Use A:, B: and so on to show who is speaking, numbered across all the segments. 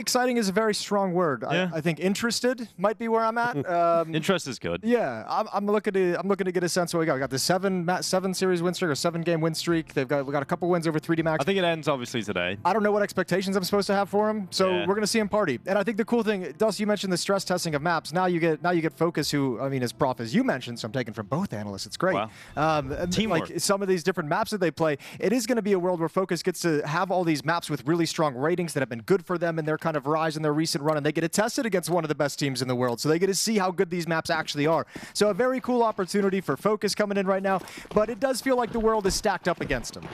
A: exciting is a very strong word.
B: Yeah.
A: I think interested might be where I'm at.
B: Interest is good.
A: Yeah, I'm looking to get a sense of what we got. We got the seven series win streak or 7-game win streak. We got a couple wins over 3D Max.
B: I think it ends obviously today.
A: I don't know what expectations I'm supposed to have for him, so we're gonna see him party. And I think the cool thing, Dust, you mentioned the stress testing of maps. Now you get FOKUS, who I mean, as prof as you mentioned, so I'm taking from both analysts. It's great.
B: Wow. Teamwork.
A: Like some of these different maps that they play, it is going to be a world where FOKUS gets to have all these maps with really strong ratings that have been good for them in their kind of rise in their recent run, and they get to test it against one of the best teams in the world. So they get to see how good these maps actually are. So a very cool opportunity for FOKUS coming in right now, but it does feel like the world is stacked up against them.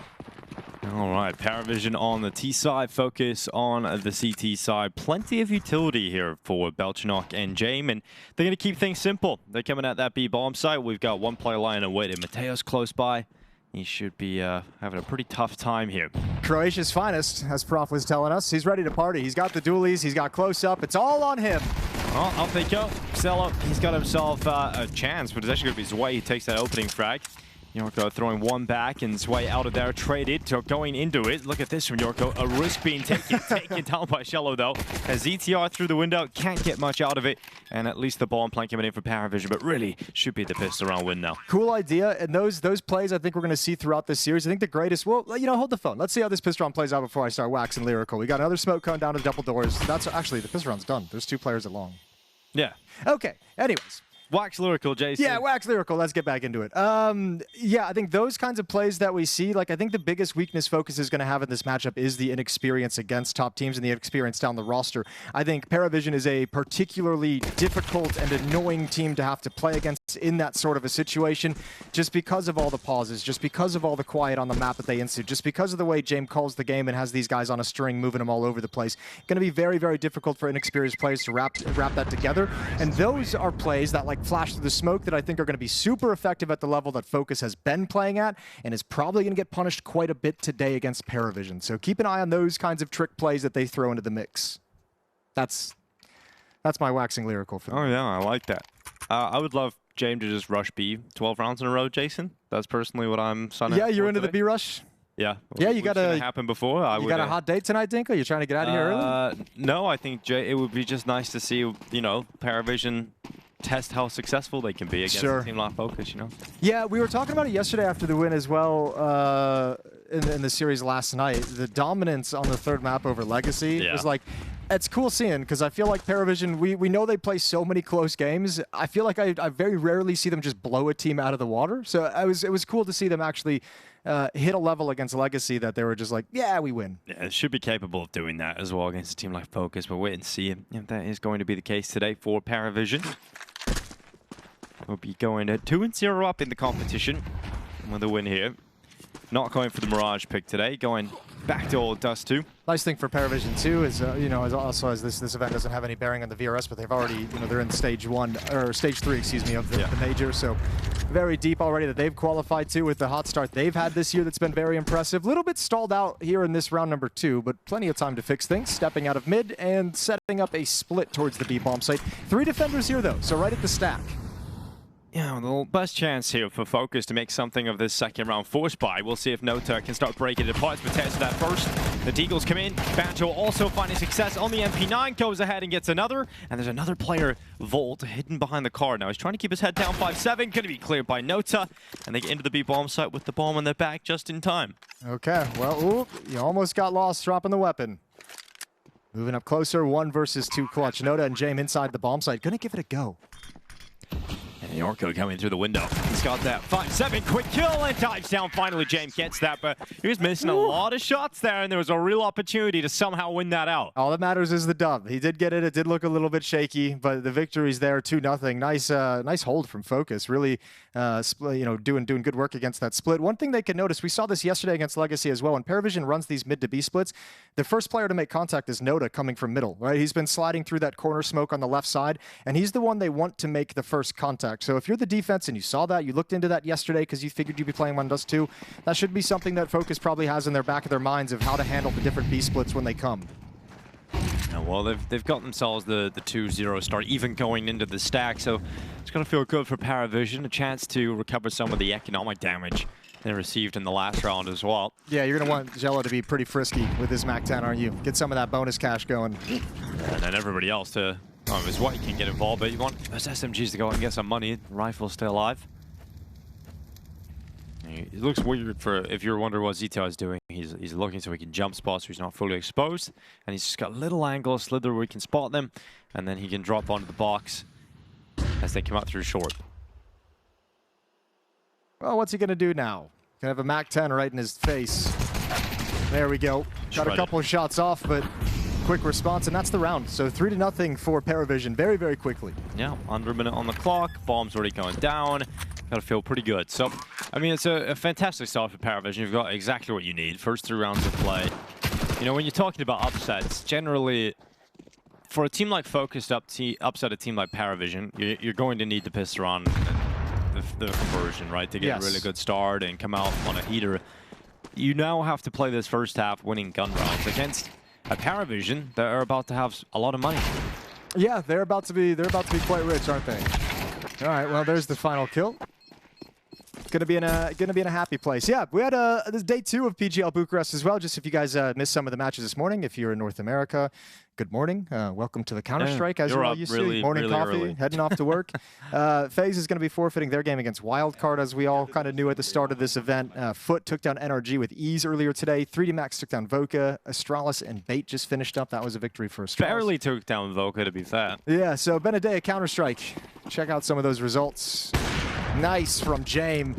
B: All right, ParaVision on the T side, FOKUS on the CT side. Plenty of utility here for Belchenok and Jame, and they're going to keep things simple. They're coming at that B bomb site. We've got one player lying in wait, and Mateo's close by. He should be having a pretty tough time here.
A: Croatia's finest, as Prof was telling us. He's ready to party. He's got the dualies. He's got close up. It's all on him.
B: Well, up they go. xiELO, he's got himself a chance, but it's actually going to be Zwei. He takes that opening frag. Yorko throwing one back and Zwei out of there, traded to going into it. Look at this from Yorko, a risk being taken down by xiELO though. As ETR through the window, can't get much out of it. And at least the bomb plan coming in for ParaVision, but really should be the pistol round win now.
A: Cool idea, and those plays I think we're going to see throughout this series. I think the greatest, well, you know, hold the phone. Let's see how this pistol round plays out before I start waxing lyrical. We got another smoke cone down to double doors. That's actually, the pistol round's done. There's 2 players at long.
B: Yeah.
A: Okay, anyways.
B: Wax lyrical, Jason.
A: Yeah, wax lyrical. Let's get back into it. Yeah, I think those kinds of plays that we see, like I think the biggest weakness FOKUS is going to have in this matchup is the inexperience against top teams and the inexperience down the roster. I think ParaVision is a particularly difficult and annoying team to have to play against in that sort of a situation, just because of all the pauses, just because of all the quiet on the map that they institute, just because of the way Jame calls the game and has these guys on a string moving them all over the place. Going to be very, very difficult for inexperienced players to wrap that together. And those are plays that like flash through the smoke that I think are going to be super effective at the level that FOKUS has been playing at, and is probably going to get punished quite a bit today against ParaVision. So keep an eye on those kinds of trick plays that they throw into the mix. That's my waxing lyrical for them.
B: Oh yeah, I like that. I would love Jame to just rush B 12 rounds in a row, Jason. That's personally what I'm signing up for.
A: Yeah, you're into
B: today.
A: the B rush?
B: Yeah.
A: Yeah, you got to
B: happen before.
A: You got a hot date tonight, Dinko? You trying to get out of here early?
B: No, I think it would be just nice to see, you know, ParaVision test how successful they can be against a team like FOKUS, you know? Yeah,
A: we were talking about it yesterday after the win as well in the series last night. The dominance on the third map over Legacy was like, it's cool seeing, because I feel like ParaVision, we know they play so many close games. I feel like I very rarely see them just blow a team out of the water. So it was cool to see them actually hit a level against Legacy that they were just like, yeah, we win. Yeah,
B: it should be capable of doing that as well against a team like FOKUS, but wait and see if that is going to be the case today for ParaVision. We'll be going 2-0 up in the competition with a win here. Not going for the Mirage pick today, going back to old Dust2.
A: Nice thing for ParaVision too is, you know, as this event doesn't have any bearing on the VRS, but they've already, you know, they're in stage 3, excuse me, of the major. So very deep already that they've qualified to with the hot start they've had this year. That's been very impressive. A little bit stalled out here in this round number 2, but plenty of time to fix things. Stepping out of mid and setting up a split towards the B bomb site. 3 defenders here though, so right at the stack.
B: Yeah, the best chance here for FOKUS to make something of this second round force buy. We'll see if Nota can start breaking it apart. But test that first. The Deagles come in. Banjo also finding success on the MP9. Goes ahead and gets another. And there's another player, Volt, hidden behind the car. Now he's trying to keep his head down. 5-7. Going to be cleared by Nota. And they get into the B bomb site with the bomb on their back just in time.
A: Okay, well, you almost got lost dropping the weapon. Moving up closer. 1 versus 2 clutch. Nota and Jame inside the bomb site. Gonna give it a go.
B: And Yorko coming through the window. He's got that 5-7 quick kill and dives down. Finally, Jame gets that, but he was missing a lot of shots there, and there was a real opportunity to somehow win that out.
A: All that matters is the dub. He did get it. It did look a little bit shaky, but the victory's there, 2-0. Nice hold from FOKUS. Really, you know, doing good work against that split. One thing they can notice, we saw this yesterday against Legacy as well. When ParaVision runs these mid to B splits, the first player to make contact is Nota coming from middle, right? He's been sliding through that corner smoke on the left side, and he's the one they want to make the first contact. So if you're the defense and you saw that, you looked into that yesterday because you figured you'd be playing on Dust2, that should be something that FOKUS probably has in their back of their minds of how to handle the different B splits when they come.
B: Yeah, well, they've got themselves the 2-0 start, even going into the stack, so it's going to feel good for ParaVision, a chance to recover some of the economic damage they received in the last round as well.
A: Yeah, you're going to want xiELO to be pretty frisky with his MAC-10, aren't you? Get some of that bonus cash going.
B: And then everybody else to, as well, you can get involved, but you want those SMGs to go out and get some money. The rifle's still alive. It looks weird for, if you're wondering what ZTR is doing, he's looking so he can jump spots so he's not fully exposed. And he's just got a little angle, slither where he can spot them, and then he can drop onto the box as they come out through short.
A: Well, what's he going to do now? Gonna have a MAC-10 right in his face. There we go. Got a couple of shots off, but quick response, and that's the round. So 3-0 for PVISION very, very quickly.
B: Yeah, under a minute on the clock. Bomb's already going down. Got to feel pretty good. So, I mean, it's a fantastic start for PVISION. You've got exactly what you need. First 3 rounds of play. You know, when you're talking about upsets, generally, for a team like FOKUS to upset a team like PVISION, you're going to need the pistol on the conversion, right, to get a really good start and come out on a heater. You now have to play this first half winning gun rounds against a PVISION that are about to have a lot of money.
A: Yeah, they're about to be quite rich, aren't they? All right, well, there's the final kill. Gonna be in a happy place. Yeah, we had this day 2 of PGL Bucharest as well. Just if you guys missed some of the matches this morning, if you're in North America, good morning. Welcome to the Counter-Strike, as you're all used to. Morning coffee,
B: early.
A: heading off to work. FaZe is going to be forfeiting their game against Wildcard, as we all kind of knew at the start of this event. Foot took down NRG with ease earlier today. 3D Max took down Voca. Astralis and Bait just finished up. That was a victory for Astralis.
B: Barely took down Voca, to be fair.
A: Yeah, so Benedea Counter-Strike. Check out some of those results. Nice from Jame.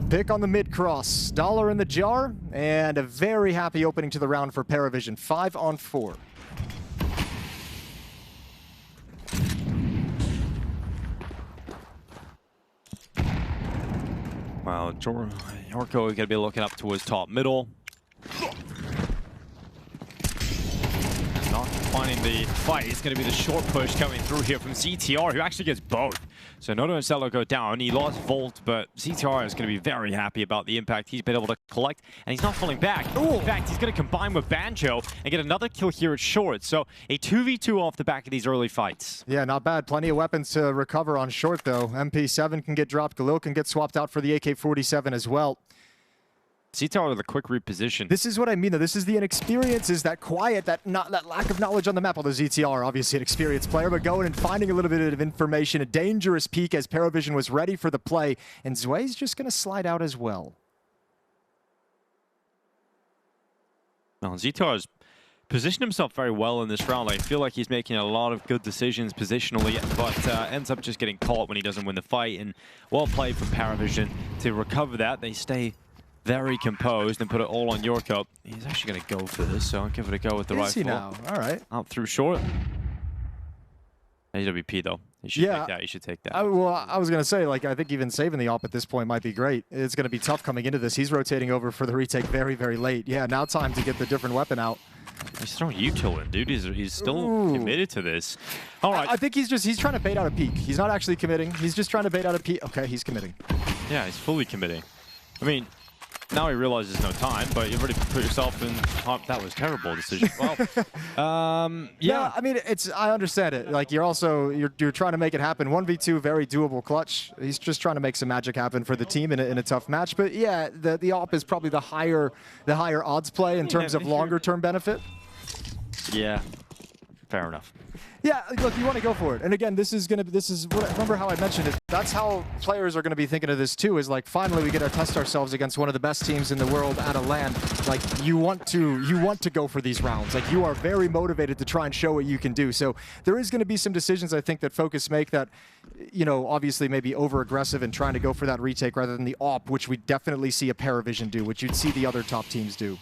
A: Pick on the mid-cross, dollar in the jar, and a very happy opening to the round for PVISION. 5-on-4.
B: Well, Yorko is going to be looking up towards top middle. Not finding the fight. It's going to be the short push coming through here from ZTR, who actually gets both. So Noto and xiELO go down. He lost Volt, but ZTR is going to be very happy about the impact he's been able to collect, and he's not falling back. Ooh. In fact, he's going to combine with Banjo and get another kill here at short. So a 2v2 off the back of these early fights.
A: Yeah, not bad. Plenty of weapons to recover on short, though. MP7 can get dropped. Galil can get swapped out for the AK-47 as well.
B: ZTR with a quick reposition.
A: This is what I mean, though. This is the inexperience, is that quiet, that lack of knowledge on the map. Although ZTR, obviously an experienced player, but going and finding a little bit of information, a dangerous peek as PVISION was ready for the play. And Zway's just going to slide out as well.
B: Well, ZTR has positioned himself very well in this round. I feel like he's making a lot of good decisions positionally, but ends up just getting caught when he doesn't win the fight. And well played from PVISION to recover that. They stay very composed and put it all on Yorko. He's actually going to go for this, so I'll give it a go with the rifle.
A: Is he now? All right.
B: Out through short. AWP, though. You should take that. You should take that.
A: Well, I was going to say, like, I think even saving the op at this point might be great. It's going to be tough coming into this. He's rotating over for the retake very, very late. Yeah, now time to get the different weapon out.
B: He's throwing util in, dude. He's still committed to this. All right.
A: I think he's trying to bait out a peek. He's not actually committing. He's just trying to bait out a peek. Okay, he's committing.
B: Yeah, he's fully committing. I mean, now he realizes no time, but you've already put yourself in. That was a terrible decision. Well,
A: yeah. I mean, I understand it. Like, you're trying to make it happen. 1v2, very doable clutch. He's just trying to make some magic happen for the team in a tough match. But yeah, the op is probably the higher odds play in terms of longer term benefit.
B: Yeah, fair enough.
A: Yeah, look, you want to go for it. And again, remember how I mentioned it. That's how players are going to be thinking of this too, is like, finally we get to test ourselves against one of the best teams in the world at a LAN. Like, you want to go for these rounds. Like, you are very motivated to try and show what you can do. So there is going to be some decisions, I think, that FOKUS make that, you know, obviously maybe over-aggressive and trying to go for that retake rather than the op, which we definitely see a PVISION do, which you'd see the other top teams do.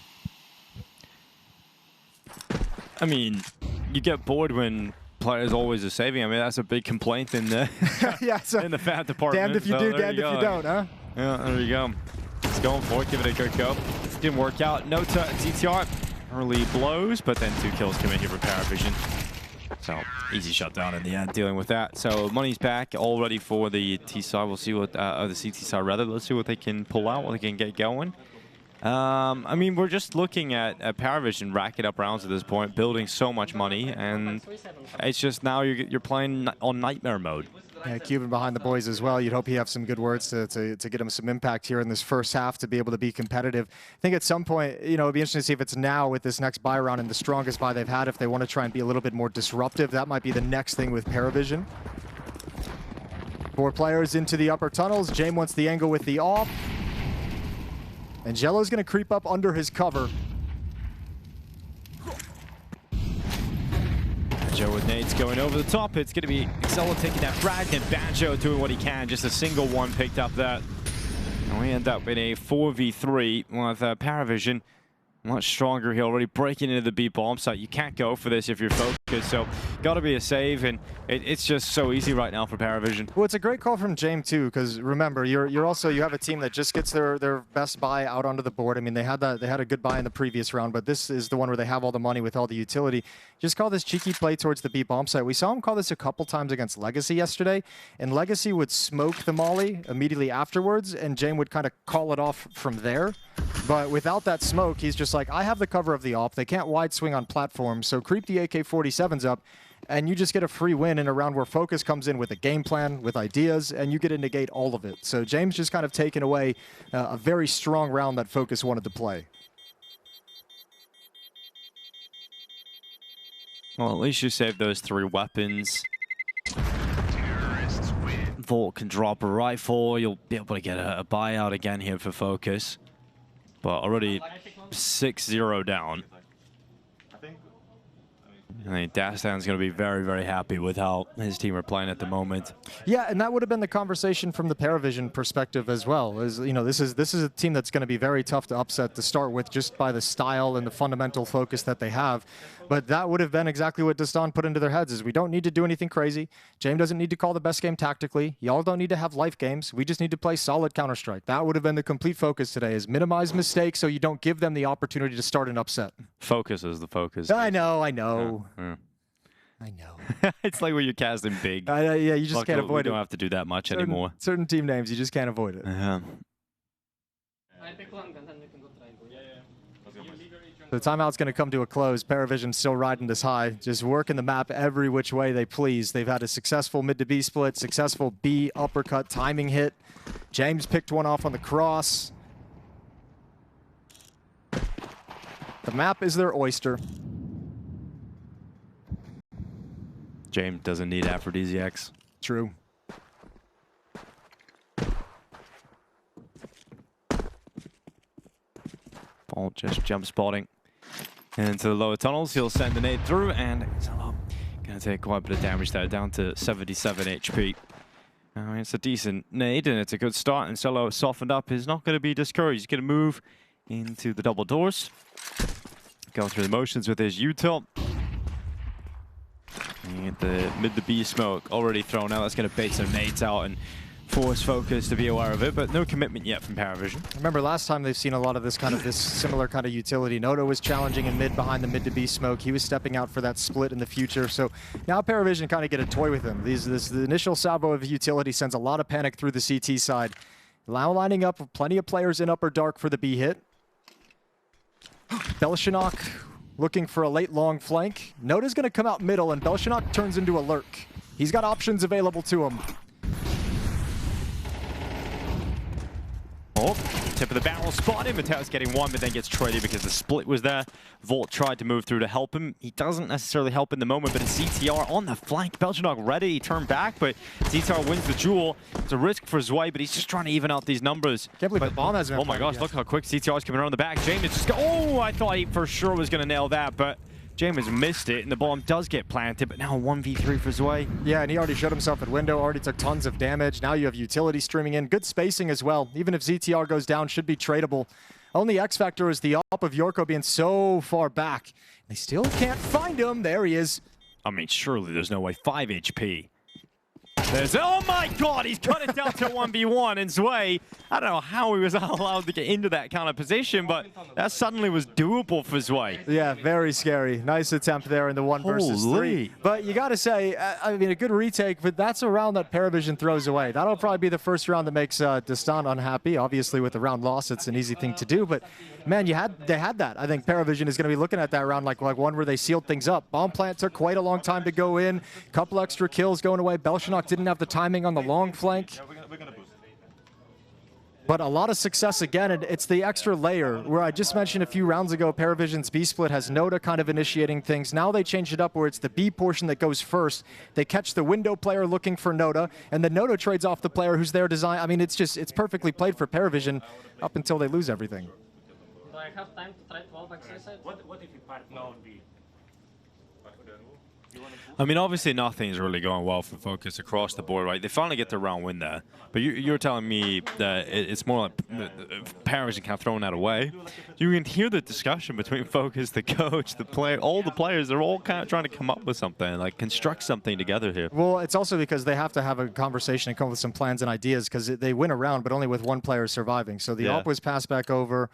B: I mean, you get bored when players always are saving. I mean, that's a big complaint in the in the FAT department.
A: Damned if you do, damned if you don't, huh?
B: Yeah, there you go. He's going for it. Give it a good go. Didn't work out. No ZTR. Early blows, but then 2 kills come in here for PVISION. So easy shutdown in the end, dealing with that. So money's back, all ready for the T side. We'll see what the CT side rather. Let's see what they can pull out, what they can get going. I mean, we're just looking at PVISION racking up rounds at this point, building so much money, and it's just now you're playing on nightmare mode.
A: Yeah, Cuban behind the boys as well. You'd hope he have some good words to get him some impact here in this first half to be able to be competitive. I think at some point, you know, it'd be interesting to see if it's now with this next buy round and the strongest buy they've had, if they want to try and be a little bit more disruptive. That might be the next thing with PVISION. 4 players into the upper tunnels. James wants the angle with the AWP. And xiELO's going to creep up under his cover.
B: Banjo with nades going over the top. It's going to be xiELO taking that frag, and Banjo doing what he can. Just a single one picked up that. And we end up in a 4v3 with PVISION. Much stronger here, already breaking into the B bomb site. You can't go for this if you're focused, so got to be a save, and it's just so easy right now for PVISION.
A: Well, it's a great call from James too, because remember, you have a team that just gets their best buy out onto the board. I mean, they had a good buy in the previous round, but this is the one where they have all the money with all the utility. Just call this cheeky play towards the B bomb site. We saw him call this a couple times against Legacy yesterday, and Legacy would smoke the molly immediately afterwards, and James would kind of call it off from there. But without that smoke, he's just like, I have the cover of the AWP. They can't wide swing on platforms, so creep the AK-47s up, and you just get a free win in a round where FOKUS comes in with a game plan, with ideas, and you get to negate all of it. So James just kind of taken away a very strong round that FOKUS wanted to play.
B: Well, at least you saved those 3 weapons. Volt can drop a rifle. You'll be able to get a buyout again here for FOKUS. But already 6-0 down. I think Dust2's going to be very, very happy with how his team are playing at the moment.
A: Yeah, and that would have been the conversation from the PVISION perspective as well. You know, this is a team that's going to be very tough to upset to start with, just by the style and the fundamental focus that they have. But that would have been exactly what Dust2 put into their heads: is we don't need to do anything crazy. James doesn't need to call the best game tactically. Y'all don't need to have life games. We just need to play solid Counter-Strike. That would have been the complete focus today: is minimize mistakes so you don't give them the opportunity to start an upset.
B: Focus is the focus.
A: I know.
B: Yeah.
A: I know.
B: It's like when you're casting big.
A: Yeah, you just can't avoid it.
B: We don't have to do that much anymore.
A: Certain team names, you just can't avoid it. The timeout's going to come to a close. PVISION still riding this high, just working the map every which way they please. They've had a successful mid to B split, successful B uppercut timing hit. James picked one off on the cross. The map is their oyster.
B: James doesn't need aphrodisiacs.
A: True.
B: Ball just jump spotting into the lower tunnels. He'll send the nade through, and xiELO gonna take quite a bit of damage there, down to 77 HP. It's a decent nade, and it's a good start, and xiELO softened up. He's not gonna be discouraged. He's gonna move into the double doors, go through the motions with his util. And the mid the B smoke already thrown out. That's going to bait some nades out and force FOKUS to be aware of it, but no commitment yet from PVISION.
A: Remember last time they've seen a lot of this similar kind of utility. Noto was challenging in mid behind the mid to B smoke. He was stepping out for that split in the future. So now PVISION kind of get a toy with him. The initial salvo of utility sends a lot of panic through the CT side. Now lining up with plenty of players in upper dark for the B hit. Belshinock looking for a late long flank. Nota's going to come out middle, and Belshinock turns into a lurk. He's got options available to him.
B: Oh, tip of the barrel, spot him. Mateo's getting one, but then gets traded because the split was there. Volt tried to move through to help him. He doesn't necessarily help in the moment, but it's ZTR on the flank. Belshinock ready, he turned back, but ZTR wins the duel. It's a risk for Zwei, but he's just trying to even out these numbers.
A: Can't believe the bomb hasn't been
B: Oh my gosh,
A: yet.
B: look how quick ZTR is coming around the back. James is just oh, I thought he for sure was going to nail that, but James missed it, and the bomb does get planted, but now 1v3 for Zwei.
A: Yeah, and he already showed himself at window, already took tons of damage. Now you have utility streaming in. Good spacing as well. Even if ZTR goes down, should be tradable. Only X factor is the AWP of Yorko being so far back. They still can't find him. There he is.
B: I mean, surely there's no way. 5 HP. Oh my god, he's cut it down to 1v1, and Zwei, I don't know how he was allowed to get into that kind of position, but that suddenly was doable for Zwei.
A: Yeah, very scary. Nice attempt there in the 1 versus 3. But you got to say, I mean, a good retake, but that's a round that PVISION throws away. That'll probably be the first round that makes Dust2 unhappy. Obviously, with the round loss, it's an easy thing to do, but man, they had that. I think PVISION is going to be looking at that round like one where they sealed things up. Bomb plant took quite a long time to go in. Couple extra kills going away. Belshinock didn't didn't have the timing on the long flank. But a lot of success again, and it's the extra layer where I just mentioned a few rounds ago, PVISION's B split has Noda kind of initiating things. Now they changed it up where it's the B portion that goes first. They catch the window player looking for Noda, and then Noda trades off the player who's there design. I mean, it's perfectly played for PVISION up until they lose everything.
C: Do I have time to try 12 access it?
D: What if you part now on B?
B: I mean, obviously nothing's really going well for FOKUS across the board, right? They finally get the round win there. But you're telling me that it's more like PVISION kind of throwing that away. You can hear the discussion between FOKUS, the coach, the player, all the players. They're all kind of trying to come up with something, like construct something together here.
A: Well, it's also because they have to have a conversation and come up with some plans and ideas because they win a round, but only with one player surviving. So the AWP was passed back over.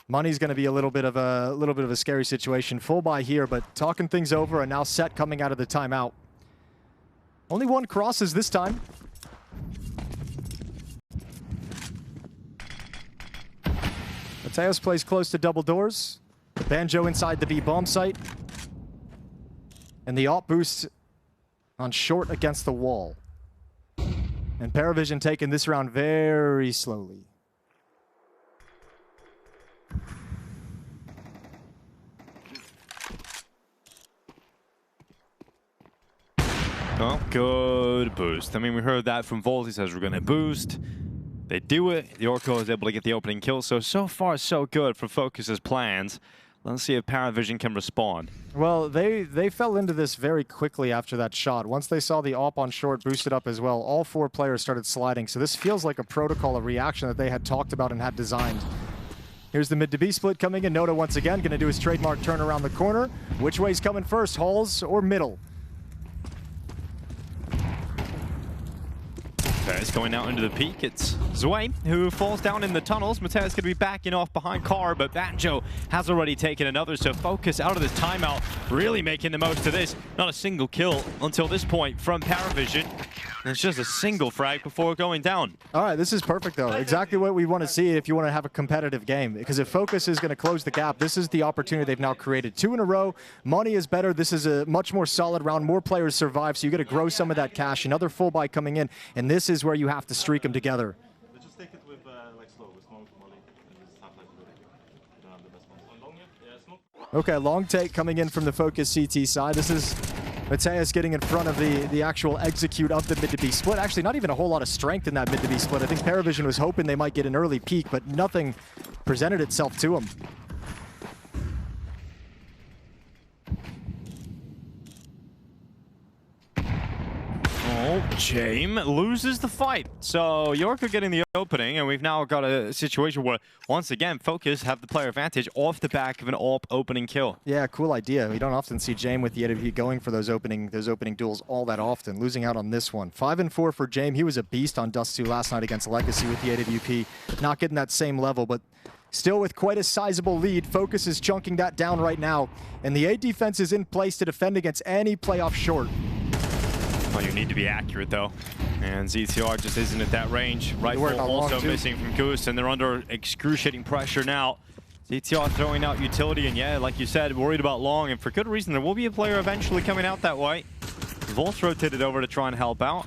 A: Money's going to be a little bit of a scary situation. Full buy here, but talking things over, and now Set coming out of the timeout. Only one crosses this time. Mateus plays close to double doors. Banjo inside the B bomb site. And the AWP boost on short against the wall. And PVISION taking this round very slowly.
B: Oh, good boost. I mean, we heard that from Volt. He says we're going to boost. They do it. The Orko is able to get the opening kill. So far, so good for FOKUS's plans. Let's see if PVISION can respond.
A: Well, they fell into this very quickly after that shot. Once they saw the AWP on short boosted up as well, all four players started sliding. So this feels like a protocol, a reaction that they had talked about and had designed. Here's the mid to B split coming in. Noda once again going to do his trademark turn around the corner. Which way's coming first, Halls or middle?
B: It's going out into the peak. It's Zwei who falls down in the tunnels. Mateus going to be backing off behind Car, but Banjo has already taken another, so FOKUS out of this timeout, really making the most of this. Not a single kill until this point from PVISION. And it's just a single frag before going down.
A: All right, this is perfect, though. Exactly what we want to see if you want to have a competitive game. Because if FOKUS is going to close the gap, this is the opportunity they've now created. 2 in a row. Money is better. This is a much more solid round. More players survive, so you got to grow some of that cash. Another full buy coming in, and this is where you have to streak them together.
D: Just take it with like slow, with smoke, molly, and just have like you don't have the best ones. On long, yeah, smoke.
A: Okay, long take coming in from the FOKUS CT side. This is Mateus getting in front of the actual execute of the mid to B split. Actually, not even a whole lot of strength in that mid to B split. I think PVISION was hoping they might get an early peak, but nothing presented itself to them.
B: Oh, Jame loses the fight. So York are getting the opening, and we've now got a situation where, once again, FOKUS have the player advantage off the back of an AWP opening kill.
A: Yeah, cool idea. We don't often see Jame with the AWP going for those opening duels all that often. Losing out on this one. 5-4 for Jame. He was a beast on Dust2 last night against Legacy with the AWP. Not getting that same level, but still with quite a sizable lead. FOKUS is chunking that down right now, and the A defense is in place to defend against any playoff short.
B: Oh, you need to be accurate, though. And ZTR just isn't at that range. Rifle also missing from Goose, and they're under excruciating pressure now. ZTR throwing out utility, and yeah, like you said, worried about long, and for good reason. There will be a player eventually coming out that way. Volt rotated over to try and help out.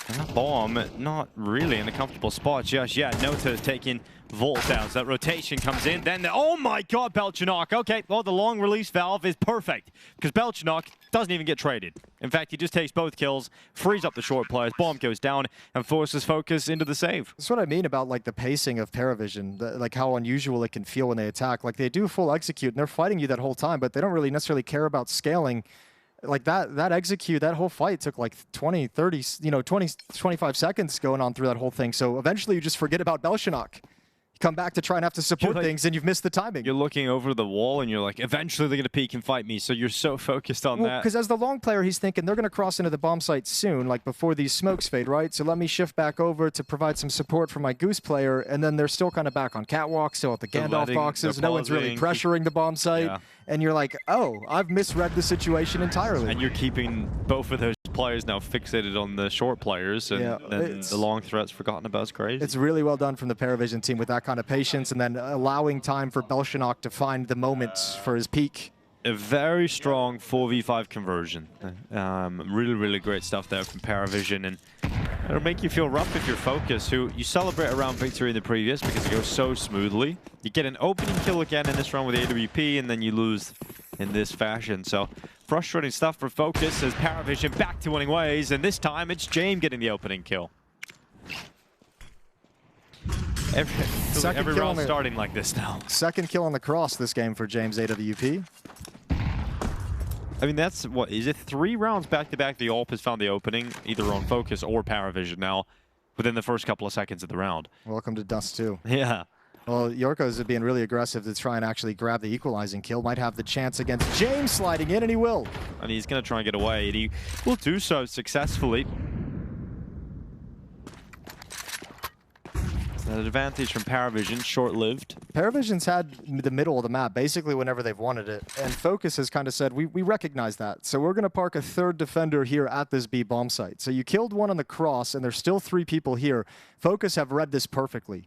B: And that bomb, not really in a comfortable spot just yet. Nota taking Volt down. So that rotation comes in. Then, oh my god, Belchanok. Okay, well, the long release valve is perfect because Belchanok doesn't even get traded. In fact, he just takes both kills, frees up the short players, bomb goes down, and forces FOKUS into the save.
A: That's what I mean about like the pacing of PVISION, like how unusual it can feel when they attack. Like they do full execute, and they're fighting you that whole time, but they don't really necessarily care about scaling. Like that execute, that whole fight took like 20, 30, 20, 25 seconds going on through that whole thing. So eventually you just forget about Belchanok. You come back to try and have to support things, and you've missed the timing.
B: You're looking over the wall, and you're like, eventually they're going to peek and fight me, so you're so focused on that.
A: Because as the long player, he's thinking they're going to cross into the bomb site soon, like before these smokes fade, right? So let me shift back over to provide some support for my Goose player, and then they're still kind of back on catwalk, still at the Gandalf boxes. No one's really pressuring the bomb site. Yeah. And you're like, oh, I've misread the situation entirely.
B: And you're keeping both of those players now fixated on the short players, and then the long threats forgotten about. Is crazy.
A: It's really well done from the PVISION team with that kind of patience, and then allowing time for Belchanok to find the moment for his peak.
B: a very strong 4v5 conversion. Really great stuff there from PVISION, and it'll make you feel rough if you're FOKUS, who you celebrate around victory in the previous because it goes so smoothly. You get an opening kill again in this round with AWP, and then you lose in this fashion. So frustrating stuff for FOKUS as PVISION back to winning ways, and this time it's James getting the opening kill. Every round starting like this now.
A: Second kill on the cross this game for James AWP.
B: I mean, that's, what, is it 3 rounds back-to-back the AWP has found the opening, either on FOKUS or PVISION now, within the first couple of seconds of the round.
A: Welcome to Dust2.
B: Yeah.
A: Well, Yorko's being really aggressive to try and actually grab the equalizing kill. Might have the chance against James sliding in, and he will.
B: And he's going to try and get away, and he will do so successfully. An advantage from PVISION, short-lived.
A: PVISION's had the middle of the map basically whenever they've wanted it, and FOKUS has kind of said, we recognize that, so we're going to park a third defender here at this B bomb site. So you killed one on the cross, and there's still 3 people here. FOKUS have read this perfectly.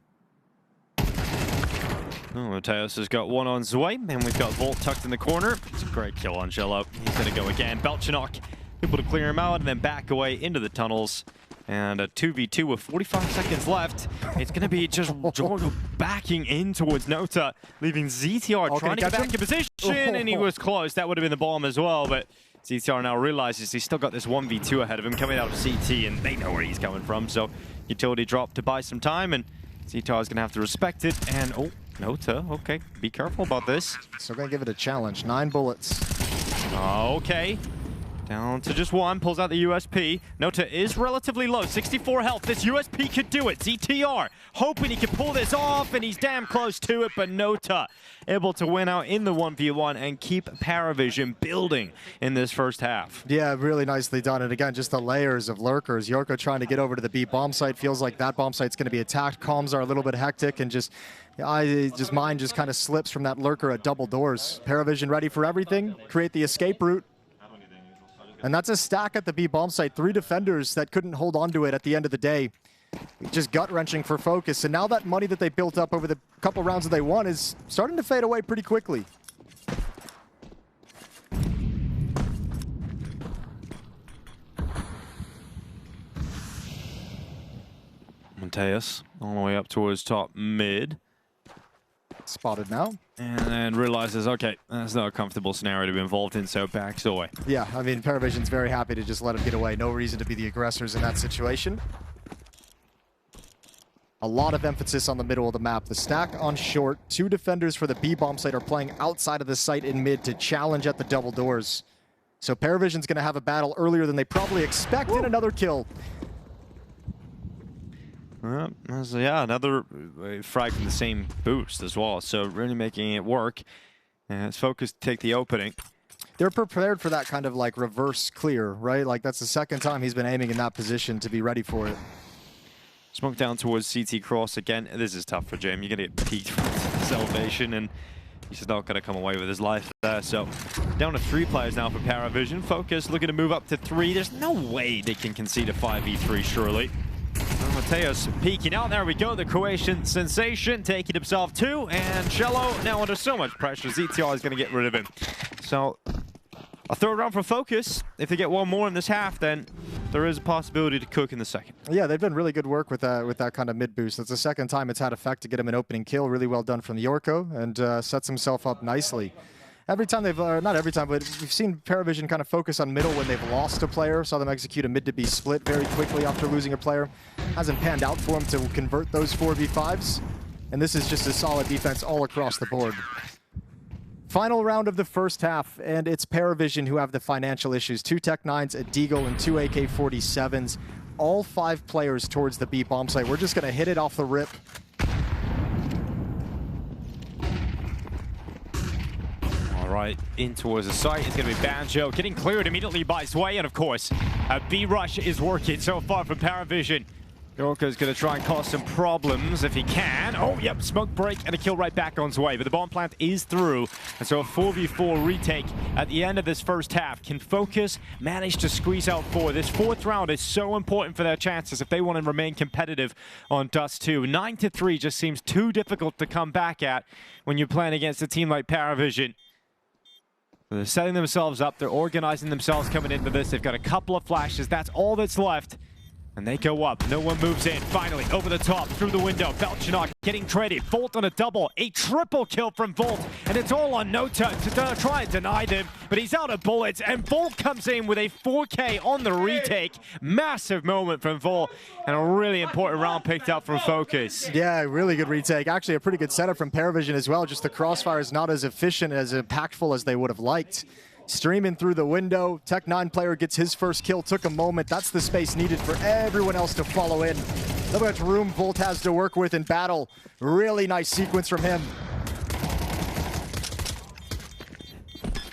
B: Oh, Mateus has got one on Zwei, and we've got Volt tucked in the corner. It's a great kill on xiELO. He's going to go again. Belchinok able to clear him out and then back away into the tunnels. And a 2v2 with 45 seconds left. It's going to be just Jorgo backing in towards Nota, leaving ZTR trying to get back in position, and he was close. That would have been the bomb as well, but ZTR now realizes he's still got this 1v2 ahead of him coming out of CT, and they know where he's coming from. So utility drop to buy some time, and ZTR is going to have to respect it. And, oh, Nota, okay, be careful about this.
A: Still going to give it a challenge. 9 bullets.
B: Okay. Down to just 1, pulls out the USP. Nota is relatively low, 64 health. This USP could do it. ZTR hoping he can pull this off, and he's damn close to it, but Nota able to win out in the 1v1 and keep PVISION building in this first half.
A: Yeah, really nicely done. And again, just the layers of lurkers. Yorko trying to get over to the B bomb site. Feels like that bomb site's going to be attacked. Comms are a little bit hectic, and mine just kind of slips from that lurker at double doors. PVISION ready for everything. Create the escape route. And that's a stack at the B bomb site. 3 defenders that couldn't hold on to it at the end of the day. Just gut-wrenching for FOKUS. And now that money that they built up over the couple rounds that they won is starting to fade away pretty quickly.
B: Mateus all the way up towards top mid.
A: Spotted now.
B: And then realizes, okay, that's not a comfortable scenario to be involved in, so backs away.
A: Yeah, I mean, PVISION's very happy to just let him get away. No reason to be the aggressors in that situation. A lot of emphasis on the middle of the map. The stack on short. 2 defenders for the B bomb site are playing outside of the site in mid to challenge at the double doors. So PVISION's going to have a battle earlier than they probably expected. Another kill.
B: Yeah, another frag from the same boost as well, so really making it work. And it's FOKUS to take the opening.
A: They're prepared for that kind of like reverse clear, right? Like that's the second time he's been aiming in that position to be ready for it.
B: Smoke down towards CT cross again. This is tough for James. You're going to get peaked from this elevation, and he's just not going to come away with his life there. So down to 3 players now for PVISION. FOKUS looking to move up to 3. There's no way they can concede a 5v3, surely. Mateus peeking out. There we go. The Croatian sensation taking himself 2. And xiELO now under so much pressure. ZTR is going to get rid of him. So a 3rd round for FOKUS. If they get 1 more in this half, then there is a possibility to cook in the 2nd.
A: Yeah, they've done really good work with that kind of mid boost. It's the 2nd time it's had effect to get him an opening kill. Really well done from Yorko, and sets himself up nicely. Every time they've, not every time, but we've seen PVISION kind of focus on middle when they've lost a player. Saw them execute a mid to B split very quickly after losing a player. Hasn't panned out for them to convert those 4v5s. And this is just a solid defense all across the board. Final round of the first half, and it's PVISION who have the financial issues. 2 Tech-9s, a Deagle, and 2 AK-47s. All 5 players towards the B bomb site. We're just going to hit it off the rip.
B: All right, in towards the site. It's going to be Banjo getting cleared immediately by Zwei, and of course, a B rush is working so far from PVISION. Yorko's going to try and cause some problems if he can. Oh, yep, smoke break and a kill right back on Zwei, but the bomb plant is through. And so a 4v4 retake at the end of this first half. Can FOKUS manage to squeeze out 4? This 4th round is so important for their chances if they want to remain competitive on Dust2. 9-3 just seems too difficult to come back at when you're playing against a team like PVISION. They're setting themselves up. They're organizing themselves coming into this. They've got a couple of flashes. That's all that's left. And they go up. No one moves in. Finally, over the top, through the window. Belchinok getting traded. Volt on a double. A triple kill from Volt. And it's all on Nota to try and deny them. But he's out of bullets. And Volt comes in with a 4K on the retake. Massive moment from Volt. And a really important round picked up from FOKUS.
A: Yeah, really good retake. Actually, a pretty good setup from PVISION as well. Just the crossfire is not as efficient, as impactful as they would have liked. Streaming through the window, Tech9 player gets his first kill, took a moment. That's the space needed for everyone else to follow in. Look how much room Volt has to work with in battle. Really nice sequence from him.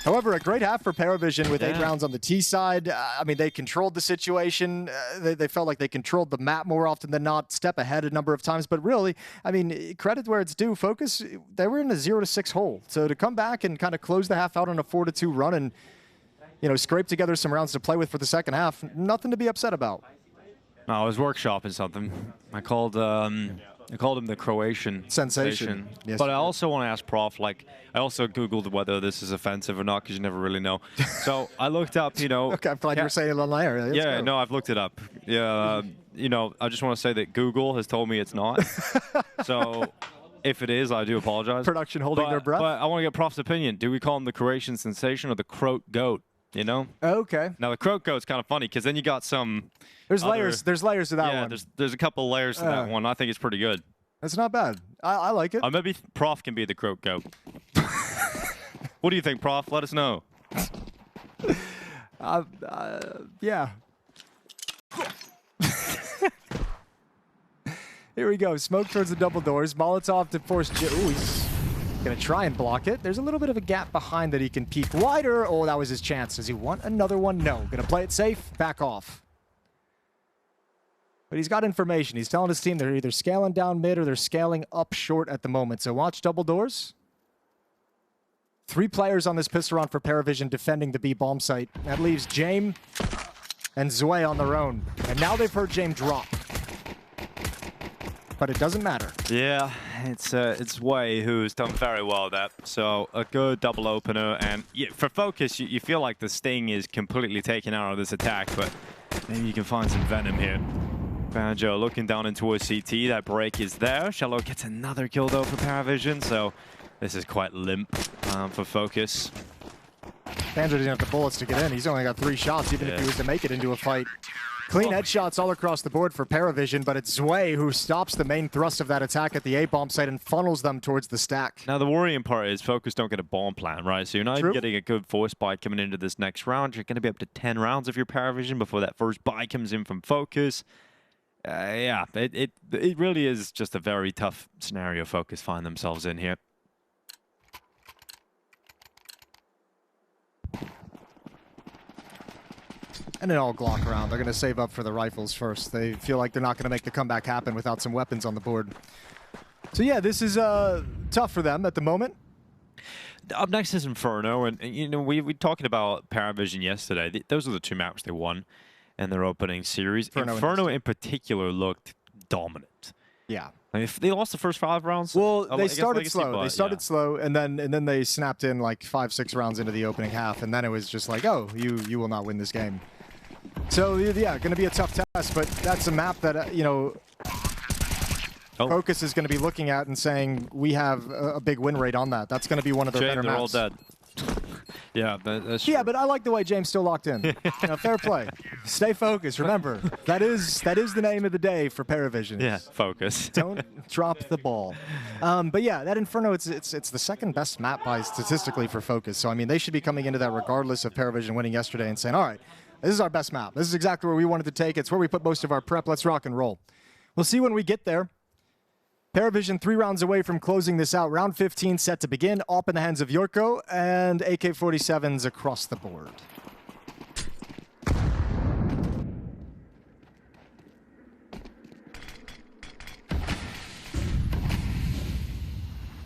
A: However, a great half for PVISION with 8 rounds on the T side. I mean, they controlled the situation. They felt like they controlled the map more often than not, step ahead a number of times. But really, I mean, credit where it's due. FOKUS, they were in a 0-6 hole. So to come back and kind of close the half out on a 4-2 run and, you know, scrape together some rounds to play with for the second half, nothing to be upset about.
B: No, I was workshopping something. I called him the Croatian
A: Sensation. Yes,
B: but I also want to ask Prof, like, I also Googled whether this is offensive or not, because you never really know. So I looked up, you know.
A: Okay, I'm glad you were saying it on air. Let's
B: yeah,
A: go.
B: no, I've looked it up. Yeah, you know, I just want to say that Google has told me it's not. So if it is, I do apologize.
A: Production holding their breath.
B: But I want to get Prof's opinion. Do we call him the Croatian Sensation or the Croat Goat? You know?
A: Okay.
B: Now the Croat Goat's kind of funny, because then you got some.
A: There's layers. There's layers to that one.
B: Yeah, there's a couple layers to that one. I think it's pretty good.
A: That's not bad. I like it.
B: Maybe Prof can be the Croat Goat. What do you think, Prof? Let us know.
A: Yeah. Here we go. Smoke towards the double doors. Molotov to force. Ooh, he's going to try and block it. There's a little bit of a gap behind that he can peek wider. Oh, that was his chance. Does he want another one? No. Going to play it safe. Back off. But he's got information. He's telling his team they're either scaling down mid or they're scaling up short at the moment. So watch double doors. 3 players on this pistol round for PVISION defending the B bomb site. That leaves Jame and Zwei on their own. And now they've heard Jame drop. But it doesn't matter.
B: Yeah, it's Way who's done very well there. So a good double opener, and yeah, for FOKUS, you feel like the sting is completely taken out of this attack, but maybe you can find some venom here. Banjo looking down into a CT. That break is there. xiELO gets another kill though for PVISION, so this is quite limp for FOKUS.
A: Banjo didn't have the bullets to get in. He's only got 3 shots, even if he was to make it into a fight. Clean headshots all across the board for PVISION, but it's Zwei who stops the main thrust of that attack at the A bomb site and funnels them towards the stack.
B: Now the worrying part is FOKUS don't get a bomb plan, right? So you're not even getting a good force buy coming into this next round. You're going to be up to 10 rounds of your PVISION before that first buy comes in from FOKUS. Yeah, it really is just a very tough scenario FOKUS find themselves in here.
A: And an all Glock round. They're going to save up for the rifles first. They feel like they're not going to make the comeback happen without some weapons on the board. So yeah, this is tough for them at the moment.
B: Up next is Inferno, and you know, we talking about PVISION yesterday. Those are the 2 maps they won in their opening series. Inferno in particular looked dominant.
A: Yeah.
B: I mean, they lost the first 5 rounds.
A: Well, they started slow. They started slow, and then they snapped in like 5-6 rounds into the opening half, and then it was just like, oh, you will not win this game. So yeah, going to be a tough test, but that's a map that you know, FOKUS is going to be looking at and saying we have a big win rate on that. That's going to be one of their better
B: they're
A: maps.
B: all dead. Yeah, that's
A: yeah, but I like the way James still locked in. You know, fair play. Stay focused. Remember, that is the name of the day for PVISION.
B: Yeah, focus.
A: Don't drop the ball. But yeah, that Inferno, it's the second best map by statistically for FOKUS. So I mean, they should be coming into that regardless of PVISION winning yesterday and saying, all right, this is our best map. This is exactly where we wanted to take it. It's where we put most of our prep. Let's rock and roll. We'll see when we get there. PVISION 3 rounds away from closing this out. Round 15 set to begin. Op in the hands of Yorko and AK-47s across the board.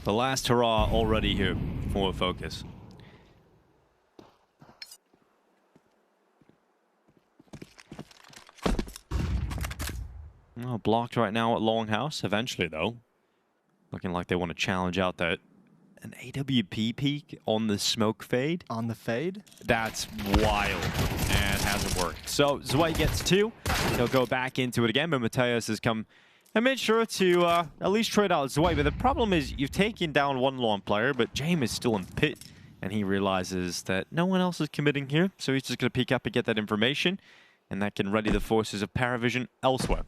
B: The last hurrah already here for FOKUS. Well, blocked right now at Longhouse. Eventually, though, looking like they want to challenge out that an AWP peek on the smoke fade.
A: On the fade?
B: That's wild, and it hasn't worked. So xiELO gets 2. He'll go back into it again, but Mateus has come and made sure to at least trade out xiELO. But the problem is you've taken down one long player, but James is still in pit, and he realizes that no one else is committing here, so he's just going to peek up and get that information, and that can ready the forces of PVISION elsewhere.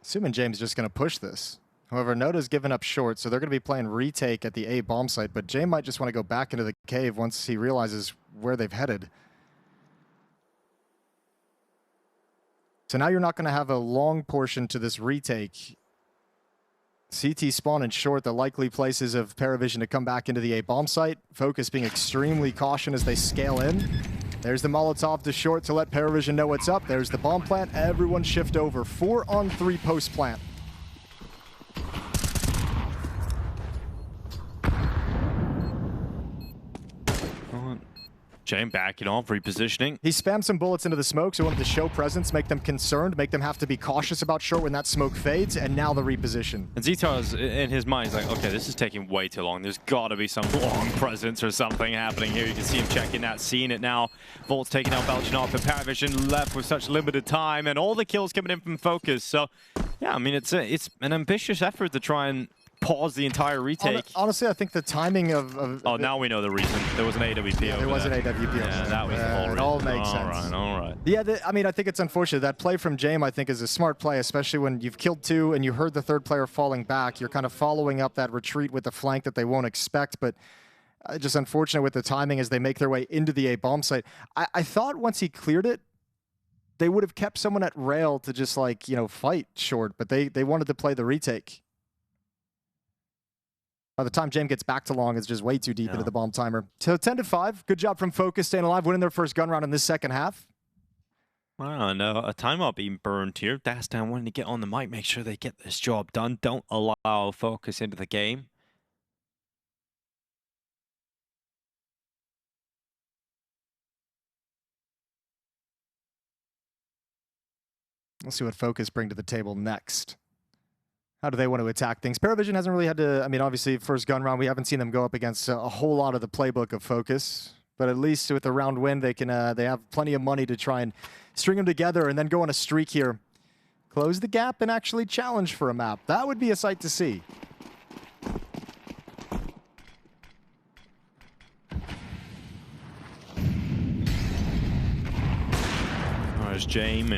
A: Assuming James is just going to push this. However, Noda's given up short, so they're going to be playing retake at the A bomb site, but James might just want to go back into the cave once he realizes where they've headed. So now you're not going to have a long portion to this retake. CT spawn and short, the likely places of PVISION to come back into the A bomb site. FOKUS being extremely cautious as they scale in. There's the Molotov to short to let PVISION know what's up. There's the bomb plant. Everyone shift over. 4-on-3 post plant.
B: James backing off, repositioning.
A: He spammed some bullets into the smoke, so he wanted to show presence, make them concerned, make them have to be cautious about short when that smoke fades, and now the reposition.
B: And Zito's in his mind is like, okay, this is taking way too long. There's got to be some long presence or something happening here. You can see him checking that, seeing it now. Volt's taking out Belchinov, but PVISION left with such limited time, and all the kills coming in from FOKUS. So, yeah, I mean, it's an ambitious effort to try and pause the entire retake.
A: Honestly, I think the timing of
B: oh, now we know the reason. There was an AWP over
A: there was
B: there.
A: an AWP.
B: Yeah, that was the whole reason.
A: It all makes sense.
B: All right.
A: Yeah, I mean, I think it's unfortunate. That play from James, I think, is a smart play, especially when you've killed 2 and you heard the third player falling back. You're kind of following up that retreat with a flank that they won't expect, but just unfortunate with the timing as they make their way into the A bomb site. I thought once he cleared it, they would have kept someone at rail to just, like, you know, fight short, but they wanted to play the retake. By the time James gets back to long, it's just way too deep into the bomb timer. So 10-5, good job from FOKUS staying alive, winning their first gun round in this second half.
B: Well, no, a timeout being burned here. Dust2 wanting to get on the mic, make sure they get this job done. Don't allow FOKUS into the game.
A: Let's see what FOKUS bring to the table next. How do they want to attack things? PVISION hasn't really had to, I mean, obviously, first gun round, we haven't seen them go up against a whole lot of the playbook of FOKUS. But at least with the round win, they can they have plenty of money to try and string them together and then go on a streak here. Close the gap and actually challenge for a map. That would be a sight to see.
B: There's James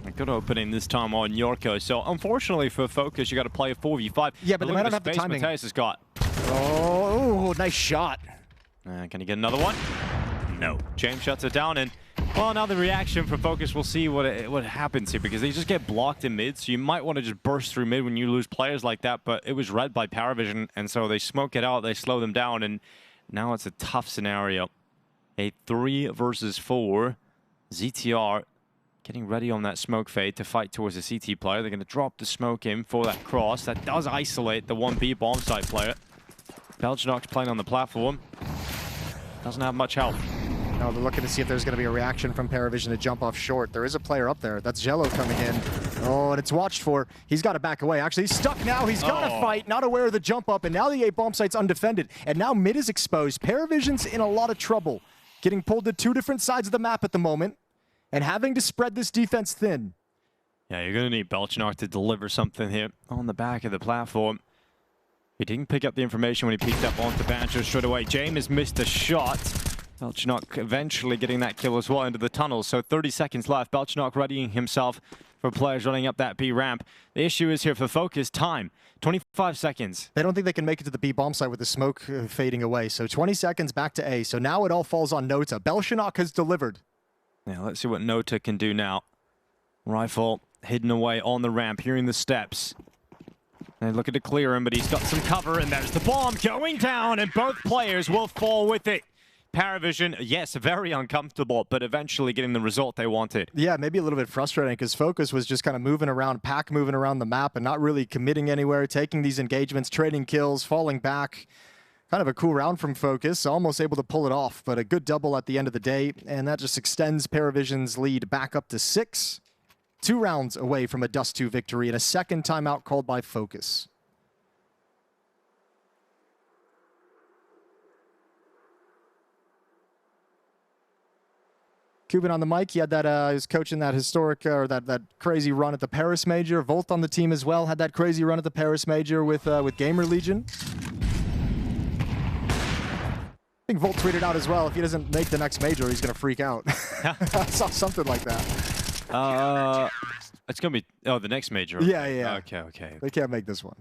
B: and good opening this time on Yorko. So unfortunately for FOKUS, you got to play a 4v5.
A: Yeah, but they might not have the timing.
B: Mateus has got.
A: Oh, nice shot.
B: Can he get another one? No. James shuts it down, and well, now the reaction for FOKUS, we'll see what happens here, because they just get blocked in mid, so you might want to just burst through mid when you lose players like that, but it was read by PVISION, and so they smoke it out, they slow them down, and now it's a tough scenario. A 3 versus 4. ZTR getting ready on that smoke fade to fight towards the CT player. They're going to drop the smoke in for that cross. That does isolate the 1B bomb site player. Belchinok's playing on the platform. Doesn't have much help.
A: No, they're looking to see if there's going to be a reaction from PVISION to jump off short. There is a player up there. That's xiELO coming in. Oh, and it's watched for. He's got to back away. Actually, he's stuck now. He's got to fight, not aware of the jump up, and now the A bomb site's undefended. And now mid is exposed. PVISION's in a lot of trouble. Getting pulled to 2 different sides of the map at the moment, and having to spread this defense thin.
B: Yeah, you're going to need Belchinok to deliver something here on the back of the platform. He didn't pick up the information when he peeked up onto Banjo straight away. James missed a shot. Belchinok eventually getting that kill as well into the tunnel. So 30 seconds left. Belchinok readying himself for players running up that B ramp. The issue is here for FOKUS, time. 25 seconds.
A: They don't think they can make it to the B bomb site with the smoke fading away. So 20 seconds back to A. So now it all falls on Nota. Belchinok has delivered.
B: Yeah, let's see what Nota can do now. Rifle hidden away on the ramp, hearing the steps. And looking to clear him, but he's got some cover, and there's the bomb going down, and both players will fall with it. PVISION, yes, very uncomfortable, but eventually getting the result they wanted.
A: Yeah, maybe a little bit frustrating, because FOKUS was just kind of moving around, pack moving around the map, and not really committing anywhere, taking these engagements, trading kills, falling back. Kind of a cool round from FOKUS, almost able to pull it off, but a good double at the end of the day, and that just extends PVISION's lead back up to 6. 2 rounds away from a Dust2 victory, and a second timeout called by FOKUS. Cuban on the mic. He had that. He was coaching that historic or that crazy run at the Paris Major. Volt on the team as well. Had that crazy run at the Paris Major with Gamer Legion. I think Volt tweeted out as well, if he doesn't make the next major, he's gonna freak out. I saw something like that.
B: It's gonna be the next major.
A: Yeah.
B: Okay.
A: They can't make this one.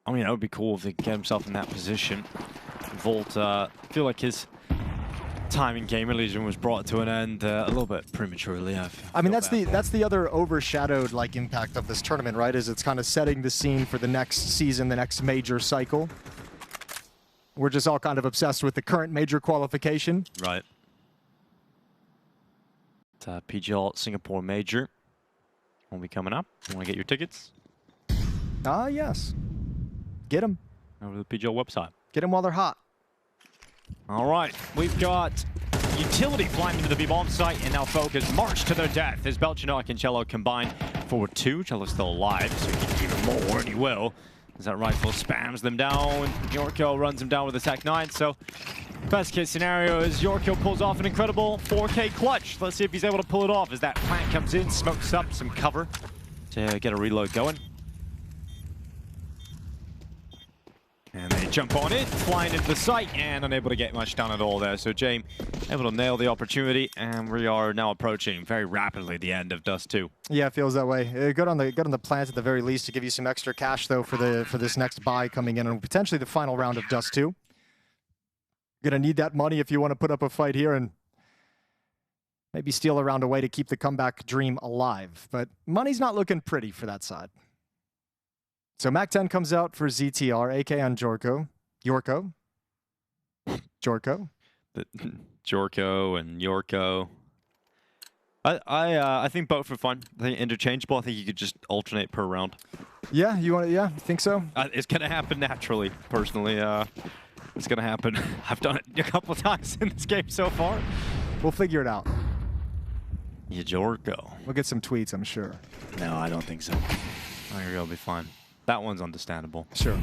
B: I mean, that would be cool if they could get himself in that position. Volt, I feel like his time in Gamer Legion was brought to an end a little bit prematurely.
A: I mean, that's the other overshadowed impact of this tournament, right? Is it's kind of setting the scene for the next season, the next major cycle. We're just all kind of obsessed with the current major qualification.
B: Right. It's PGL Singapore Major will be coming up. You want to get your tickets?
A: Yes. Get them.
B: Over to the PGL website.
A: Get them while they're hot.
B: All right, we've got Utility flying into the B-bomb site, and now FOKUS march to their death as Belchinok and xiELO combine for 2. xiELO's still alive, so he can do even more, and he will. As that rifle spams them down, Yorko runs him down with a Tech-9, so best case scenario is Yorko pulls off an incredible 4K clutch. Let's see if he's able to pull it off as that plant comes in, smokes up some cover to get a reload going. And they jump on it, flying into the site, and unable to get much done at all there. So Jame able to nail the opportunity, and we are now approaching very rapidly the end of Dust2.
A: Yeah, it feels that way. Good on the plant at the very least to give you some extra cash though for this next buy coming in, and potentially the final round of Dust2. Gonna need that money if you want to put up a fight here and maybe steal a round away to keep the comeback dream alive. But money's not looking pretty for that side. So Mac-10 comes out for ZTR, AK on Jorko. Jorko.
B: Jorko and Yorko. I think both are fun. I think interchangeable. I think you could just alternate per round.
A: Yeah, you think so?
B: It's gonna happen naturally, personally. It's gonna happen. I've done it a couple of times in this game so far.
A: We'll figure it out.
B: Yeah, Jorko.
A: We'll get some tweets, I'm sure.
B: No, I don't think so. I think it'll be fine. That one's understandable.
A: Sure.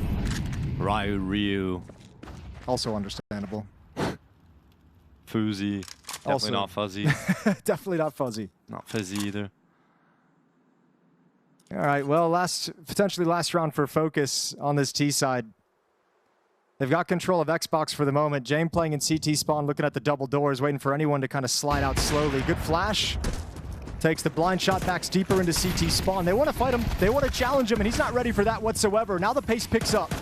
B: Ryu.
A: Also understandable.
B: Fuzzy. Definitely
A: Also.
B: not fuzzy.
A: Definitely not fuzzy.
B: Not fizzy either.
A: All right, well, potentially last round for FOKUS on this T side. They've got control of Xbox for the moment. Jame playing in CT spawn, looking at the double doors, waiting for anyone to kind of slide out slowly. Good flash. Takes the blind shot, backs deeper into CT spawn. They want to fight him. They want to challenge him, and he's not ready for that whatsoever. Now the pace picks up.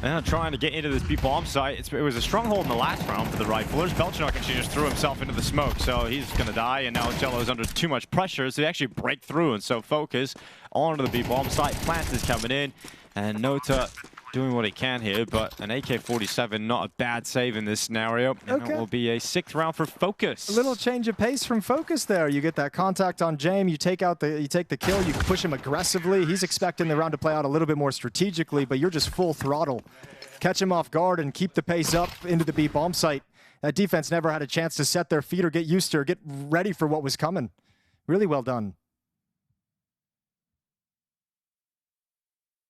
B: And trying to get into this B-bomb site. It was a stronghold in the last round for the Riflers. Belchinok actually just threw himself into the smoke, so he's going to die, and now xiELO is under too much pressure, so they actually break through, and so FOKUS onto the B-bomb site. Plant is coming in, and Nota doing what he can here, but an AK-47, not a bad save in this scenario. And
A: Okay.
B: it will be a 6th round for FOKUS.
A: A little change of pace from FOKUS there. You get that contact on Jame, you take the kill, you push him aggressively. He's expecting the round to play out a little bit more strategically, but you're just full throttle. Catch him off guard and keep the pace up into the B-bomb site. That defense never had a chance to set their feet or get used to or get ready for what was coming. Really well done.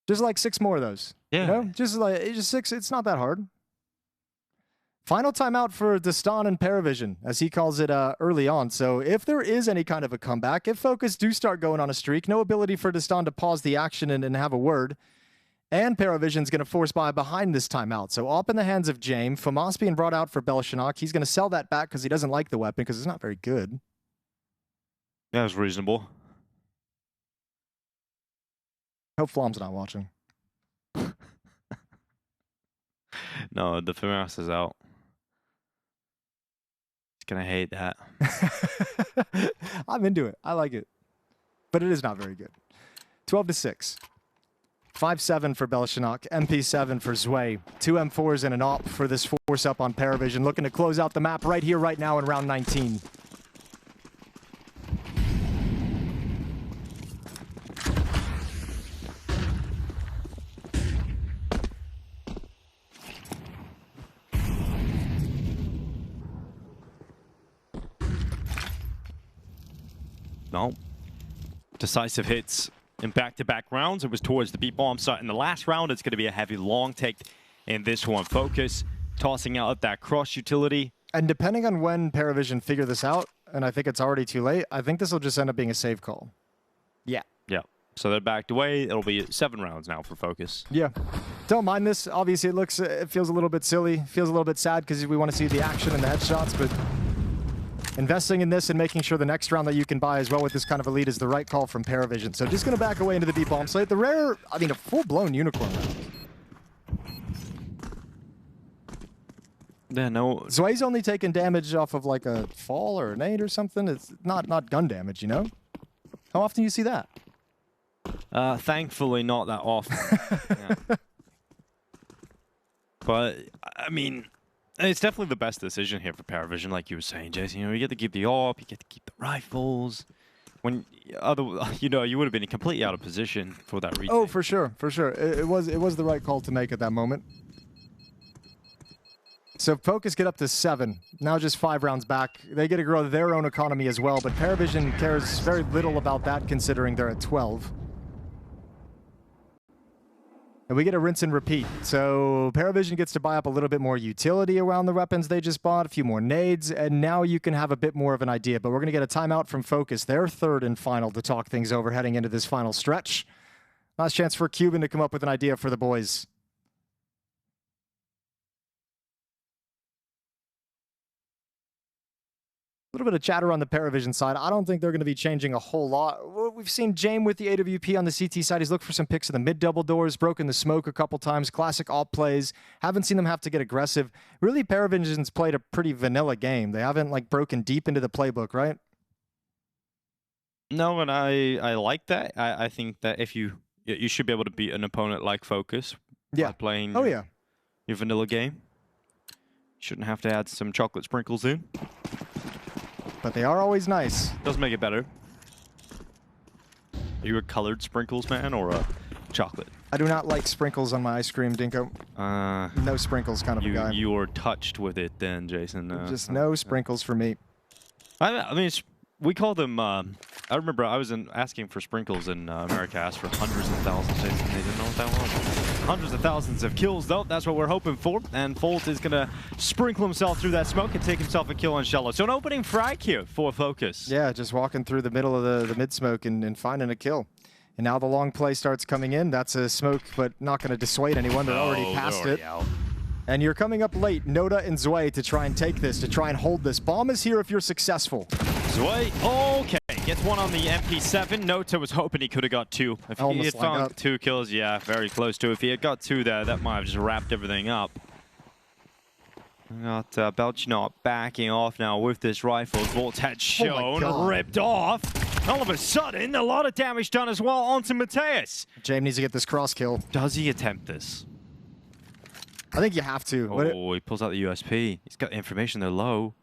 A: Just like 6 more of those.
B: Yeah.
A: You know? Just 6, it's not that hard. Final timeout for Dust2 and PVISION, as he calls it early on. So if there is any kind of a comeback, if FOKUS do start going on a streak, no ability for Dust2 to pause the action and have a word. And PVISION's going to force buy behind this timeout. So up in the hands of Jame. FAMAS being brought out for Belchinok. He's going to sell that back because he doesn't like the weapon because it's not very good.
B: That was reasonable.
A: Hope Flom's not watching.
B: No, the FAMAS is out. He's going to hate that.
A: I'm into it. I like it. But it is not very good. 12-6. 5-7 for Belchinok, MP7 for Zwei. 2 M4s and an AWP for this force up on PVISION. Looking to close out the map right here, right now in round 19.
B: No. Decisive hits in back-to-back rounds. It was towards the B-bomb site in the last round. It's going to be a heavy long take in this one. FOKUS tossing out that cross utility.
A: And depending on when PVISION figure this out, and I think it's already too late, I think this will just end up being a save call.
B: Yeah. So they're backed away. It'll be 7 rounds now for FOKUS.
A: Yeah. Don't mind this. Obviously, it feels a little bit silly. Feels a little bit sad because we want to see the action and the headshots, but investing in this and making sure the next round that you can buy as well with this kind of a lead is the right call from PVISION. So just going to back away into the B bomb site. The rare, I mean, a full-blown unicorn round.
B: Yeah, no.
A: xiELO's only taking damage off of like a fall or a nade or something. It's not gun damage, you know? How often do you see that?
B: Thankfully, not that often. Yeah. But, I mean, it's definitely the best decision here for PVISION, like you were saying, Jason. You know, you get to keep the AWP, you get to keep the rifles. When you know, you would have been completely out of position for that reason.
A: Oh, for sure, for sure. It was the right call to make at that moment. So FOKUS get up to 7. Now just 5 rounds back. They get to grow their own economy as well, but PVISION cares very little about that considering they're at 12. And we get a rinse and repeat. So PVISION gets to buy up a little bit more utility around the weapons they just bought, a few more nades, and now you can have a bit more of an idea. But we're going to get a timeout from FOKUS, their third and final, to talk things over heading into this final stretch. Last chance for Cuban to come up with an idea for the boys. A little bit of chatter on the PVISION side. I don't think they're going to be changing a whole lot. We've seen Jame with the AWP on the CT side. He's looked for some picks in the mid double doors, broken the smoke a couple times, classic AWP plays. Haven't seen them have to get aggressive. Really, PVISION's played a pretty vanilla game. They haven't like broken deep into the playbook, right?
B: No, and I like that. I think that if you should be able to beat an opponent like FOKUS by playing your vanilla game. You shouldn't have to add some chocolate sprinkles in.
A: But they are always nice.
B: Does make it better. Are you a colored sprinkles man or a chocolate?
A: I do not like sprinkles on my ice cream, Dinko. No sprinkles kind of a guy.
B: You were touched with it then, Jason.
A: Just no sprinkles for me.
B: I mean, we call them, I remember I was asking for sprinkles in America, asked for hundreds of thousands, Jason. They didn't know what that was. Hundreds of thousands of kills, though. That's what we're hoping for. And Folt is going to sprinkle himself through that smoke and take himself a kill on xiELO. So an opening frag here for FOKUS.
A: Yeah, just walking through the middle of the mid-smoke and finding a kill. And now the long play starts coming in. That's a smoke, but not going to dissuade anyone. They're already past it.
B: Out.
A: And you're coming up late, Noda and xiE, to try and take this, to try and hold this. Bomb is here if you're successful.
B: xiE, okay. Gets one on the MP7. Nota was hoping he could have got 2. If he had found 2 kills, yeah, very close to. If he had got 2 there, that might have just wrapped everything up. We got Belchinot backing off now with this rifle. Volt's head shown, ripped off. All of a sudden, a lot of damage done as well onto Mateus.
A: Jame needs to get this cross kill.
B: Does he attempt this?
A: I think you have to.
B: Oh, he pulls out the USP. He's got information there low.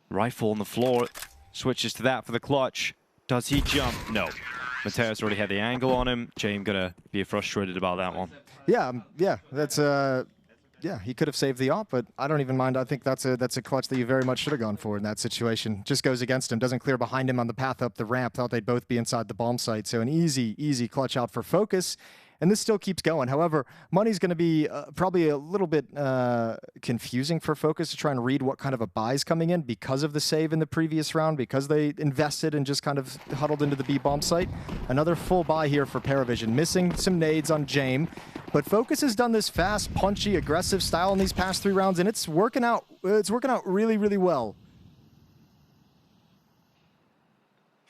B: Rifle on the floor. Switches to that for the clutch. Does he jump? No. Mateus already had the angle on him. Jame gonna be frustrated about that one.
A: Yeah, that's yeah, he could have saved the AWP, but I don't even mind. I think that's a clutch that you very much should have gone for in that situation. Just goes against him, doesn't clear behind him on the path up the ramp. Thought they'd both be inside the bomb site, so an easy clutch out for FOKUS. And this still keeps going. However, money's going to be probably a little bit confusing for FOKUS to try and read what kind of a buy's coming in because of the save in the previous round, because they invested and just kind of huddled into the B bomb site. Another full buy here for PVISION, missing some nades on Jame. But FOKUS has done this fast, punchy, aggressive style in these past 3 rounds, and it's working out. It's working out really, really well.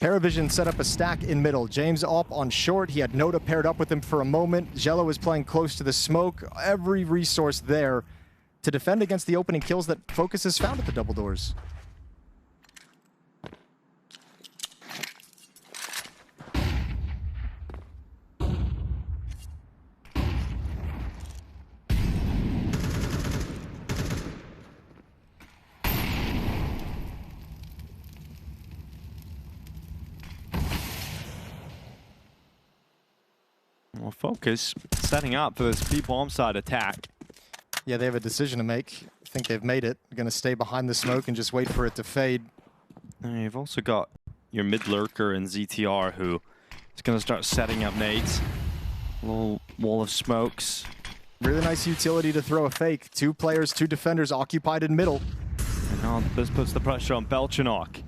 A: PVISION set up a stack in middle. James up on short. He had Noda paired up with him for a moment. xiELO was playing close to the smoke. Every resource there to defend against the opening kills that FOKUS has found at the double doors.
B: Well, FOKUS setting up for this B-bomb side attack.
A: Yeah, they have a decision to make. I think they've made it. They're going to stay behind the smoke and just wait for it to fade.
B: And you've also got your mid-lurker and ZTR who is going to start setting up nades. A little wall of smokes.
A: Really nice utility to throw a fake. 2 players, 2 defenders occupied in middle.
B: And now this puts the pressure on Belchanok.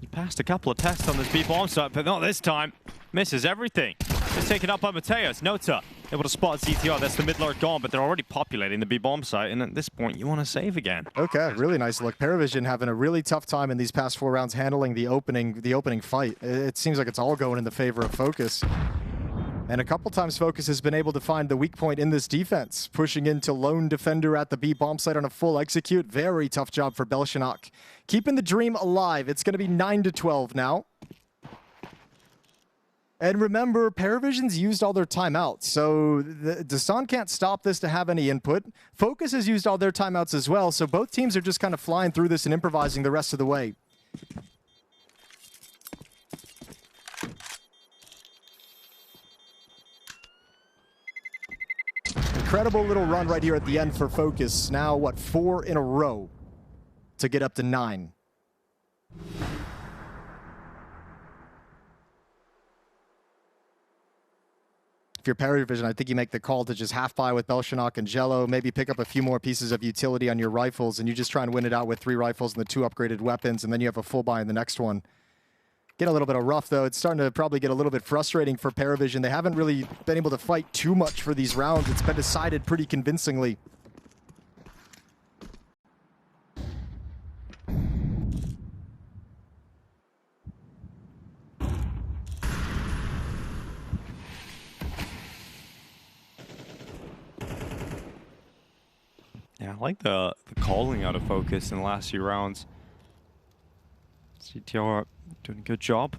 B: He passed a couple of tests on this B-bomb site, but not this time. Misses everything. It's taken up by Mateus. Nota able to spot ZTR. That's the mid lurk gone, but they're already populating the B-bomb site, and at this point, you want to save again.
A: Okay, really nice look. PVISION having a really tough time in these past 4 rounds handling the opening fight. It seems like it's all going in the favor of FOKUS. And a couple times FOKUS has been able to find the weak point in this defense, pushing into lone defender at the B-bomb site on a full execute. Very tough job for Belchanok. Keeping the dream alive. It's going to be 9-12 now. And remember, PVISION's used all their timeouts, so Dust2 can't stop this to have any input. FOKUS has used all their timeouts as well, so both teams are just kind of flying through this and improvising the rest of the way. Incredible little run right here at the end for FOKUS. Now, what, 4 in a row to get up to 9. If you're PVISION, I think you make the call to just half buy with Belchanok and xiELO, maybe pick up a few more pieces of utility on your rifles, and you just try and win it out with 3 rifles and the 2 upgraded weapons, and then you have a full buy in the next one. Get a little bit of rough, though. It's starting to probably get a little bit frustrating for PVISION. They haven't really been able to fight too much for these rounds. It's been decided pretty convincingly.
B: Yeah, I like the calling out of FOKUS in the last few rounds. CTR doing a good job.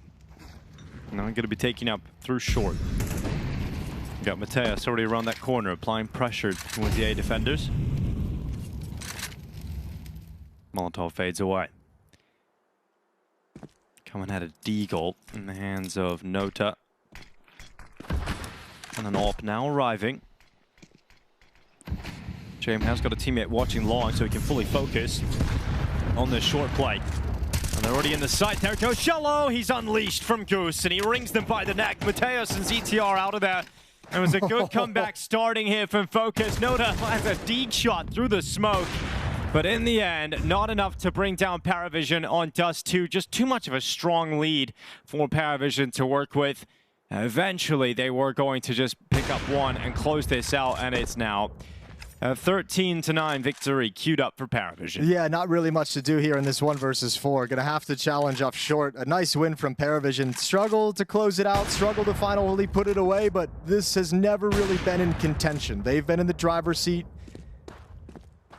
B: Now I'm going to be taking up through short. You got Mateus already around that corner, applying pressure towards the A defenders. Molotov fades away. Coming at a Deagle in the hands of Nota. And an AWP now arriving. James has got a teammate watching long so he can fully focus on this short play. And they're already in the site. There goes xiELO. He's unleashed from Goose, and he rings them by the neck. Mateus and ZTR out of there. It was a good comeback starting here from FOKUS. Nota has a deeg shot through the smoke. But in the end, not enough to bring down PVISION on Dust2. Just too much of a strong lead for PVISION to work with. Eventually, they were going to just pick up one and close this out, and it's now a 13-9 victory queued up for PVISION.
A: Yeah, not really much to do here in this 1 versus 4. Gonna have to challenge off short. A nice win from PVISION. Struggled to close it out, struggled to finally put it away, but this has never really been in contention. They've been in the driver's seat,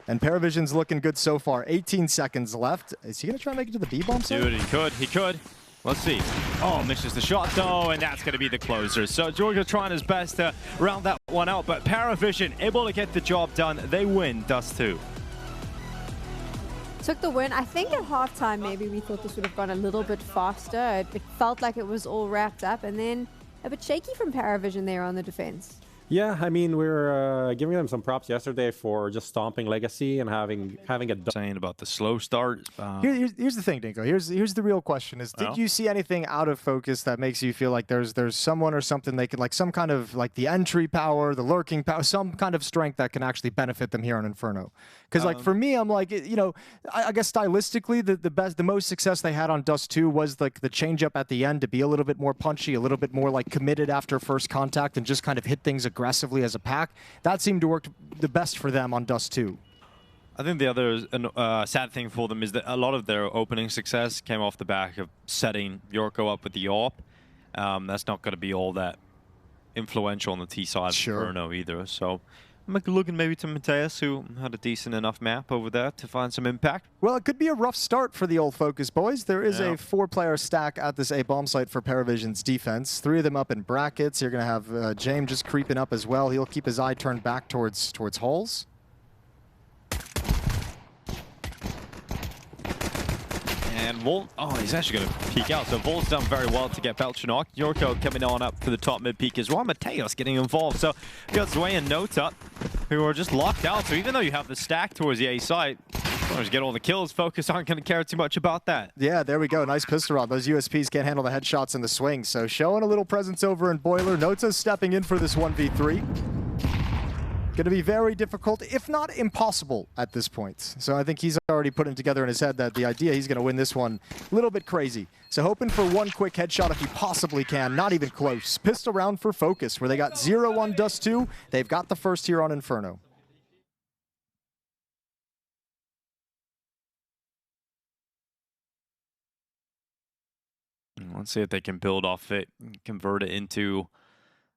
A: and PVISION's looking good so far. 18 seconds left. Is he gonna try and make it to the B-bomb side?
B: Dude, he could. Let's see. Oh, misses the shot though, and that's going to be the closer. So Georgia trying his best to round that one out, but PVISION able to get the job done. They win Dust2.
E: Took the win. I think at halftime maybe we thought this would have gone a little bit faster. It felt like it was all wrapped up, and then a bit shaky from PVISION there on the defense.
F: Yeah, I mean, we're giving them some props yesterday for just stomping Legacy and having a...
B: Saying about the slow start.
A: Here's the thing, Dinko. Here's the real question: is did you see anything out of FOKUS that makes you feel like there's someone or something they could, like, some kind of, like, the entry power, the lurking power, some kind of strength that can actually benefit them here on Inferno? Because like for me, I'm like, you know, I guess stylistically the most success they had on Dust2 was like the change up at the end to be a little bit more punchy, a little bit more like committed after first contact and just kind of hit things aggressively as a pack. That seemed to work the best for them on Dust2.
B: I think the other sad thing for them is that a lot of their opening success came off the back of setting Yorko up with the AWP. That's not going to be all that influential on the T side of Inferno either. So I'm looking maybe to Mateus, who had a decent enough map over there to find some impact.
A: Well, it could be a rough start for the old FOKUS boys. There is a 4-player stack at this A-bomb site for PVISION's defense. 3 of them up in brackets. You're going to have James just creeping up as well. He'll keep his eye turned back towards halls.
B: And Volt, oh, he's actually going to peek out. So Volt's done very well to get Belchanok. Yorko coming on up for the top mid peak as well. Mateus getting involved. So you got Zwei and Nota, who are just locked out. So even though you have the stack towards the A site, as long as you get all the kills, FOKUS aren't going to care too much about that.
A: Yeah, there we go. Nice pistol round. Those USPs can't handle the headshots and the swings. So showing a little presence over in Boiler. Nota's stepping in for this 1v3. Going to be very difficult, if not impossible, at this point. So I think he's already putting together in his head that the idea he's going to win this one a little bit crazy. So hoping for one quick headshot if he possibly can. Not even close. Pistol round for FOKUS, where they got 0 on Dust2. They've got the first here on Inferno.
B: Let's see if they can build off it and convert it into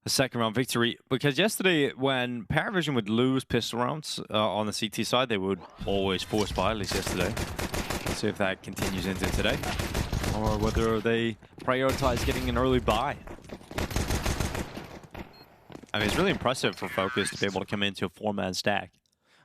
B: a second round victory. Because yesterday, when PVISION would lose pistol rounds on the CT side, they would always force buy, at least yesterday. Let's see if that continues into today, or whether they prioritize getting an early buy. I mean, it's really impressive for FOKUS to be able to come into a 4-man stack.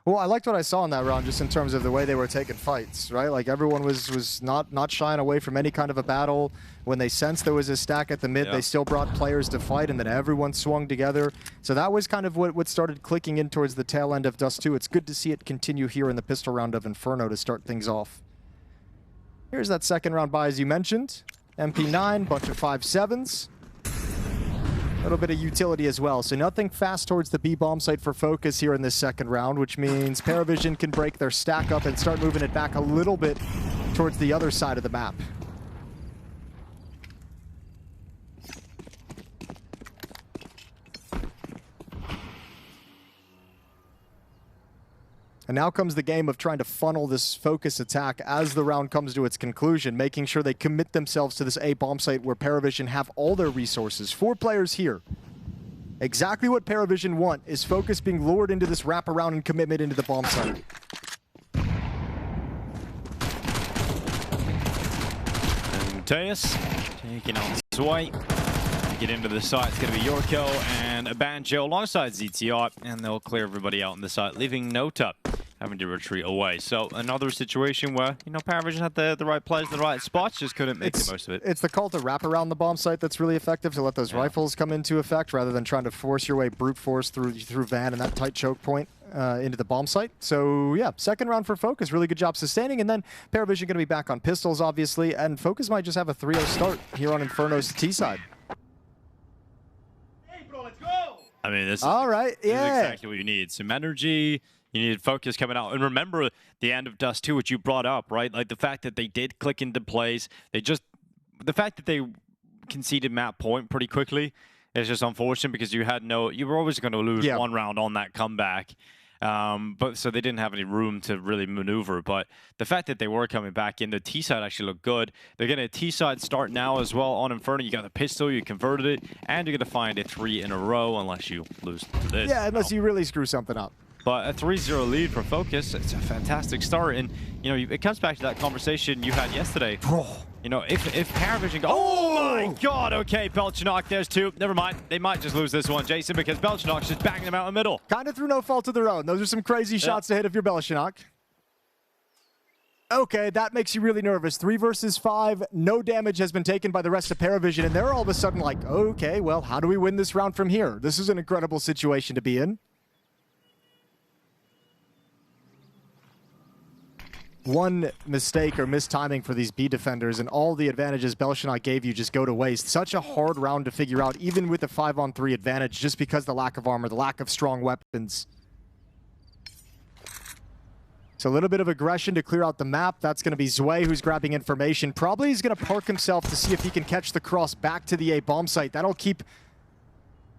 A: Well, I liked what I saw in that round, just in terms of the way they were taking fights, right? Like, everyone was not shying away from any kind of a battle. When they sensed there was a stack at the mid, they still brought players to fight, and then everyone swung together. So that was kind of what started clicking in towards the tail end of Dust2. It's good to see it continue here in the pistol round of Inferno to start things off. Here's that second round buy, as you mentioned. MP9, bunch of 5.7s. A little bit of utility as well. So nothing fast towards the B bomb site for FOKUS here in this second round, which means PVISION can break their stack up and start moving it back a little bit towards the other side of the map. And now comes the game of trying to funnel this FOKUS attack as the round comes to its conclusion, making sure they commit themselves to this A bomb site where PVISION have all their resources. 4 players here. Exactly what PVISION want is FOKUS being lured into this wraparound and commitment into the bomb site.
B: And Teus taking on xiELO. Get into the site, it's going to be Yorko and a Banjo alongside ZTR, and they'll clear everybody out on the site, leaving Nota having to retreat away. So another situation where, you know, PVISION had the right players in the right spots, just couldn't make the most of it.
A: It's the call to wrap around the bomb site that's really effective, to let those rifles come into effect rather than trying to force your way brute force through Van and that tight choke point into the bomb site. So yeah, second round for FOKUS, really good job sustaining, and then PVISION going to be back on pistols, obviously, and FOKUS might just have a 3-0 start here on Inferno's T side.
B: I mean, this is,
A: this is
B: exactly what you need. Some energy, you need FOKUS coming out. And remember the end of Dust2, which you brought up, right? Like the fact that they did click into plays. The fact that they conceded map point pretty quickly is just unfortunate, because you were always going to lose one round on that comeback. But so they didn't have any room to really maneuver. But the fact that they were coming back in, the T side actually looked good. They're getting a T side start now as well on Inferno. You got the pistol, you converted it, and you're going to find a 3 in a row unless you lose to this.
A: Yeah, unless you really screw something up.
B: But a 3-0 lead for FOKUS, it's a fantastic start. And, you know, it comes back to that conversation you had yesterday. You know, if PVISION go, oh my god, okay, Belchenok, there's 2. Never mind, they might just lose this one, Jason, because Belchenok's just banging them out in the middle.
A: Kind of through no fault of their own. Those are some crazy shots to hit if you're Belchenok. Okay, that makes you really nervous. 3 versus 5, no damage has been taken by the rest of PVISION, and they're all of a sudden like, okay, well, how do we win this round from here? This is an incredible situation to be in. One mistake or mistiming for these B defenders, and all the advantages Belchenok gave you just go to waste. Such a hard round to figure out, even with a 5-on-3 advantage, just because the lack of armor, the lack of strong weapons. So a little bit of aggression to clear out the map. That's going to be xiELO who's grabbing information. Probably he's going to park himself to see if he can catch the cross back to the A bomb site. That'll keep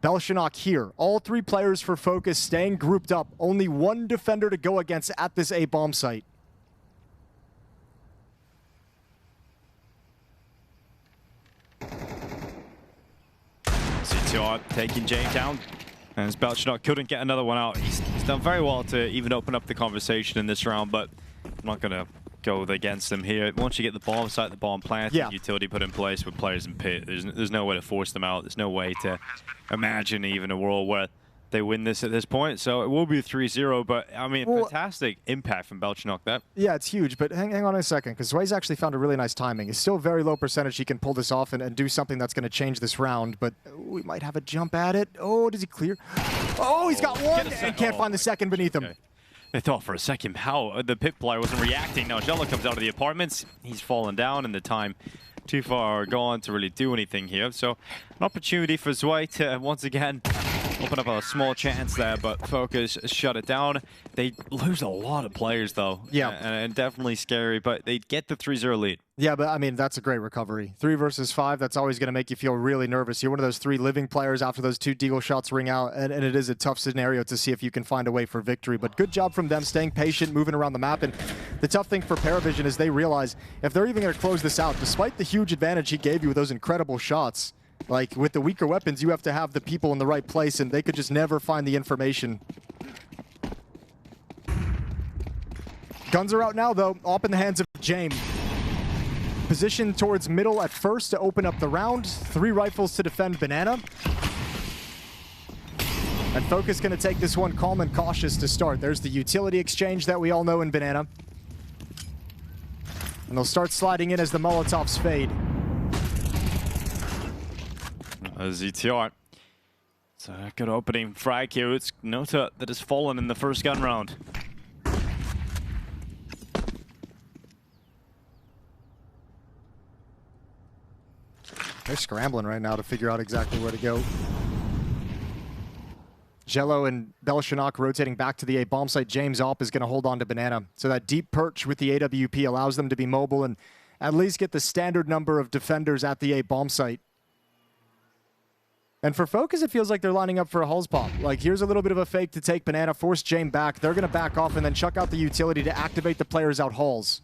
A: Belchenok here. All 3 players for FOKUS staying grouped up. Only 1 defender to go against at this A bomb site.
B: ZTR taking James down, and as Belchenok couldn't get another one out. He's done very well to even open up the conversation in this round, but I'm not going to go against him here. Once you get the bomb site, the bomb plant, utility put in place with players in pit, there's no way to force them out. There's no way to imagine even a world where they win this at this point. So it will be 3-0, but I mean, fantastic impact from Belchenok there.
A: Yeah, it's huge, but hang on a second, because xiELO's actually found a really nice timing. It's still very low percentage he can pull this off and do something that's going to change this round, but we might have a jump at it. Oh, does he clear? Oh, he's got one and can't find the second beneath him.
B: I thought for a second how the pit player wasn't reacting. Now xiELO comes out of the apartments. He's fallen down, and the time too far gone to really do anything here. So an opportunity for xiELO to once again Open up a small chance there, but FOKUS shut it down. They lose a lot of players, though.
A: Yeah.
B: And definitely scary, but they get the 3-0 lead.
A: Yeah, but I mean, that's a great recovery. 3 versus 5, that's always going to make you feel really nervous. You're one of those 3 living players after those 2 deagle shots ring out, and it is a tough scenario to see if you can find a way for victory. But good job from them, staying patient, moving around the map. And the tough thing for PVISION is they realize if they're even going to close this out, despite the huge advantage he gave you with those incredible shots, like, with the weaker weapons, you have to have the people in the right place, and they could just never find the information. Guns are out now, though, up in the hands of James. Position towards middle at first to open up the round. 3 rifles to defend Banana. And FOKUS going to take this one calm and cautious to start. There's the utility exchange that we all know in Banana. And they'll start sliding in as the Molotovs fade.
B: ZTR. It's a good opening frag here. It's Nota that has fallen in the first gun round.
A: They're scrambling right now to figure out exactly where to go. xiELO and Belshonok rotating back to the A bomb site. James Opp is going to hold on to Banana. So that deep perch with the AWP allows them to be mobile and at least get the standard number of defenders at the A bomb site. And for FOKUS, it feels like they're lining up for a Hulls pop. Like, here's a little bit of a fake to take Banana, force James back. They're going to back off and then chuck out the utility to activate the players out Hulls.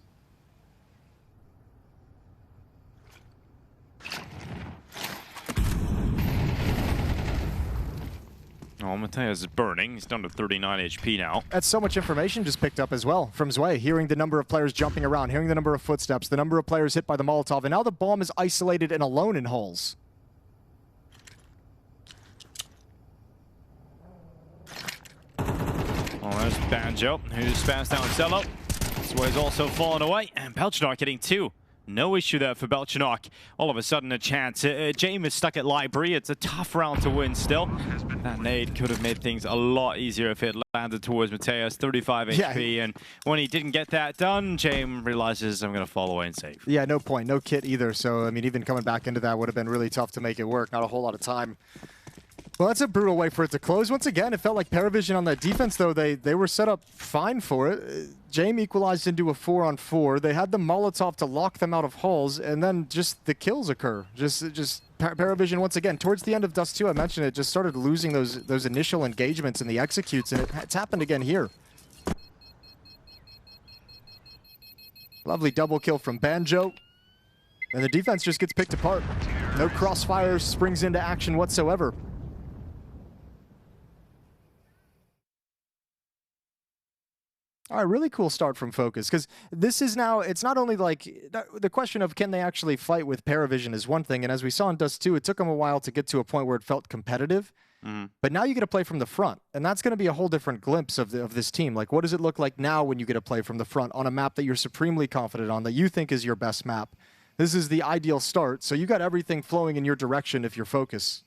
B: Oh, Mateus is burning. He's down to 39 HP now.
A: That's so much information just picked up as well from Zwei, hearing the number of players jumping around, hearing the number of footsteps, the number of players hit by the Molotov, and now the bomb is isolated and alone in Hulls.
B: Oh, there's Banjo, who spams down xiELO. Zwei's also fallen away, and Belchonok getting 2. No issue there for Belchonok. All of a sudden, a chance. James is stuck at Library. It's a tough round to win still. That nade could have made things a lot easier if it landed towards Mateus. 35 HP, and when he didn't get that done, James realizes, I'm going to fall away and save.
A: Yeah, no point. No kit either. So, I mean, even coming back into that would have been really tough to make it work. Not a whole lot of time. Well, that's a brutal way for it to close. Once again, it felt like PVISION on that defense, though, they were set up fine for it. James equalized into a 4-on-4. They had the Molotov to lock them out of Hulls, and then just the kills occur. Just PVISION, once again, towards the end of Dust2, I mentioned it, just started losing those initial engagements and the executes, and it's happened again here. Lovely double kill from Banjo. And the defense just gets picked apart. No crossfire springs into action whatsoever. All right, really cool start from FOKUS, because this is now, it's not only like, the question of can they actually fight with PVISION is one thing, and as we saw in Dust2, it took them a while to get to a point where it felt competitive, but now you get to play from the front, and that's going to be a whole different glimpse of this team. Like, what does it look like now when you get to play from the front on a map that you're supremely confident on, that you think is your best map? This is the ideal start, so you got everything flowing in your direction if you're FOKUS.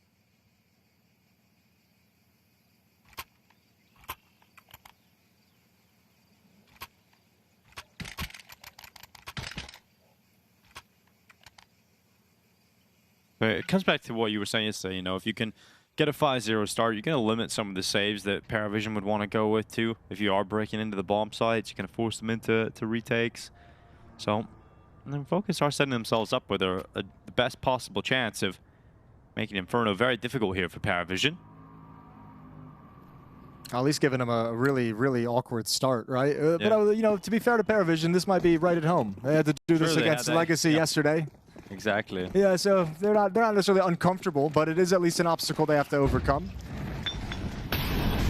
B: But it comes back to what you were saying yesterday, you know, if you can get a 5-0 start, you're going to limit some of the saves that PVISION would want to go with too. If you are breaking into the bomb sites, you can force them into retakes. So, and then FOKUS are setting themselves up with the best possible chance of making Inferno very difficult here for PVISION.
A: At least giving them a really, really awkward start, right? But, you know, to be fair to PVISION, this might be right at home. They had to do this against Legacy yesterday.
B: Exactly.
A: Yeah, so they're not necessarily uncomfortable, but it is at least an obstacle they have to overcome.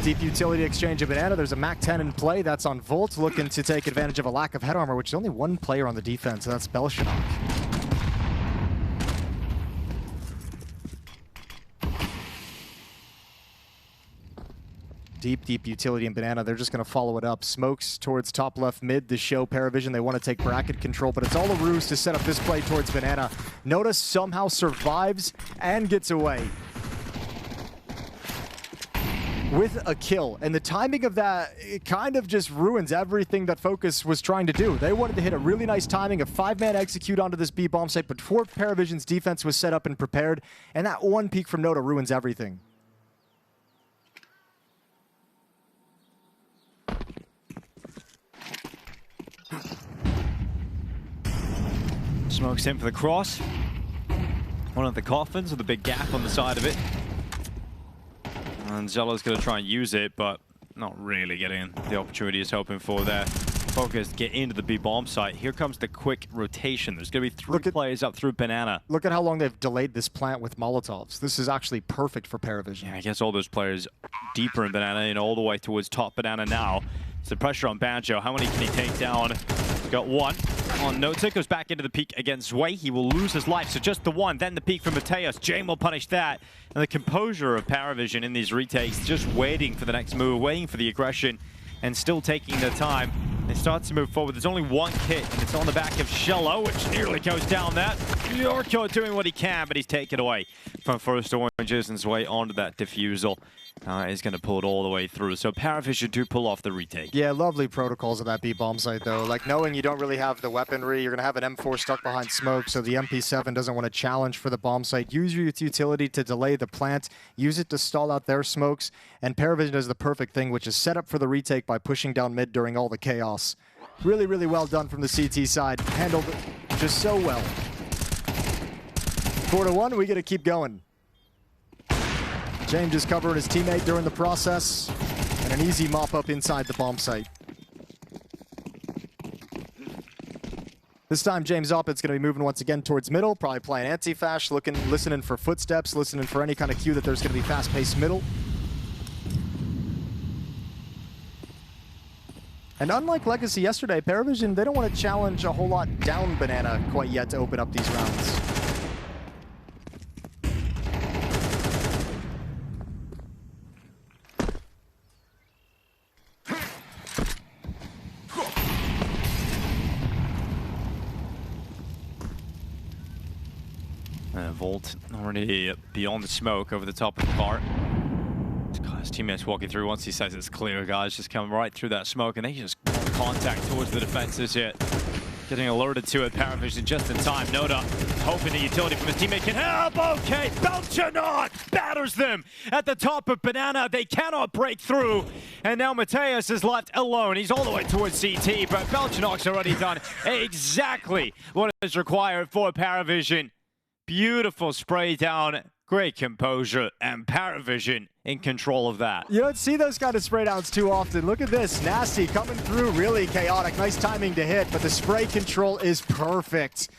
A: Deep utility exchange of Banana. There's a MAC-10 in play. That's on Volt, looking to take advantage of a lack of head armor, which is only one player on the defense, and that's Belshonok. Deep utility in Banana. They're just going to follow it up. Smokes towards top left mid to show PVISION they want to take bracket control, but it's all a ruse to set up this play towards Banana. Notice somehow survives and gets away with a kill. And the timing of that, it kind of just ruins everything that FOKUS was trying to do. They wanted to hit a really nice timing, a 5-man execute onto this B bomb site before PVISION's defense was set up and prepared, and that one peek from Nota ruins everything.
B: Smokes in for the cross. One of the coffins with a big gap on the side of it. And xiELO's going to try and use it, but not really getting the opportunity he's hoping for there. FOKUS get into the B bomb site. Here comes the quick rotation. There's going to be three players up through Banana.
A: Look at how long they've delayed this plant with Molotovs. This is actually perfect for PVISION.
B: Yeah, I guess all those players deeper in Banana and all the way towards top Banana now. So pressure on Banjo. How many can he take down? He's got one on Nota. Goes back into the peak against Zway. He will lose his life. So just the one. Then the peak from Mateus. Jame will punish that. And the composure of PVISION in these retakes, just waiting for the next move, waiting for the aggression, and still taking their time. They start to move forward. There's only one kit, and it's on the back of xiELO, which nearly goes down that. Yorko doing what he can, but he's taken away from first oranges and Zway onto that defusal. He's going to pull it all the way through. So PVISION do pull off the retake.
A: Yeah, lovely protocols of that B-bomb site, though. Like, knowing you don't really have the weaponry, you're going to have an M4 stuck behind smoke, so the MP7 doesn't want to challenge for the bomb site. Use your utility to delay the plant. Use it to stall out their smokes. And PVISION does the perfect thing, which is set up for the retake by pushing down mid during all the chaos. Really, really well done from the CT side. Handled it just so well. 4-1, we got to keep going. James just covering his teammate during the process, and an easy mop-up inside the bomb site. This time, James Oppit's going to be moving once again towards middle, probably playing anti-fash, listening for footsteps, listening for any kind of cue that there's going to be fast-paced middle. And unlike Legacy yesterday, PVISION, they don't want to challenge a whole lot down Banana quite yet to open up these rounds.
B: Volt already beyond the smoke over the top of the cart. His teammates walking through. Once he says it's clear, guys just come right through that smoke, and they just contact towards the defenses yet. Getting alerted to it, PVISION just in time. Noda hoping the utility from his teammate can help. Okay, Belchanot batters them at the top of Banana. They cannot break through, and now Mateus is left alone. He's all the way towards CT, but Belchanot's already done exactly what is required for PVISION. Beautiful spray down, great composure, and PVISION in control of that.
A: You don't see those kind of spray downs too often. Look at this, Nasty coming through, really chaotic. Nice timing to hit, but the spray control is perfect.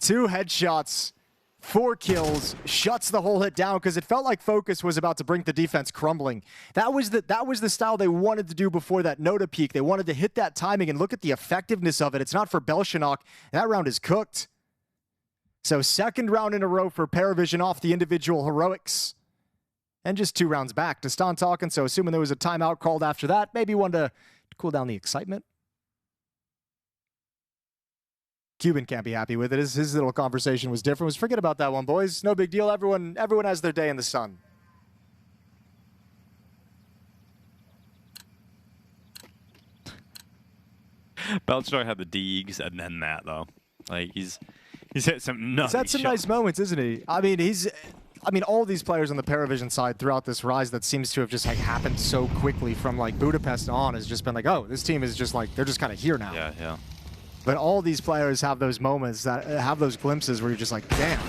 A: 2 headshots, 4 kills, shuts the whole hit down because it felt like FOKUS was about to bring the defense crumbling. That was the style they wanted to do before that Noda peak. They wanted to hit that timing, and look at the effectiveness of it. It's not for Belchanot. That round is cooked. So second round in a row for PVISION off the individual heroics. And just 2 rounds back. Dust2 talking, so assuming there was a timeout called after that, maybe one to cool down the excitement. Cuban can't be happy with it. His little conversation was different. Forget about that one, boys. No big deal. Everyone has their day in the sun.
B: Belchanot had the Deegs and then that, though. Like, he's hit some nuts.
A: He's had some nice moments, isn't he? I mean, all these players on the PVISION side throughout this rise that seems to have just like happened so quickly from like Budapest on has just been like, oh, this team is just like, they're just kind of here now.
B: Yeah, yeah.
A: But all these players have those moments, that have those glimpses where you're just like, damn.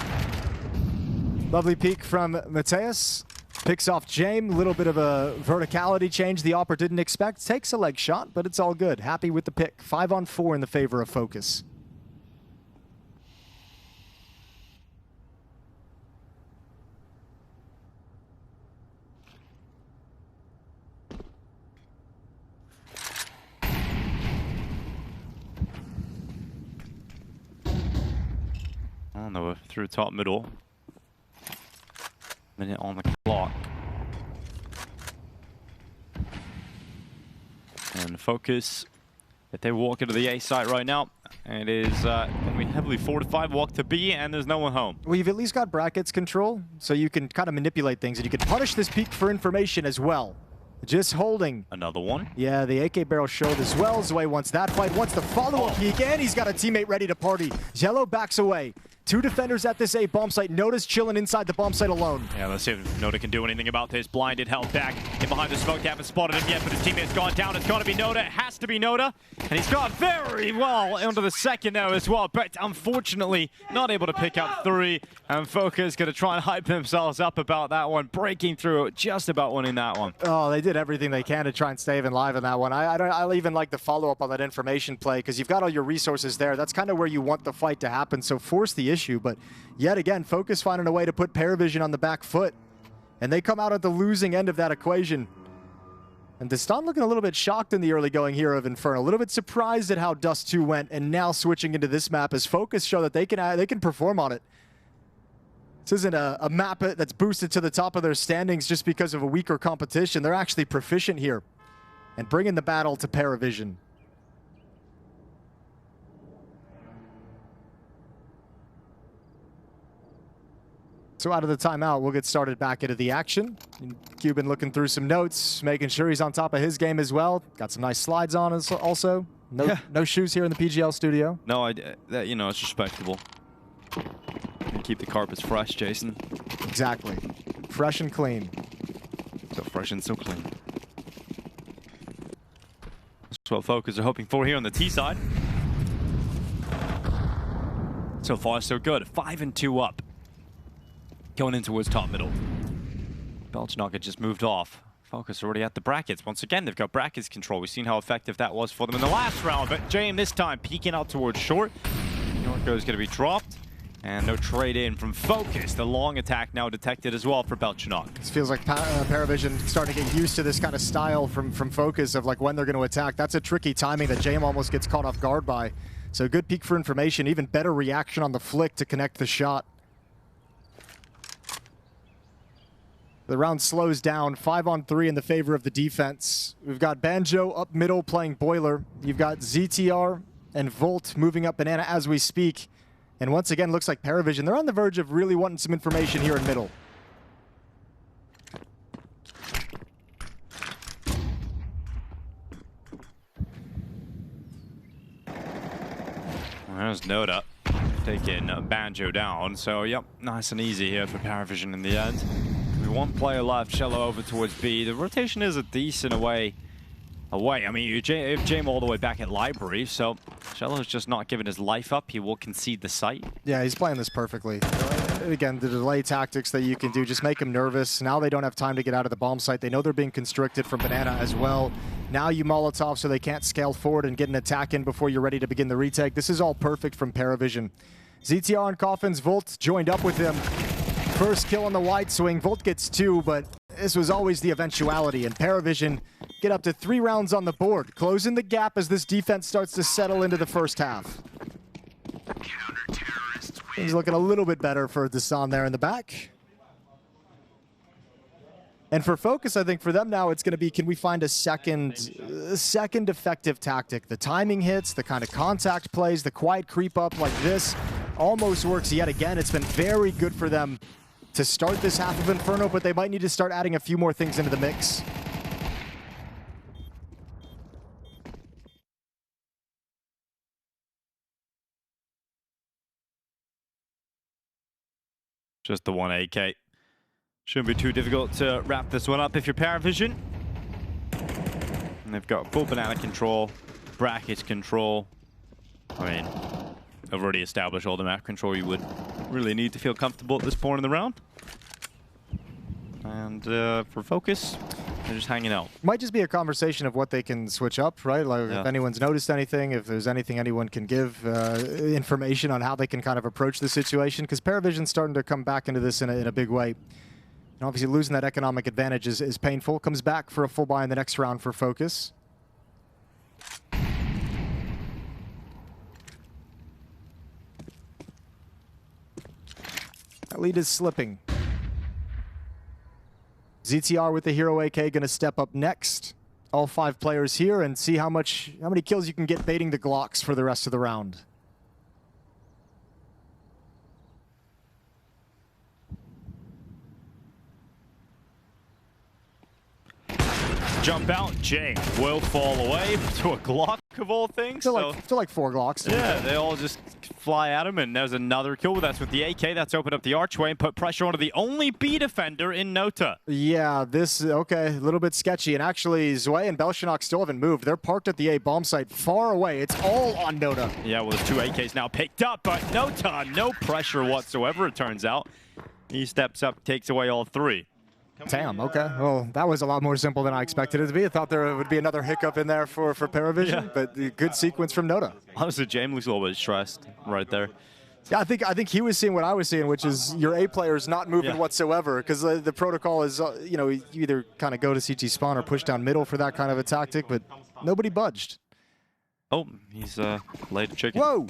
A: Lovely peek from Mateus. Picks off Jame. A little bit of a verticality change the Opper didn't expect. Takes a leg shot, but it's all good. Happy with the pick. 5-on-4 in the favor of FOKUS.
B: Nova through top middle. Minute on the clock. And FOKUS, if they walk into the A site right now, it is going to be heavily fortified. Walk to B, and there's no one home.
A: Well, you've at least got brackets control, so you can kind of manipulate things, and you can punish this peak for information as well. Just holding.
B: Another one.
A: Yeah, the AK barrel showed as well. Zway wants that fight, wants the follow-up peek, and he's got a teammate ready to party. xiELO backs away. 2 defenders at this A bomb site. Noda's chilling inside the bomb site alone.
B: Yeah, let's see if Noda can do anything about this. Blinded, held back. In behind the smoke, they haven't spotted him yet, but his teammate's gone down. It's got to be Noda. It has to be Noda. And he's got very well into the second now as well, but unfortunately not able to pick up 3. And FOKUS going to try and hype themselves up about that one, breaking through, just about winning that one.
A: Oh, they did everything they can to try and stay even live in that one. I even like the follow-up on that information play, because you've got all your resources there. That's kind of where you want the fight to happen, so force the issue. But yet again, FOKUS finding a way to put PVISION on the back foot, and they come out at the losing end of that equation. And Dust2 looking a little bit shocked in the early going here of Inferno, a little bit surprised at how Dust2 went, and now switching into this map as FOKUS show that they can perform on it. This isn't a map that's boosted to the top of their standings just because of a weaker competition. They're actually proficient here and bringing the battle to PVISION. So out of the timeout, we'll get started back into the action. Cuban looking through some notes, making sure he's on top of his game as well. Got some nice slides on us also. No shoes here in the PGL studio.
B: No, you know, it's respectable. And keep the carpets fresh, Jason.
A: Exactly. Fresh and clean.
B: So fresh and so clean. That's what FOKUS are hoping for here on the T side. So far, so good. 5-2 up. Going in towards top middle. Belchnock had just moved off. FOKUS already at the brackets. Once again, they've got brackets control. We've seen how effective that was for them in the last round. But Jame this time peeking out towards short. Norco is going to be dropped. And no trade in from FOKUS. The long attack now detected as well for Belchnock.
A: This feels like PVISION starting to get used to this kind of style from FOKUS of like when they're going to attack. That's a tricky timing that Jame almost gets caught off guard by. So good peek for information. Even better reaction on the flick to connect the shot. The round slows down, 5-on-3 in the favor of the defense. We've got Banjo up middle playing Boiler. You've got ZTR and Volt moving up Banana as we speak. And once again, looks like PVISION, they're on the verge of really wanting some information here in middle.
B: There's Noda taking Banjo down. So, yep, nice and easy here for PVISION in the end. One player left, xiELO over towards B. The rotation is a decent away. I mean, you have Jame all the way back at Library, so xiELO's just not giving his life up. He will concede the site.
A: Yeah, he's playing this perfectly. Again, the delay tactics that you can do just make him nervous. Now they don't have time to get out of the bomb site. They know they're being constricted from Banana as well. Now you Molotov so they can't scale forward and get an attack in before you're ready to begin the retake. This is all perfect from PVISION. ZTR and Coffins, Volt joined up with him. First kill on the wide swing. Volt gets 2, but this was always the eventuality. And PVISION get up to 3 rounds on the board, closing the gap as this defense starts to settle into the first half. Things looking a little bit better for Dust2 there in the back. And for FOKUS, I think for them now, it's going to be, can we find a second effective tactic? The timing hits, the kind of contact plays, the quiet creep up like this almost works yet again. It's been very good for them to start this half of Inferno, but they might need to start adding a few more things into the mix.
B: Just the one AK. Shouldn't be too difficult to wrap this one up if you're PVISION. And they've got full banana control, brackets control. I mean, I've already established all the map control you would really need to feel comfortable at this point in the round. And for FOKUS, they're just hanging out.
A: Might just be a conversation of what they can switch up, right? Like if anyone's noticed anything, if there's anything anyone can give information on how they can kind of approach the situation, because PVISION's starting to come back into this in a big way. And obviously losing that economic advantage is painful. Comes back for a full buy in the next round for FOKUS. That lead is slipping. ZTR with the Hero AK going to step up next. All 5 players here and see how many kills you can get baiting the Glocks for the rest of the round.
B: jump out. Jay will fall away to a Glock of all things.
A: Still like 4 Glocks.
B: Yeah, they all just fly at him, and there's another kill. That's with the AK. That's opened up the archway and put pressure onto the only B defender in Nota.
A: Yeah, okay, a little bit sketchy. And actually, xiELO and Belshinock still haven't moved. They're parked at the A bomb site far away. It's all on Nota.
B: Yeah, well, there's 2 AKs now picked up, but Nota, no pressure whatsoever, it turns out. He steps up, takes away all 3.
A: Damn, okay. Well, that was a lot more simple than I expected it to be. I thought there would be another hiccup in there for PVISION, but the good sequence from Nota.
B: Honestly, James looks a little bit stressed right there.
A: Yeah, I think he was seeing what I was seeing, which is your A players not moving whatsoever, because the protocol is, you know, you either kind of go to CT spawn or push down middle for that kind of a tactic, but nobody budged.
B: Oh, he's laid a chicken.
A: Whoa!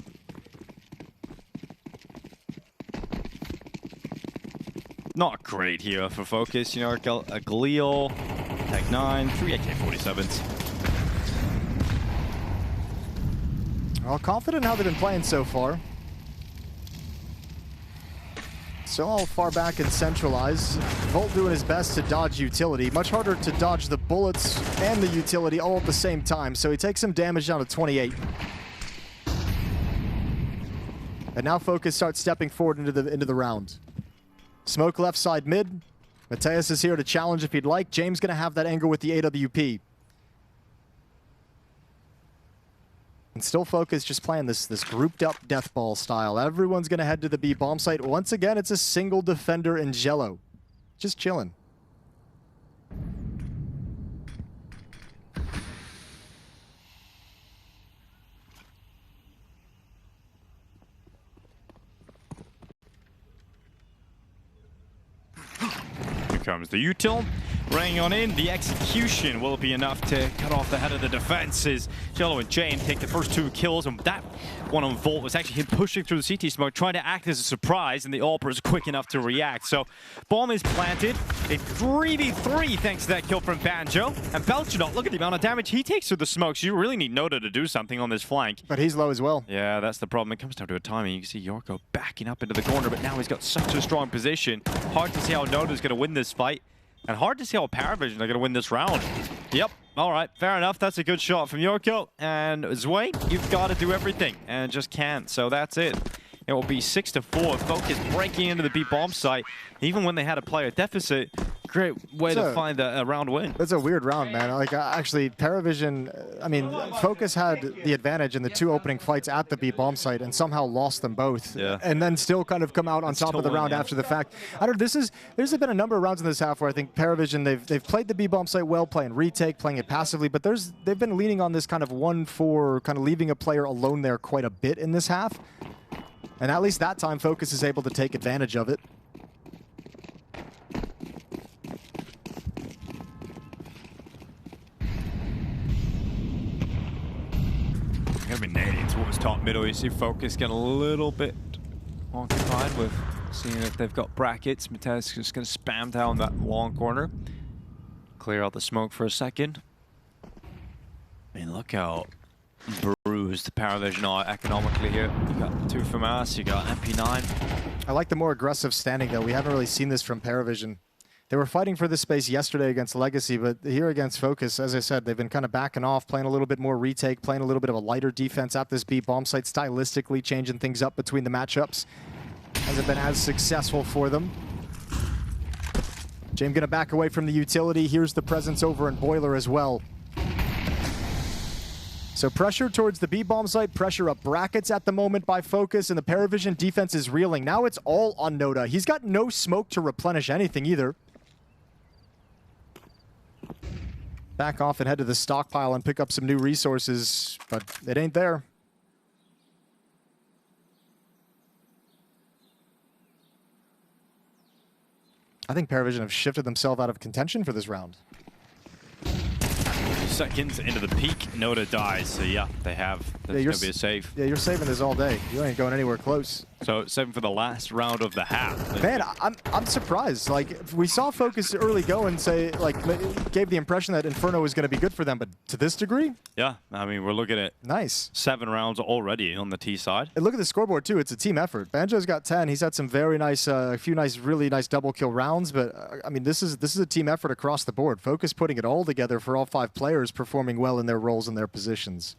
B: Not great here for FOKUS, you know, a Galil, Tech 9, 3 AK-47s.
A: Well, confident in how they've been playing so far. So all far back and centralized. Volt doing his best to dodge utility. Much harder to dodge the bullets and the utility all at the same time. So he takes some damage down to 28. And now FOKUS starts stepping forward into the round. Smoke left side mid. Mateus is here to challenge if he'd like. James gonna have that angle with the AWP. And still FOKUS just playing this grouped up death ball style. Everyone's gonna head to the B bomb site. Once again, it's a single defender in xiELO. Just chilling.
B: Here comes the util. Running on in, the execution will be enough to cut off the head of the defenses. xiELO and James take the first 2 kills, and that one on Volt was actually him pushing through the CT smoke, trying to act as a surprise, and the AWPer is quick enough to react. So, bomb is planted. A 3v3 thanks to that kill from Banjo. And Belchadot, look at the amount of damage he takes through the smokes. You really need Nota to do something on this flank.
A: But he's low as well.
B: Yeah, that's the problem. It comes down to a timing. You can see Yorko backing up into the corner, but now he's got such a strong position. Hard to see how Nota's going to win this fight. And hard to see how PVISION are going to win this round. Yep, all right, fair enough. That's a good shot from Yorko. And xiELO, you've got to do everything, and just can't. So that's it. It will be 6-4. FOKUS breaking into the B bomb site. Even when they had a player deficit, great way to find a round win.
A: It's a weird round, man. Like, actually, PVISION, I mean, FOKUS had the advantage in the 2 opening fights at the B bomb site and somehow lost them both.
B: Yeah.
A: And then still kind of come out on top of the round after the fact. I don't know, there's been a number of rounds in this half where I think PVISION, they've played the B bomb site well, playing retake, playing it passively, but they've been leaning on this kind of 1-4, kind of leaving a player alone there quite a bit in this half. And at least that time, FOKUS is able to take advantage of it.
B: Gonna be nading towards top middle. You see FOKUS getting a little bit occupied with seeing if they've got brackets. Mateus just gonna spam down that long corner. Clear out the smoke for a second. I mean, look how bruised PVISION are economically here. You got 2 from us, you got MP9.
A: I like the more aggressive standing, though. We haven't really seen this from PVISION. They were fighting for this space yesterday against Legacy, but here against FOKUS, as I said, they've been kind of backing off, playing a little bit more retake, playing a little bit of a lighter defense at this B bomb site, stylistically changing things up between the matchups. Hasn't been as successful for them. James gonna back away from the utility. Here's the presence over in Boiler as well. So pressure towards the B bomb site, pressure up brackets at the moment by FOKUS, and the PVISION defense is reeling. Now it's all on Nota. He's got no smoke to replenish anything either. Back off and head to the stockpile and pick up some new resources, but it ain't there. I think PVISION have shifted themselves out of contention for this round.
B: Seconds into the peak, Nota dies. So yeah, they have. There's gonna be a save.
A: Yeah, you're saving this all day. You ain't going anywhere close.
B: So 7 for the last round of the half.
A: Man, I'm surprised. Like, we saw FOKUS early go and say, like, gave the impression that Inferno was going to be good for them, but to this degree?
B: Yeah, I mean, we're looking at
A: nice
B: 7 rounds already on the T side.
A: And look at the scoreboard, too. It's a team effort. Banjo's got 10. He's had some very nice, a few nice, really nice double kill rounds, but, I mean, this is a team effort across the board. FOKUS putting it all together for all 5 players performing well in their roles and their positions.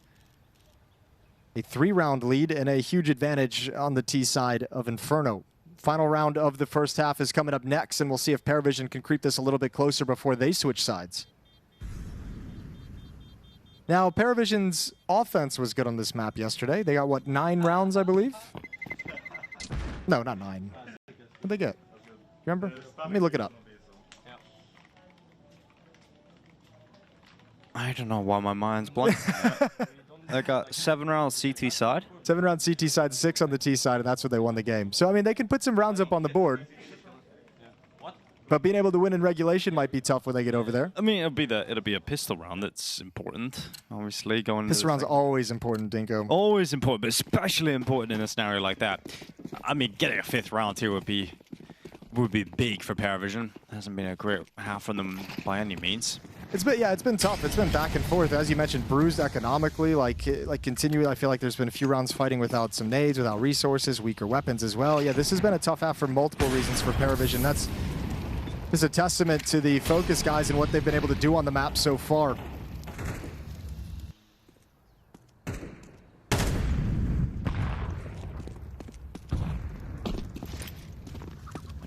A: A 3-round lead and a huge advantage on the T side of Inferno. Final round of the first half is coming up next, and we'll see if PVISION can creep this a little bit closer before they switch sides. Now, PVISION's offense was good on this map yesterday. They got, what, 9 rounds, I believe? No, not 9. What'd they get? Remember? Let me look it up.
B: I don't know why my mind's blank. They got 7 rounds CT side.
A: 7 rounds CT side, 6 on the T side, and that's where they won the game. So, I mean, they can put some rounds up on the board. But being able to win in regulation might be tough when they get over there.
B: I mean, it'll be a pistol round that's important, obviously.
A: Pistol round's always important, Dinko.
B: Always important, but especially important in a scenario like that. I mean, getting a 5th round here would be big for PVISION. Hasn't been a great half from them by any means.
A: It's been tough. It's been back and forth. As you mentioned, bruised economically, like continually. I feel like there's been a few rounds fighting without some nades, without resources, weaker weapons as well. Yeah, this has been a tough half for multiple reasons for PVISION. That's a testament to the FOKUS guys and what they've been able to do on the map so far.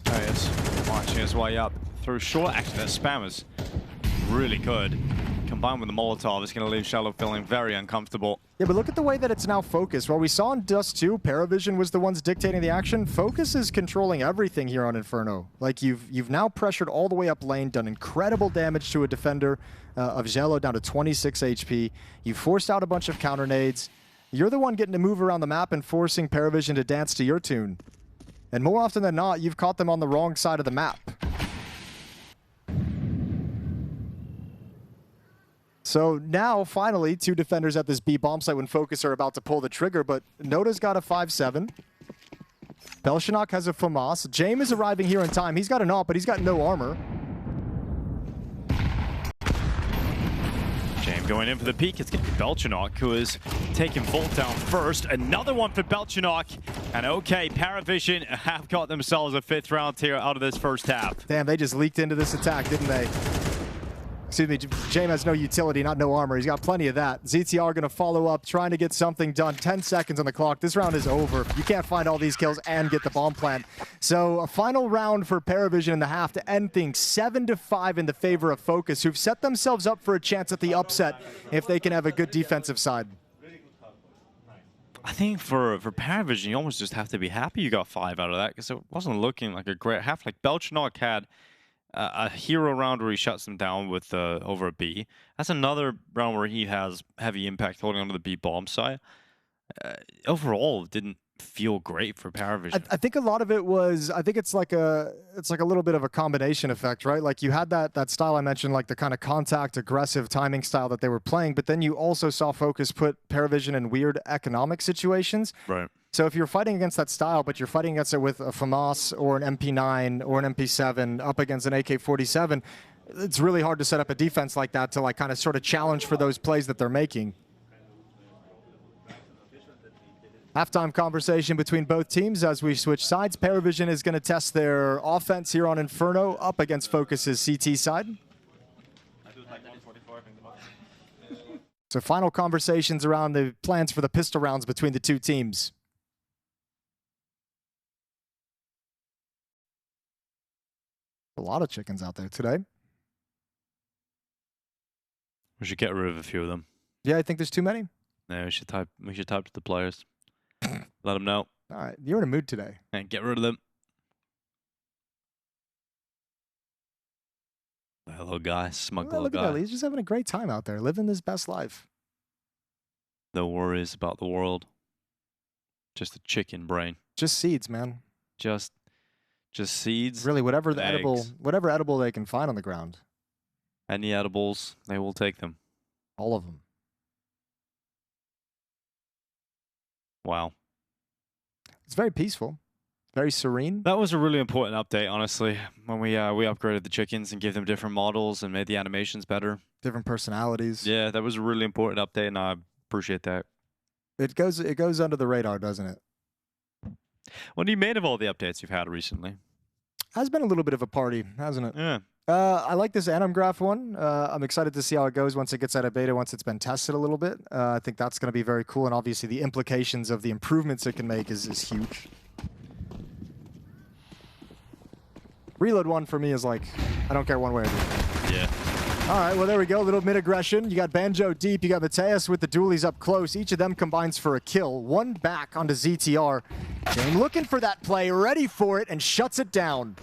B: There he is, marching his way up through short. Actually, that spam is really good. Combined with the Molotov, it's going to leave xiELO feeling very uncomfortable.
A: Yeah, but look at the way that it's now FOKUS. While we saw in Dust2, PVISION was the ones dictating the action. FOKUS is controlling everything here on Inferno. Like, you've now pressured all the way up lane, done incredible damage to a defender of xiELO down to 26 HP. You forced out a bunch of counter nades. You're the one getting to move around the map and forcing PVISION to dance to your tune. And more often than not, you've caught them on the wrong side of the map. So now, finally, 2 defenders at this B bomb site when FOKUS are about to pull the trigger, but Noda's got a 5-7. Belshonok has a FAMAS. Jame is arriving here in time. He's got an AWP, but he's got no armor.
B: Jame going in for the peek. It's going to be Belshonok, who is taking Volt down first. Another one for Belshonok. And okay, PVISION have got themselves a 5th round here out of this first half.
A: Damn, they just leaked into this attack, didn't they? Excuse me, Jame has no utility, not no armor. He's got plenty of that. ZTR going to follow up, trying to get something done. 10 seconds on the clock. This round is over. You can't find all these kills and get the bomb plant. So a final round for PVISION in the half to end things 7-5 in the favor of FOKUS, who've set themselves up for a chance at the upset if they can have a good defensive side.
B: I think for PVISION, you almost just have to be happy you got 5 out of that, because it wasn't looking like a great half. Like, Belshonok had a hero round where he shuts them down with over a B. That's another round where he has heavy impact holding onto the B bomb site. Overall, it didn't feel great for PVISION.
A: I think a lot of it was, I think it's like a little bit of a combination effect, right? Like, you had that style I mentioned, like the kind of contact, aggressive timing style that they were playing, but then you also saw FOKUS put PVISION in weird economic situations.
B: Right.
A: So if you're fighting against that style, but you're fighting against it with a FAMAS or an MP9 or an MP7 up against an AK-47, it's really hard to set up a defense like that to kind of sort of challenge for those plays that they're making. Halftime conversation between both teams as we switch sides. PVISION is going to test their offense here on Inferno up against FOKUS's CT side. So final conversations around the plans for the pistol rounds between the 2 teams. A lot of chickens out there today.
B: We should get rid of a few of them.
A: Yeah, I think there's too many.
B: Yeah, we should type to the players. Let them know.
A: All right, you're in a mood today.
B: And get rid of them. Hello, guy. Smug little
A: look
B: guy.
A: at that. He's just having a great time out there, living his best life.
B: No worries about the world. Just a chicken brain.
A: Just seeds, man.
B: Just seeds.
A: Really, whatever the
B: eggs.
A: whatever edible they can find on the ground.
B: Any edibles, they will take them.
A: All of them.
B: Wow.
A: It's very peaceful, very serene.
B: That was a really important update, honestly, when we upgraded the chickens and gave them different models and made the animations better.
A: Different personalities.
B: Yeah, that was a really important update, and I appreciate that.
A: It goes under the radar, doesn't it?
B: What do you made of all the updates you've had recently?
A: Has been a little bit of a party, hasn't it?
B: Yeah.
A: I like this Anim Graph one. I'm excited to see how it goes once it gets out of beta, once it's been tested a little bit. I think that's going to be very cool, and obviously the implications of the improvements it can make is huge. Reload one for me is like, I don't care one way or the other.
B: Yeah.
A: All right, well, there we go. A little mid-aggression. You got Banjo deep. You got Mateus with the dualies up close. Each of them combines for a kill. One back onto ZTR. Jame looking for that play, ready for it, and shuts it down.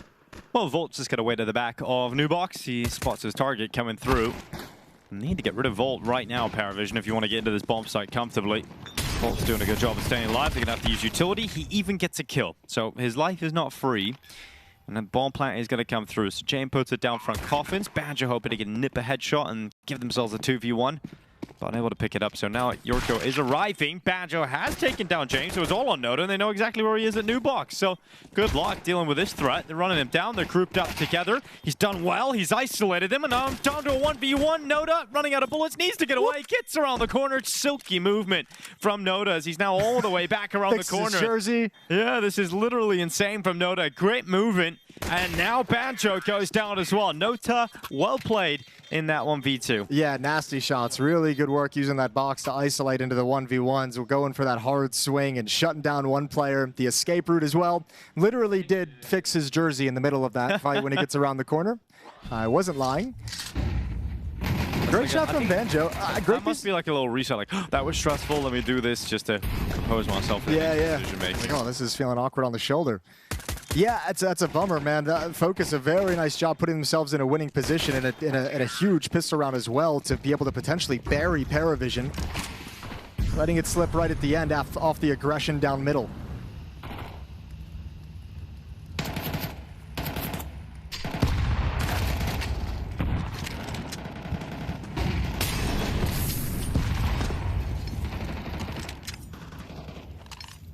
B: Well, Volt's just got to wait at the back of Nubox. He spots his target coming through. Need to get rid of Volt right now, ParaVision, if you want to get into this bomb site comfortably. Volt's doing a good job of staying alive. They're going to have to use utility. He even gets a kill. So his life is not free. And then bomb plant is going to come through. So Jame puts it down front coffins. Banjo hoping to get nip a headshot and give themselves a 2v1. But unable to pick it up. So now Yorko is arriving. Banjo has taken down James, so it's all on Noda, and they know exactly where he is at Nubox. So good luck dealing with this threat. They're running him down. They're grouped up together. He's done well. He's isolated them, and now down to a 1v1. Noda running out of bullets, needs to get away. Gets around the corner. Silky movement from Noda as he's now all the way back around the corner.
A: His jersey.
B: Yeah, this is literally insane from Noda. Great movement. And now Banjo goes down as well. Nota, well played in that 1v2.
A: Yeah, nasty shots. Really good work using that box to isolate into the 1v1s. We're going for that hard swing and shutting down one player. The escape route as well. Literally did fix his jersey in the middle of that fight when he gets around the corner. I wasn't lying. Great shot from Banjo.
B: That must be like a little reset, like, oh, that was stressful, let me do this just to compose myself.
A: Yeah.
B: Decision making.
A: Like, oh, this is feeling awkward on the shoulder. Yeah, that's a bummer, man. FOKUS a very nice job putting themselves in a winning position in a huge pistol round as well to be able to potentially bury ParaVision. Letting it slip right at the end off the aggression down middle.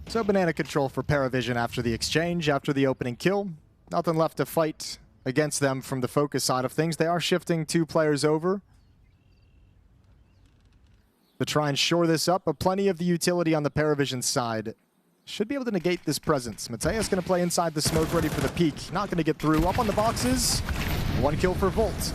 A: So banana control for ParaVision after the exchange, after the opening kill. Nothing left to fight against them from the FOKUS side of things. They are shifting 2 players over to try and shore this up, but plenty of the utility on the ParaVision side should be able to negate this presence. Mateus going to play inside the smoke, ready for the peek. Not going to get through. Up on the boxes. 1 kill for Volt.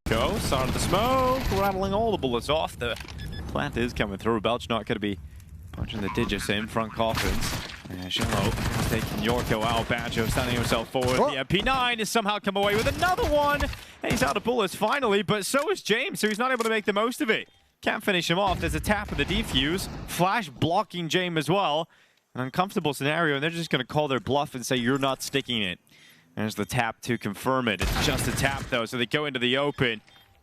B: Go, start of the smoke, rattling all the bullets off. The plant is coming through. Belch not going to be punching the digits in front coffins. And xiELO taking Yorko out. Banjo standing himself forward.
A: Oh.
B: The MP9 has somehow come away with another one. And he's out of bullets finally, but so is James, so he's not able to make the most of it. Can't finish him off. There's a tap of the defuse. Flash blocking James as well. An uncomfortable scenario, and they're just going to call their bluff and say, you're not sticking it. There's the tap to confirm it. It's just a tap, though, so they go into the open.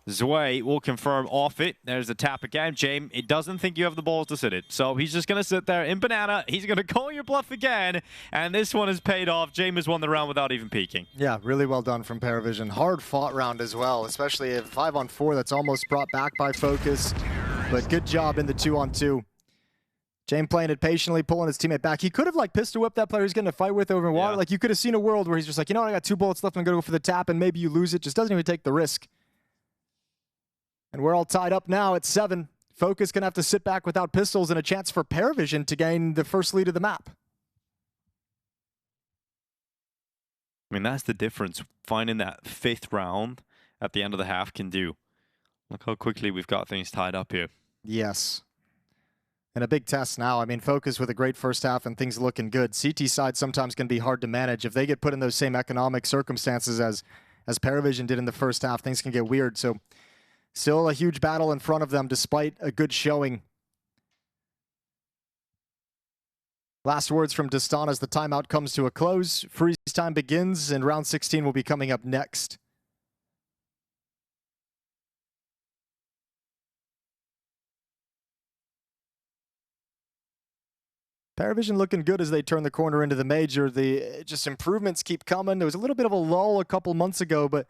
B: Zwei will confirm off it. There's the tap again. James, it doesn't think you have the balls to sit it. So he's just going to sit there in banana. He's going to call your bluff again. And this one has paid off. James has won the round without even peeking.
A: Yeah, really well done from ParaVision. Hard fought round as well, especially a 5-on-4 that's almost brought back by FOKUS. But good job in the 2-on-2. James playing it patiently, pulling his teammate back. He could have like pistol whipped that player he's getting a fight with over in water.
B: Yeah.
A: Like you could have seen a world where he's just like, you know what, I got 2 bullets left, I'm gonna go for the tap, and maybe you lose it. Just doesn't even take the risk. And we're all tied up now at 7. FOKUS gonna have to sit back without pistols and a chance for ParaVision to gain the first lead of the map.
B: I mean, that's the difference. Finding that 5th round at the end of the half can do. Look how quickly we've got things tied up here.
A: Yes. And a big test now. I mean, FOKUS with a great first half and things looking good. CT side sometimes can be hard to manage. If they get put in those same economic circumstances as ParaVision did in the first half, things can get weird. So still a huge battle in front of them despite a good showing. Last words from Dust2 as the timeout comes to a close. Freeze time begins and round 16 will be coming up next. ParaVision looking good as they turn the corner into the major. The just improvements keep coming. There was a little bit of a lull a couple months ago, but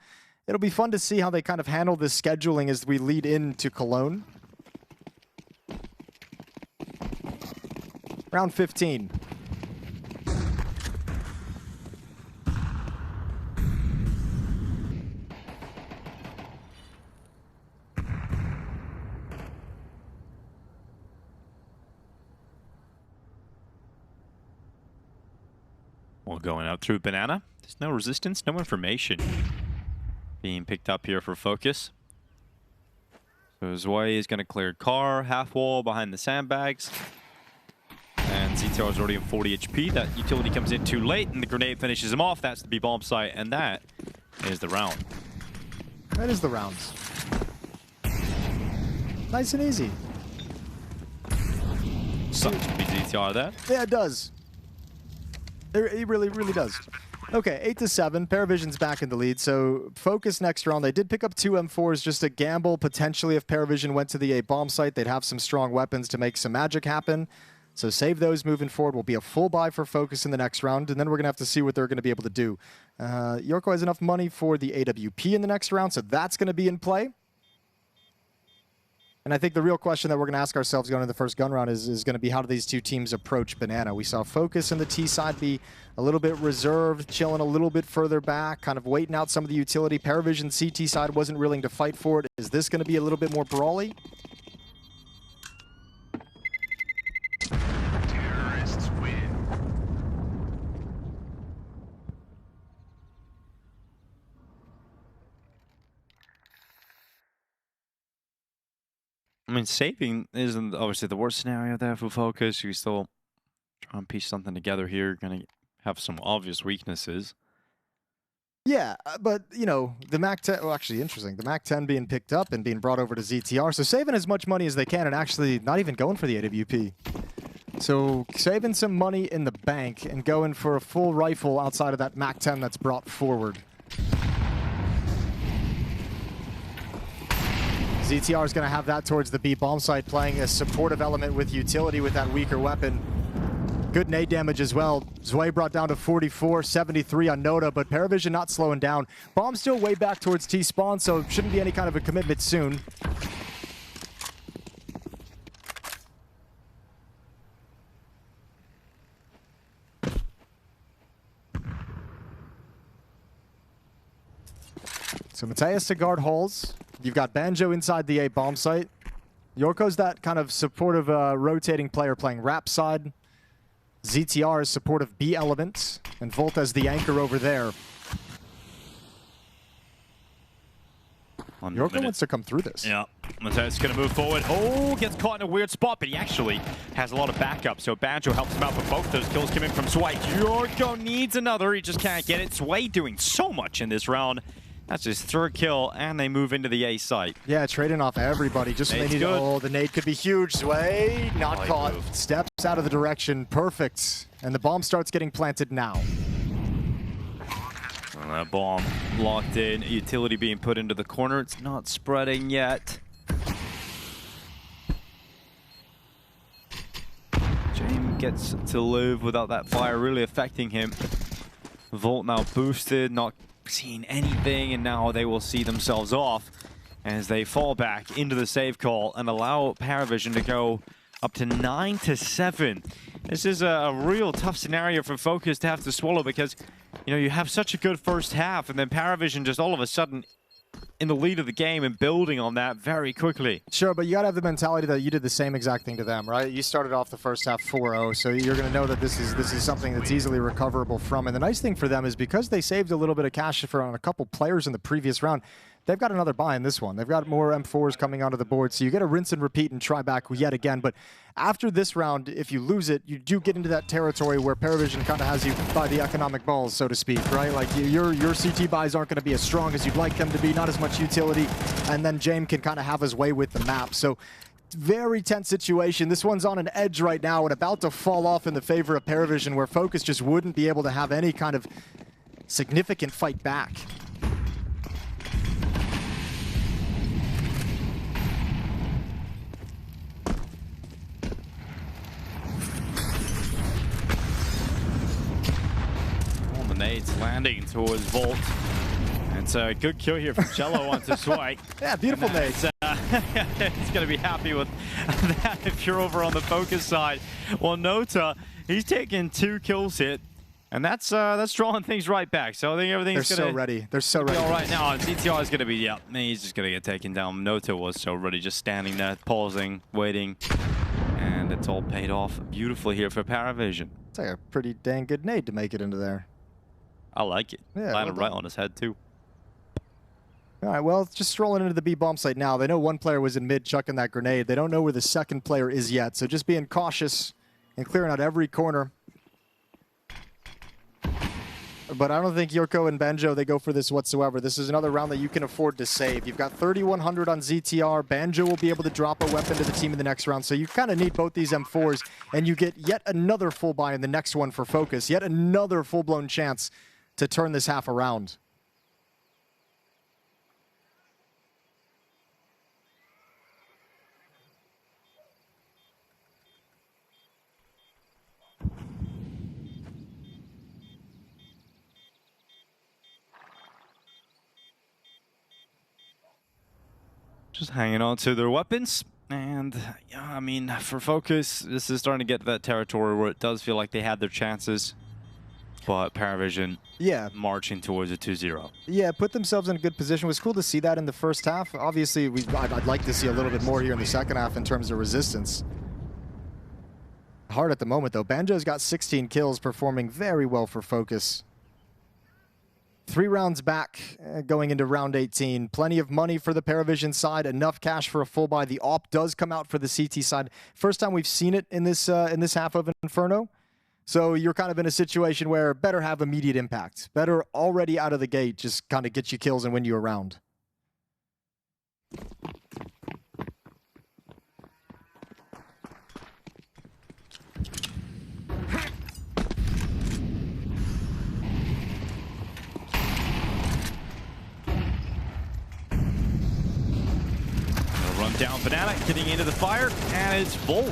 A: it'll be fun to see how they kind of handle this scheduling as we lead into Cologne. Round 15.
B: Well, going out through Banana. There's no resistance, no information being picked up here for FOKUS. So Zwei is going to clear car, half wall behind the sandbags. And ZTR is already on 40 HP. That utility comes in too late, and the grenade finishes him off. That's the B-bomb site, and that is the round.
A: That is the rounds. Nice and easy.
B: Sucks to be ZTR there.
A: Yeah, it does. It really, really does. Okay, 8-7. PVISION's back in the lead. So FOKUS next round. They did pick up 2 M4s just to gamble. Potentially, if PVISION went to the A bomb site, they'd have some strong weapons to make some magic happen. So save those moving forward. Will be a full buy for FOKUS in the next round, and then we're going to have to see what they're going to be able to do. Yorko has enough money for the AWP in the next round, so that's going to be in play. And I think the real question that we're going to ask ourselves going into the first gun round is going to be how do these two teams approach Banana. We saw FOKUS in the T side be a little bit reserved, chilling a little bit further back, kind of waiting out some of the utility. PVISION CT side wasn't willing to fight for it. Is this going to be a little bit more brawly?
G: Terrorists win.
B: I mean, saving isn't obviously the worst scenario there for FOKUS. You still try and piece something together here. Going to have some obvious weaknesses.
A: Yeah, but, you know, the MAC-10, well, actually, interesting. The MAC-10 being picked up and being brought over to ZTR. So saving as much money as they can and actually not even going for the AWP. So saving some money in the bank and going for a full rifle outside of that MAC-10 that's brought forward. ZTR is going to have that towards the B bomb site, playing a supportive element with utility with that weaker weapon. Good nade damage as well. Zwei brought down to 44, 73 on Noda, but PVISION not slowing down. Bomb still way back towards T-spawn, so shouldn't be any kind of a commitment soon. So Mateus to guard holes. You've got Banjo inside the A bomb site. Yorko's that kind of supportive rotating player playing rap side. ZTR is supportive B element, and Volta's the anchor over there. Yorko wants to come through this.
B: Yeah, Mateus going to move forward. Oh, gets caught in a weird spot, but he actually has a lot of backup, so Banjo helps him out with both those kills coming from Zwei. Yorko needs another, he just can't get it. Zwei doing so much in this round. That's his third kill, and they move into the A site.
A: Yeah, trading off everybody. Just when they need it. Oh, the nade could be huge. Zwei not caught. Steps out of the direction. Perfect. And the bomb starts getting planted now.
B: Well, that bomb locked in. Utility being put into the corner. It's not spreading yet. James gets to live without that fire really affecting him. Volt now boosted, not seeing anything, and now they will see themselves off as they fall back into the save call and allow PVISION to go up to 9-7. This is a real tough scenario for FOKUS to have to swallow because, you know, you have such a good first half and then PVISION just all of a sudden in the lead of the game and building on that very quickly.
A: Sure, but you gotta have the mentality that you did the same exact thing to them, right? You started off the first half 4-0, so you're gonna know that this is something that's easily recoverable from. And the nice thing for them is because they saved a little bit of cash on a couple players in the previous round, they've got another buy in this one. They've got more M4s coming onto the board, so you get to rinse and repeat and try back yet again. But after this round, if you lose it, you do get into that territory where PVISION kind of has you by the economic balls, so to speak, right? Like your CT buys aren't going to be as strong as you'd like them to be, not as much utility, and then James can kind of have his way with the map. So very tense situation. This one's on an edge right now and about to fall off in the favor of PVISION, where FOKUS just wouldn't be able to have any kind of significant fight back.
B: Nades landing towards Volt, and It's a good kill here from xiELO onto Sway.
A: Yeah, beautiful nade.
B: He's going to be happy with that if you're over on the FOKUS side. Well, Nota, he's taking 2 kills hit, and that's drawing things right back. So I think everything's going to...
A: They're so ready. They're so ready.
B: All right now, ZTR is going to be, yeah, he's just going to get taken down. Nota was so ready, just standing there, pausing, waiting, and it's all paid off beautifully here for ParaVision.
A: It's like a pretty dang good nade to make it into there.
B: I like it.
A: Yeah,
B: Landed right on his head, too.
A: All right, well, just strolling into the B bomb site now. They know one player was in mid chucking that grenade. They don't know where the second player is yet, so just being cautious and clearing out every corner. But I don't think Yurko and Banjo, they go for this whatsoever. This is another round that you can afford to save. You've got 3,100 on ZTR. Banjo will be able to drop a weapon to the team in the next round. So you kind of need both these M4s, and you get yet another full buy in the next one for FOKUS. Yet another full-blown chance to turn this half around.
B: Just hanging on to their weapons. And, yeah, I mean, for FOKUS, this is starting to get to that territory where it does feel like they had their chances. But ParaVision,
A: yeah,
B: marching towards a 2-0.
A: Yeah, put themselves in a good position. It was cool to see that in the first half. Obviously, I'd like to see a little bit more here in the second half in terms of resistance. Hard at the moment, though. Banjo's got 16 kills, performing very well for FOKUS. 3 rounds back, going into round 18. Plenty of money for the ParaVision side, enough cash for a full buy. The AWP does come out for the CT side. First time we've seen it in this half of Inferno. So you're kind of in a situation where better have immediate impact. Better already out of the gate, just kind of get you kills and win you a round.
B: Down Banana, getting into the fire, and it's Volt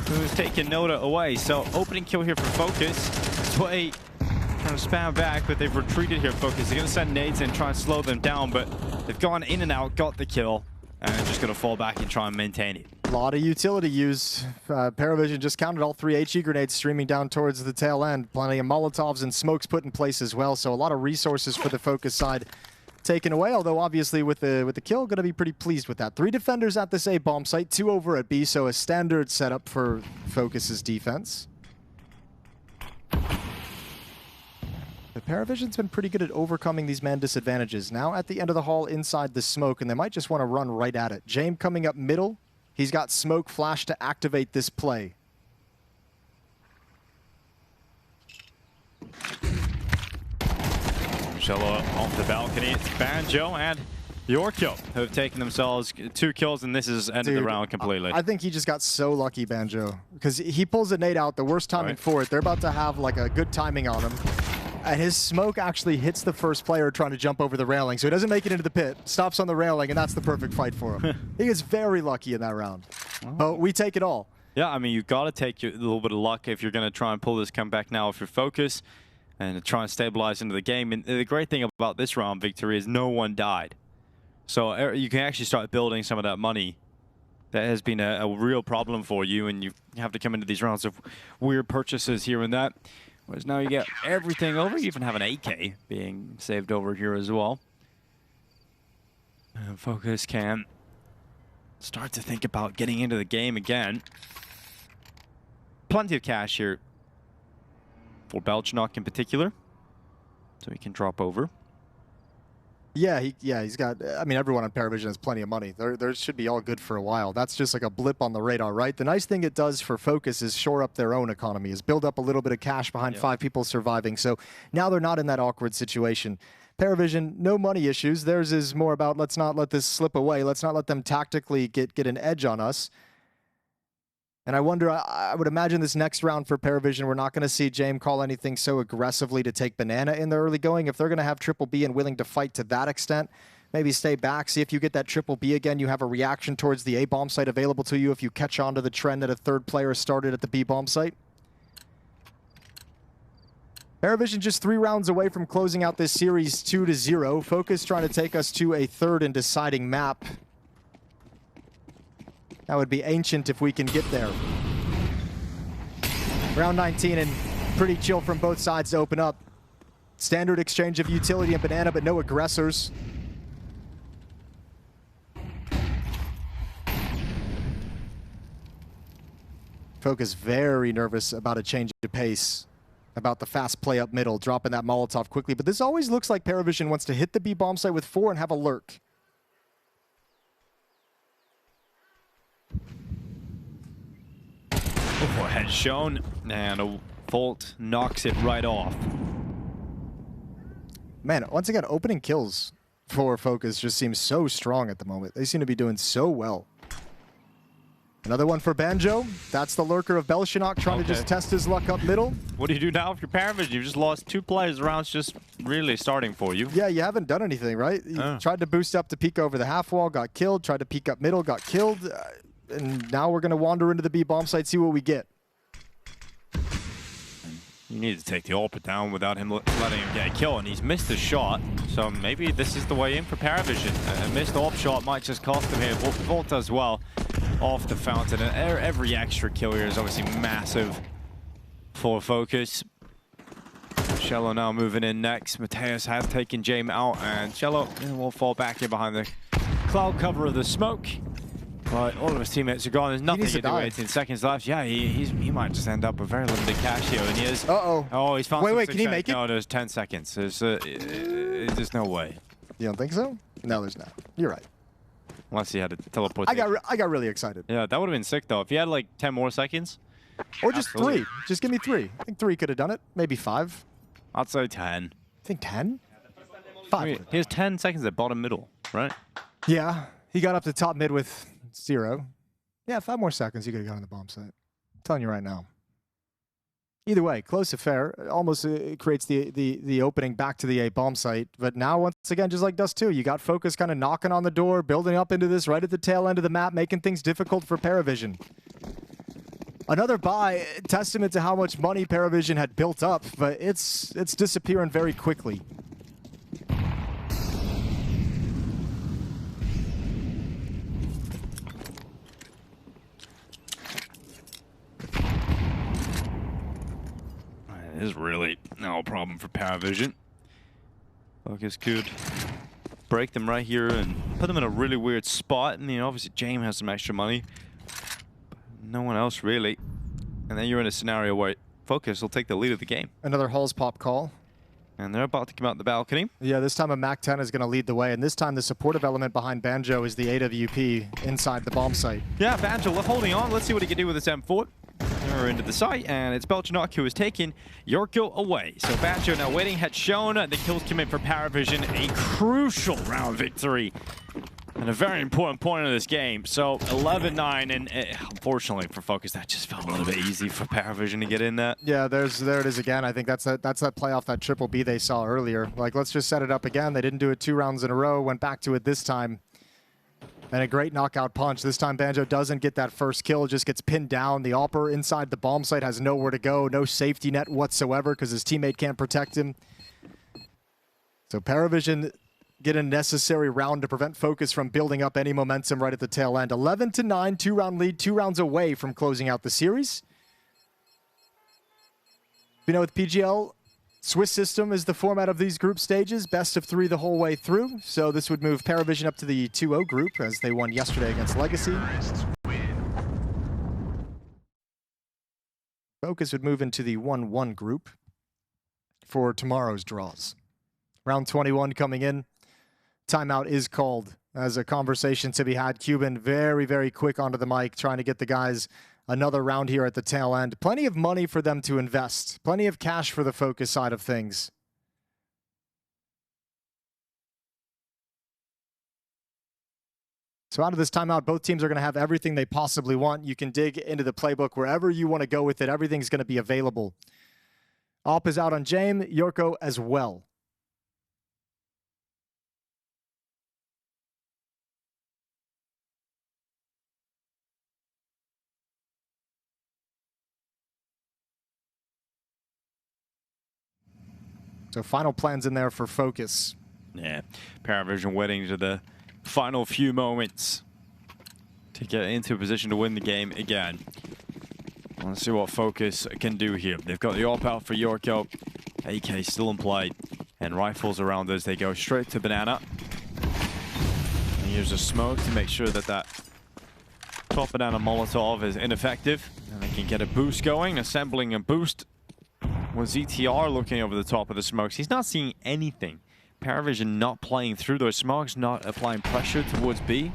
B: who's taking Nota away. So opening kill here for FOKUS. Sway trying to spam back, but they've retreated here. FOKUS, they're going to send nades and try and slow them down, but they've gone in and out, got the kill, and they're just going to fall back and try and maintain it.
A: A lot of utility used. ParaVision just counted all 3 HE grenades streaming down towards the tail end. Plenty of Molotovs and smokes put in place as well, so a lot of resources for the FOKUS side taken away, although obviously with the kill, going to be pretty pleased with that. 3 defenders at this A bomb site, 2 over at B, so a standard setup for FOKUS's defense. The ParaVision's been pretty good at overcoming these man disadvantages. Now at the end of the hall inside the smoke, and they might just want to run right at it. xiELO coming up middle. He's got smoke flash to activate this play.
B: xiELO off the balcony. It's Banjo and Yurko who have taken themselves 2 kills, and this has ended the round completely.
A: I think he just got so lucky, Banjo, because he pulls a nade out, the worst timing for it. They're about to have like a good timing on him. And his smoke actually hits the first player trying to jump over the railing, so he doesn't make it into the pit, stops on the railing, and that's the perfect fight for him. He gets very lucky in that round. But we take it all.
B: Yeah, I mean, you've got to take a little bit of luck if you're going to try and pull this comeback now if you're FOKUS and try and stabilize into the game. And the great thing about this round victory is no one died. So you can actually start building some of that money. That has been a real problem for you, and you have to come into these rounds of weird purchases here and that. Whereas now you get everything over. You even have an AK being saved over here as well. And FOKUS can start to think about getting into the game again. Plenty of cash here for Belchnok in particular, so he can drop over.
A: Yeah, he's got, I mean, everyone on ParaVision has plenty of money. There should be all good for a while. That's just like a blip on the radar, right? The nice thing it does for FOKUS is shore up their own economy, is build up a little bit of cash behind 5 people surviving. So now they're not in that awkward situation. ParaVision, no money issues. Theirs is more about, let's not let this slip away. Let's not let them tactically get an edge on us. And I wonder, I would imagine this next round for ParaVision, we're not going to see xiELO call anything so aggressively to take Banana in the early going. If they're going to have triple B and willing to fight to that extent, maybe stay back, see if you get that triple B again. You have a reaction towards the A bomb site available to you if you catch on to the trend that a 3rd player started at the B bomb site. ParaVision just 3 rounds away from closing out this series 2-0. FOKUS trying to take us to a third and deciding map. That would be ancient if we can get there. Round 19 and pretty chill from both sides to open up. Standard exchange of utility and banana, but no aggressors. FOKUS very nervous about a change of pace, about the fast play up middle, dropping that Molotov quickly. But this always looks like ParaVision wants to hit the B bomb site with 4 and have a lurk.
B: Oh, head shown, and a Volt knocks it right off.
A: Man, once again, opening kills for FOKUS just seems so strong at the moment. They seem to be doing so well. Another one for Banjo. That's the lurker of Belshinok trying to just test his luck up middle.
B: What do you do now if you're ParaVision? You've just lost 2 players. The round's just really starting for you.
A: Yeah, you haven't done anything, right? You tried to boost up to peek over the half wall, got killed. Tried to peek up middle, got killed. And now we're going to wander into the B bomb site, see what we get.
B: You need to take the AWP down without him letting him get a kill, and he's missed a shot. So maybe this is the way in for ParaVision. A missed AWP shot might just cost him here. Volt as well, off the fountain. And every extra kill here is obviously massive for FOKUS. xiELO now moving in next. Mateus has taken Jame out, and xiELO will fall back in behind the cloud cover of the smoke. But all of his teammates are gone. There's nothing he can do. 18 seconds left. Yeah, he might just end up with very limited cash here. And he is. Oh, he's found.
A: Wait, can he make it?
B: No, there's 10 seconds. There's no way.
A: You don't think so? No, there's not. You're right.
B: Unless he had a teleport.
A: I got really excited.
B: Yeah, that would have been sick though. If he had like 10 more seconds.
A: Or just 3. Just give me 3. I think 3 could have done it. Maybe 5.
B: I'd say 10.
A: I think 10? 5.
B: I mean, he has 10 seconds at bottom middle, right?
A: Yeah, he got up to top mid with 0. Yeah, 5 more seconds, you could have gone on the bomb site. I'm telling you right now. Either way, close affair. Almost creates the opening back to the A bomb site. But now, once again, just like Dust2, you got FOKUS kind of knocking on the door, building up into this right at the tail end of the map, making things difficult for ParaVision. Another buy, testament to how much money ParaVision had built up, but it's disappearing very quickly.
B: It is really no problem for ParaVision. FOKUS could break them right here and put them in a really weird spot. And, you know, obviously Jame has some extra money. But no one else really. And then you're in a scenario where FOKUS will take the lead of the game.
A: Another Halls pop call.
B: And they're about to come out the balcony.
A: Yeah, this time a MAC-10 is going to lead the way. And this time the supportive element behind Banjo is the AWP inside the bomb site.
B: Yeah, Banjo holding on. Let's see what he can do with his M4. We're into the site, and it's Belchinok who is taking Yorko away. So Banjo now waiting, had shown the kills come in for ParaVision. A crucial round victory. And a very important point of this game. So 11-9, and unfortunately for FOKUS, that just felt a little bit easy for ParaVision to get in that.
A: Yeah, there it is again. I think that's that play off that triple B they saw earlier. Like, let's just set it up again. They didn't do it 2 rounds in a row, went back to it this time. And a great knockout punch. This time Banjo doesn't get that first kill, just gets pinned down. The AWPer inside the bomb site has nowhere to go, no safety net whatsoever because his teammate can't protect him. So ParaVision get a necessary round to prevent FOKUS from building up any momentum right at the tail end. 11-9, 2-round lead, 2 rounds away from closing out the series. You know, with PGL, Swiss system is the format of these group stages, best of 3 the whole way through. So this would move ParaVision up to the 2-0 group as they won yesterday against Legacy. FOKUS would move into the 1-1 group for tomorrow's draws. Round 21 coming in. Timeout is called as a conversation to be had. Cuban very, very quick onto the mic, trying to get the guys another round here at the tail end. Plenty of money for them to invest. Plenty of cash for the FOKUS side of things. So out of this timeout, both teams are going to have everything they possibly want. You can dig into the playbook wherever you want to go with it. Everything's going to be available. AWP is out on Jame, Yorko as well. So final plans in there for FOKUS.
B: Yeah, PVISION waiting to the final few moments to get into a position to win the game again. Let's see what FOKUS can do here. They've got the AWP out for Yorko. AK still in play. And rifles around as they go straight to Banana. And here's a smoke to make sure that that top Banana Molotov is ineffective. And they can get a boost going, assembling a boost. With ZTR looking over the top of the smokes, he's not seeing anything. PVISION not playing through those smokes, not applying pressure towards B.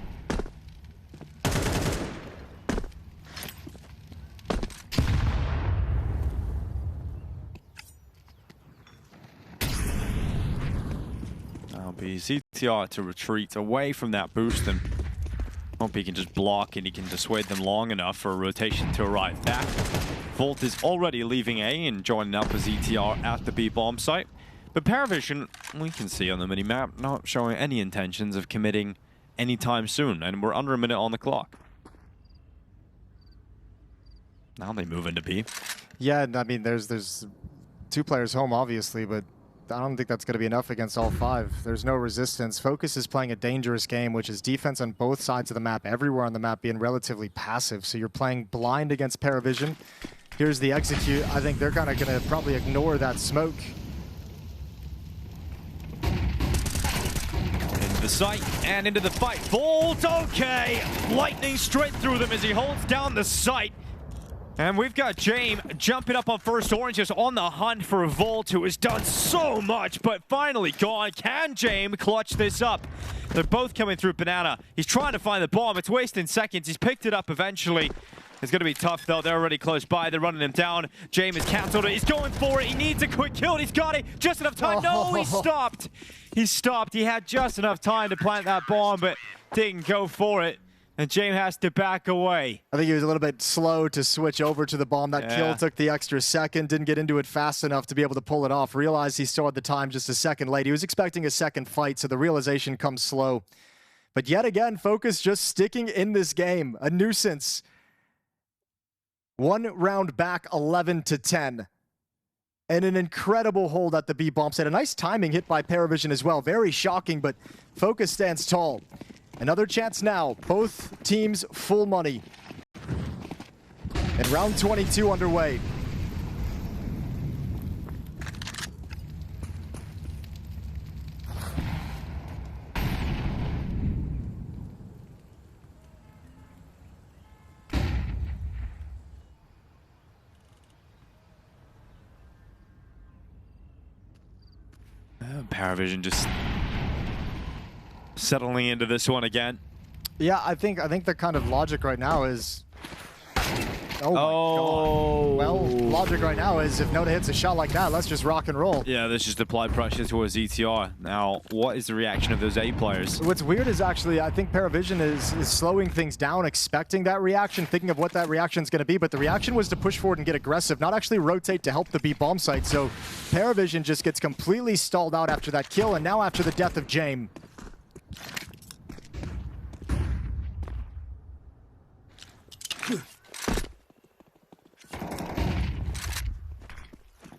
B: Now be ZTR to retreat away from that boost, and hope he can just block and he can dissuade them long enough for a rotation to arrive back. Volt is already leaving A and joining up with ZTR at the B bomb site. But PVISION, we can see on the minimap, not showing any intentions of committing anytime soon, and we're under a minute on the clock. Now they move into B.
A: Yeah, I mean, there's 2 players home, obviously, but I don't think that's going to be enough against all 5. There's no resistance. FOKUS is playing a dangerous game, which is defense on both sides of the map, everywhere on the map being relatively passive. So you're playing blind against PVISION. Here's the execute. I think they're kind of going to probably ignore that smoke.
B: Into the site and into the fight. Volt, okay! Lightning straight through them as he holds down the site. And we've got xiELO jumping up on first orange, just on the hunt for Volt, who has done so much, but finally gone. Can xiELO clutch this up? They're both coming through Banana. He's trying to find the bomb. It's wasting seconds. He's picked it up eventually. It's going to be tough, though. They're already close by. They're running him down. xiELO has canceled it. He's going for it. He needs a quick kill. He's got it. Just enough time. No, he stopped. He stopped. He had just enough time to plant that bomb, but didn't go for it. And xiELO has to back away.
A: I think he was a little bit slow to switch over to the bomb. That kill took the extra second. Didn't get into it fast enough to be able to pull it off. Realized he still had the time just a second late. He was expecting a second fight, so the realization comes slow. But yet again, FOKUS just sticking in this game. A nuisance. 1 round back, 11-10. And an incredible hold at the B bomb site. A nice timing hit by PVISION as well. Very shocking, but FOKUS stands tall. Another chance now. Both teams full money. And round 22 underway.
B: PVISION just settling into this one again.
A: Yeah, I think the kind of logic right now is... Oh my God. Well, logic right now is if Noda hits a shot like that, let's just rock and roll.
B: Yeah, let's just apply pressure towards ETR. Now, what is the reaction of those A players?
A: What's weird is actually, I think PVISION is slowing things down, expecting that reaction, thinking of what that reaction is going to be, but the reaction was to push forward and get aggressive, not actually rotate to help the B bomb site. So PVISION just gets completely stalled out after that kill, and now after the death of xiELO.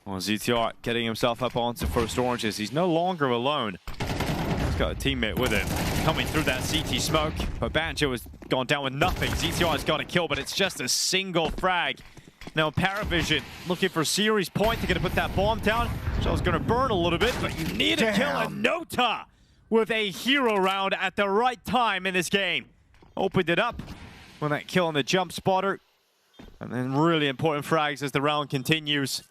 B: Well, ZTR getting himself up onto first oranges. He's no longer alone. He's got a teammate with him coming through that CT smoke. But Banjo has gone down with nothing. ZTR has got a kill, but it's just a single frag. Now PVISION looking for series point. They're going to put that bomb down. Shell's going to burn a little bit, but you need a kill. And Nota with a hero round at the right time in this game. Opened it up when that kill on the jump spotter. And then really important frags as the round continues.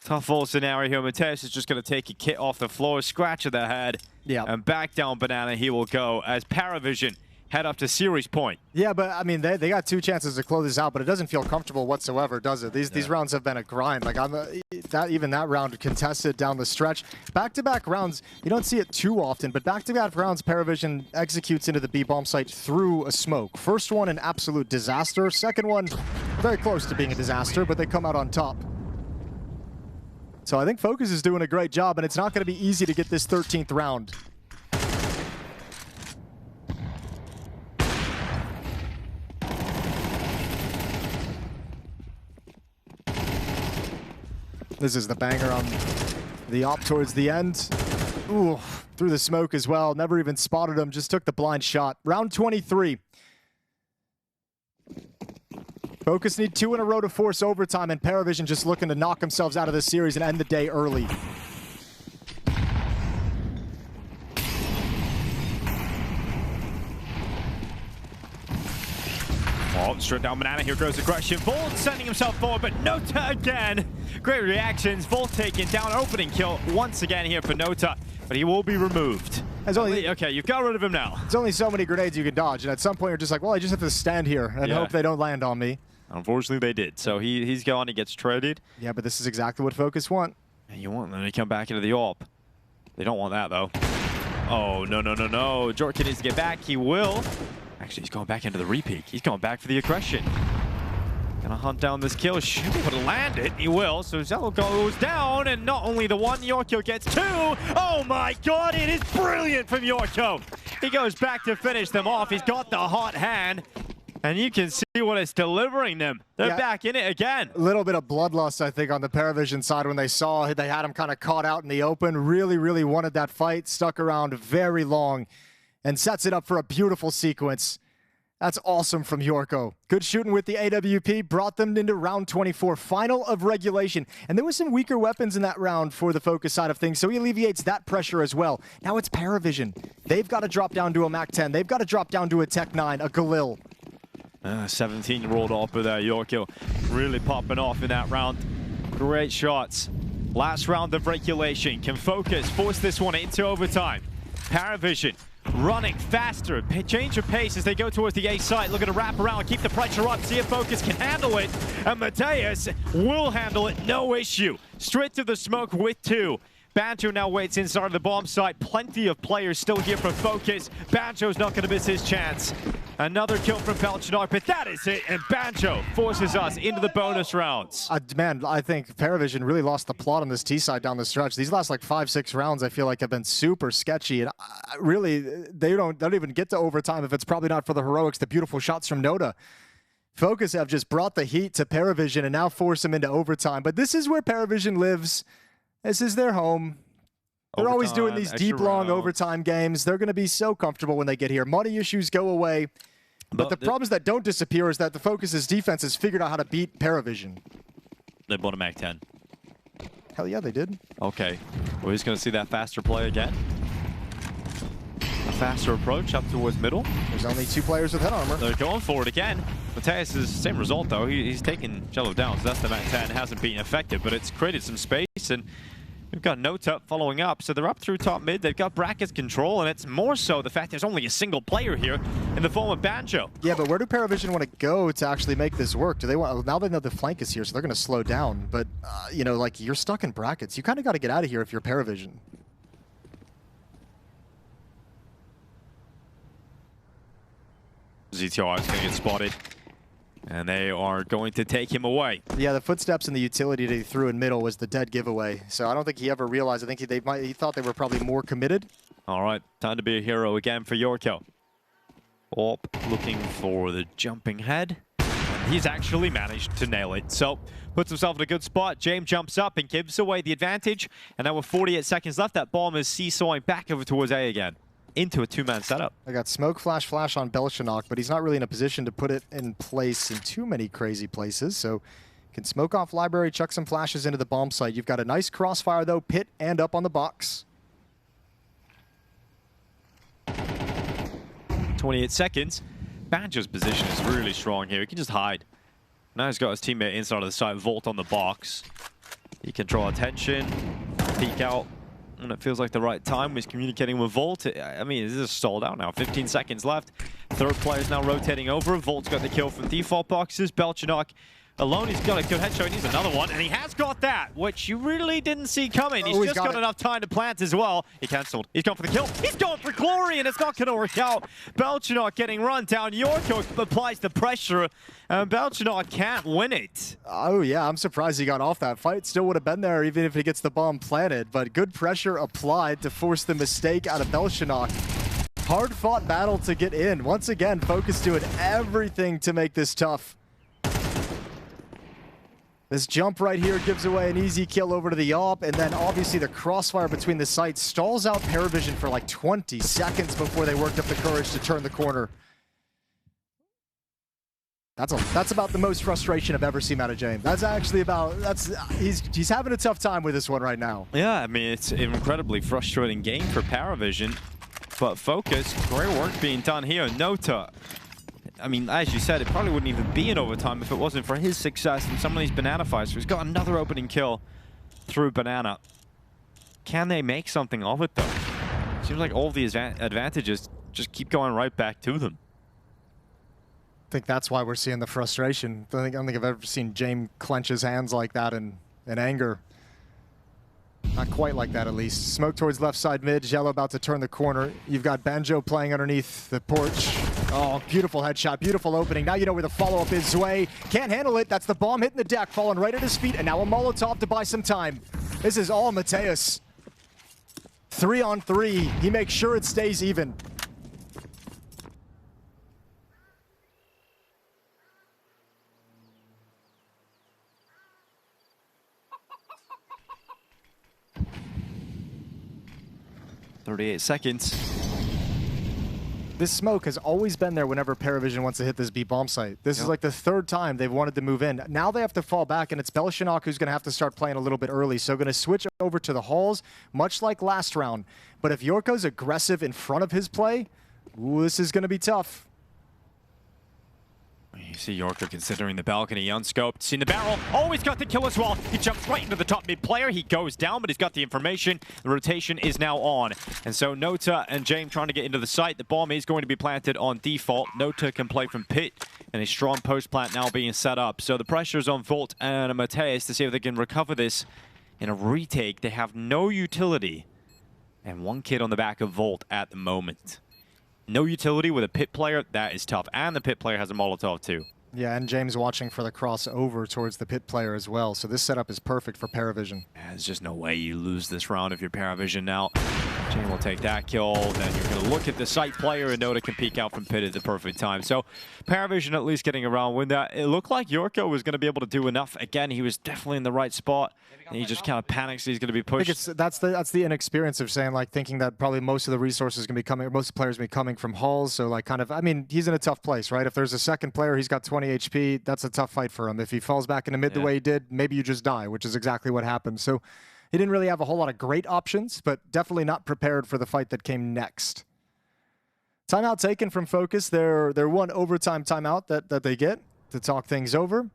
B: Tough full scenario here. Mateus is just going to take a kit off the floor, scratch of the head, and back down Banana he will go as PVISION head up to series point.
A: Yeah, but I mean, they got 2 chances to close this out, but it doesn't feel comfortable whatsoever, does it? These rounds have been a grind. Like even that round contested down the stretch. Back-to-back rounds, you don't see it too often, but back-to-back rounds, PVISION executes into the B bomb site through a smoke. First one, an absolute disaster. Second one, very close to being a disaster, but they come out on top. So I think FOKUS is doing a great job, and it's not going to be easy to get this 13th round. This is the banger on The op towards the end. Ooh, through the smoke as well. Never even spotted him, just took the blind shot. Round 23. FOKUS need 2 in a row to force overtime, and PVISION just looking to knock themselves out of this series and end the day early.
B: Oh, straight down banana. Here goes aggression. Volt sending himself forward, but Nota again. Great reactions. Volt taking down. Opening kill once again here for Nota, but he will be removed. Okay, you've got rid of him now.
A: There's only so many grenades you can dodge, and at some point you're just like, well, I just have to stand here and hope they don't land on me.
B: Unfortunately, they did. So he's gone. He gets traded.
A: Yeah, but this is exactly what FOKUS want.
B: And you want them to come back into the AWP. They don't want that, though. Oh, no, no, no, no. Jorkin needs to get back. He will. Actually, he's going back into the repeat. He's going back for the aggression. Gonna hunt down this kill. Should be able to land it. He will. So xiELO goes down, and not only the one, Yorko gets 2. Oh my god, it is brilliant from Yorko. He goes back to finish them off. He's got the hot hand, and you can see what it's delivering them. They're back in it again.
A: A little bit of bloodlust, I think, on the PVISION side when they saw they had him kind of caught out in the open. Really, really wanted that fight. Stuck around very long and sets it up for a beautiful sequence. That's awesome from Yorko. Good shooting with the AWP, brought them into round 24, final of regulation. And there was some weaker weapons in that round for the FOKUS side of things, so he alleviates that pressure as well. Now it's PVISION. They've got to drop down to a MAC-10. They've got to drop down to a Tech 9, a Galil.
B: 17-year-old Oppa there, Yorko. Really popping off in that round. Great shots. Last round of regulation. Can FOKUS force this one into overtime? PVISION running faster, change of pace as they go towards the A site, looking to wrap around, keep the pressure up, see if FOKUS can handle it, and Mateus will handle it, no issue. Straight to the smoke with 2. Banjo now waits inside of the bomb site. Plenty of players still here for FOKUS. Banjo's not going to miss his chance. Another kill from Belchinok, but that is it, and Banjo forces us into the bonus rounds.
A: Man, I think PVISION really lost the plot on this T side down the stretch. These last like 5-6 rounds I feel like have been super sketchy, and really they don't even get to overtime if it's probably not for the heroics, the beautiful shots from Nota. FOKUS have just brought the heat to PVISION and now force them into overtime, but this is where PVISION lives. This is their home. They're always doing these deep, long overtime games. They're going to be so comfortable when they get here. Money issues go away. But the problems that don't disappear is that the FOKUS's defense has figured out how to beat PVISION.
B: They bought a MAC-10.
A: Hell yeah, they did.
B: Okay. We're just going to see that faster play again. A faster approach up towards middle.
A: There's only 2 players with head armor.
B: They're going for it again. Mateus is same result, though. He's taken xiELO down, so that's the MAC-10. Hasn't been effective, but it's created some space, and we've got Nota following up, so they're up through top mid. They've got brackets control, and it's more so the fact there's only a single player here in the form of Banjo.
A: Yeah, but where do PVISION want to go to actually make this work? Do they want? Now they know the flank is here, so they're going to slow down. But you know, like you're stuck in brackets. You kind of got to get out of here if you're PVISION.
B: ZTR is going to get spotted, and they are going to take him away.
A: Yeah, the footsteps and the utility that he threw in middle was the dead giveaway. So I don't think he ever realized. I think he thought they were probably more committed.
B: All right, time to be a hero again for Yorko. Orp looking for the jumping head. He's actually managed to nail it. So puts himself in a good spot. James jumps up and gives away the advantage. And now with 48 seconds left, that bomb is seesawing back over towards A again. Into a 2-man setup.
A: I got smoke, flash on Belchinok, but he's not really in a position to put it in place in too many crazy places. So can smoke off library, chuck some flashes into the bomb site. You've got a nice crossfire though, pit and up on the box.
B: 28 seconds. Banjo's position is really strong here. He can just hide. Now he's got his teammate inside of the site, Volt on the box. He can draw attention, peek out. And it feels like the right time. He's communicating with Volt. I mean, this is stalled out now. 15 seconds left. Third player's now rotating over. Volt's got the kill from default boxes. Belchinok alone. He's got a good headshot. He needs another one. And he has got that, which you really didn't see coming. He's just got enough time to plant as well. He cancelled. He's gone for the kill. He's going for glory, and it's not going to work out. Belchinok getting run down. Yorko applies the pressure, and Belchinok can't win it.
A: Oh, yeah. I'm surprised he got off that fight. Still would have been there even if he gets the bomb planted. But good pressure applied to force the mistake out of Belchinok. Hard-fought battle to get in. Once again, FOKUS doing everything to make this tough. This jump right here gives away an easy kill over to the AWP, and then obviously the crossfire between the sites stalls out PVISION for like 20 seconds before they worked up the courage to turn the corner. That's about the most frustration I've ever seen out of James. That's actually about, he's having a tough time with this one right now.
B: Yeah, I mean, it's an incredibly frustrating game for PVISION, but FOKUS, great work being done here. Nota, I mean, as you said, it probably wouldn't even be in overtime if it wasn't for his success and some of these banana fights. So he's got another opening kill through banana. Can they make something of it, though? Seems like all these advantages just keep going right back to them.
A: I think that's why we're seeing the frustration. I don't think I've ever seen James clench his hands like that in anger. Not quite like that, at least. Smoke towards left side mid. xiELO about to turn the corner. You've got Banjo playing underneath the porch. Oh, beautiful headshot, beautiful opening. Now you know where the follow-up is. Zwei can't handle it. That's the bomb hitting the deck, falling right at his feet, and now a Molotov to buy some time. This is all Mateus. 3-on-3. He makes sure it stays even.
B: seconds.
A: This smoke has always been there whenever PVISION wants to hit this B bomb site. This is like the third time they've wanted to move in. Now they have to fall back, and it's Belshinock who's going to have to start playing a little bit early. So going to switch over to the halls, much like last round. But if Yorko's aggressive in front of his play, ooh, this is going to be tough.
B: You see Yorko considering the balcony, unscoped, seen the barrel, he's got the kill as well. He jumps right into the top mid player, he goes down, but he's got the information. The rotation is now on. And so Nota and James trying to get into the site. The bomb is going to be planted on default. Nota can play from pit, and a strong post plant now being set up. So the pressure's on Volt and Mateus to see if they can recover this in a retake. They have no utility, and one kid on the back of Volt at the moment. No utility with a pit player, that is tough. And the pit player has a Molotov too.
A: Yeah, and James watching for the crossover towards the pit player as well. So this setup is perfect for PVISION.
B: Yeah, there's just no way you lose this round if you're PVISION now. James will take that kill. Then you're going to look at the site player, and Nota can peek out from pit at the perfect time. So PVISION at least getting around with that. It looked like Yorko was going to be able to do enough. Again, he was definitely in the right spot. And he just kind of panics he's going to be pushed.
A: I think that's the inexperience of saying, like, thinking that probably most of the resources going to be coming, or most of the players going to be coming from halls. So, like, kind of, I mean, he's in a tough place, right? If there's a second player, he's got 20 HP, that's a tough fight for him. If he falls back into mid the way he did, maybe you just die, which is exactly what happened. So he didn't really have a whole lot of great options, but definitely not prepared for the fight that came next. Timeout taken from FOKUS. Their one overtime timeout that they get to talk things over.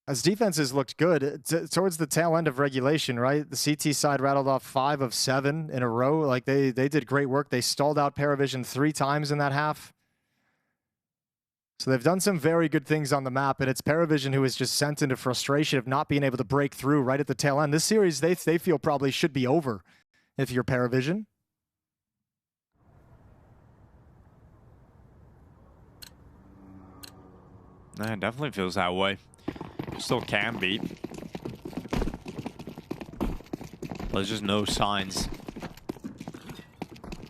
A: As defenses looked good towards the tail end of regulation, right? The CT side rattled off 5 of 7 in a row. Like they did great work. They stalled out PVISION 3 times in that half. So they've done some very good things on the map, and it's PVISION who is just sent into frustration of not being able to break through right at the tail end. This series, they feel probably should be over if you're PVISION.
B: It definitely feels that way. Still can be. There's just no signs.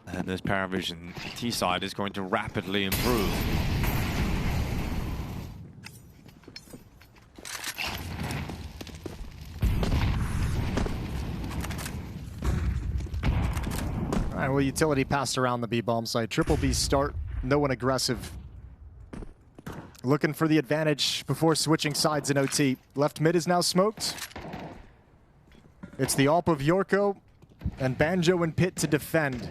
B: And this PVISION T side is going to rapidly improve.
A: All right, well, utility passed around the B bomb site. Triple B start, no one aggressive. Looking for the advantage before switching sides in OT. Left mid is now smoked. It's the AWP of Yorko and Banjo and Pit to defend.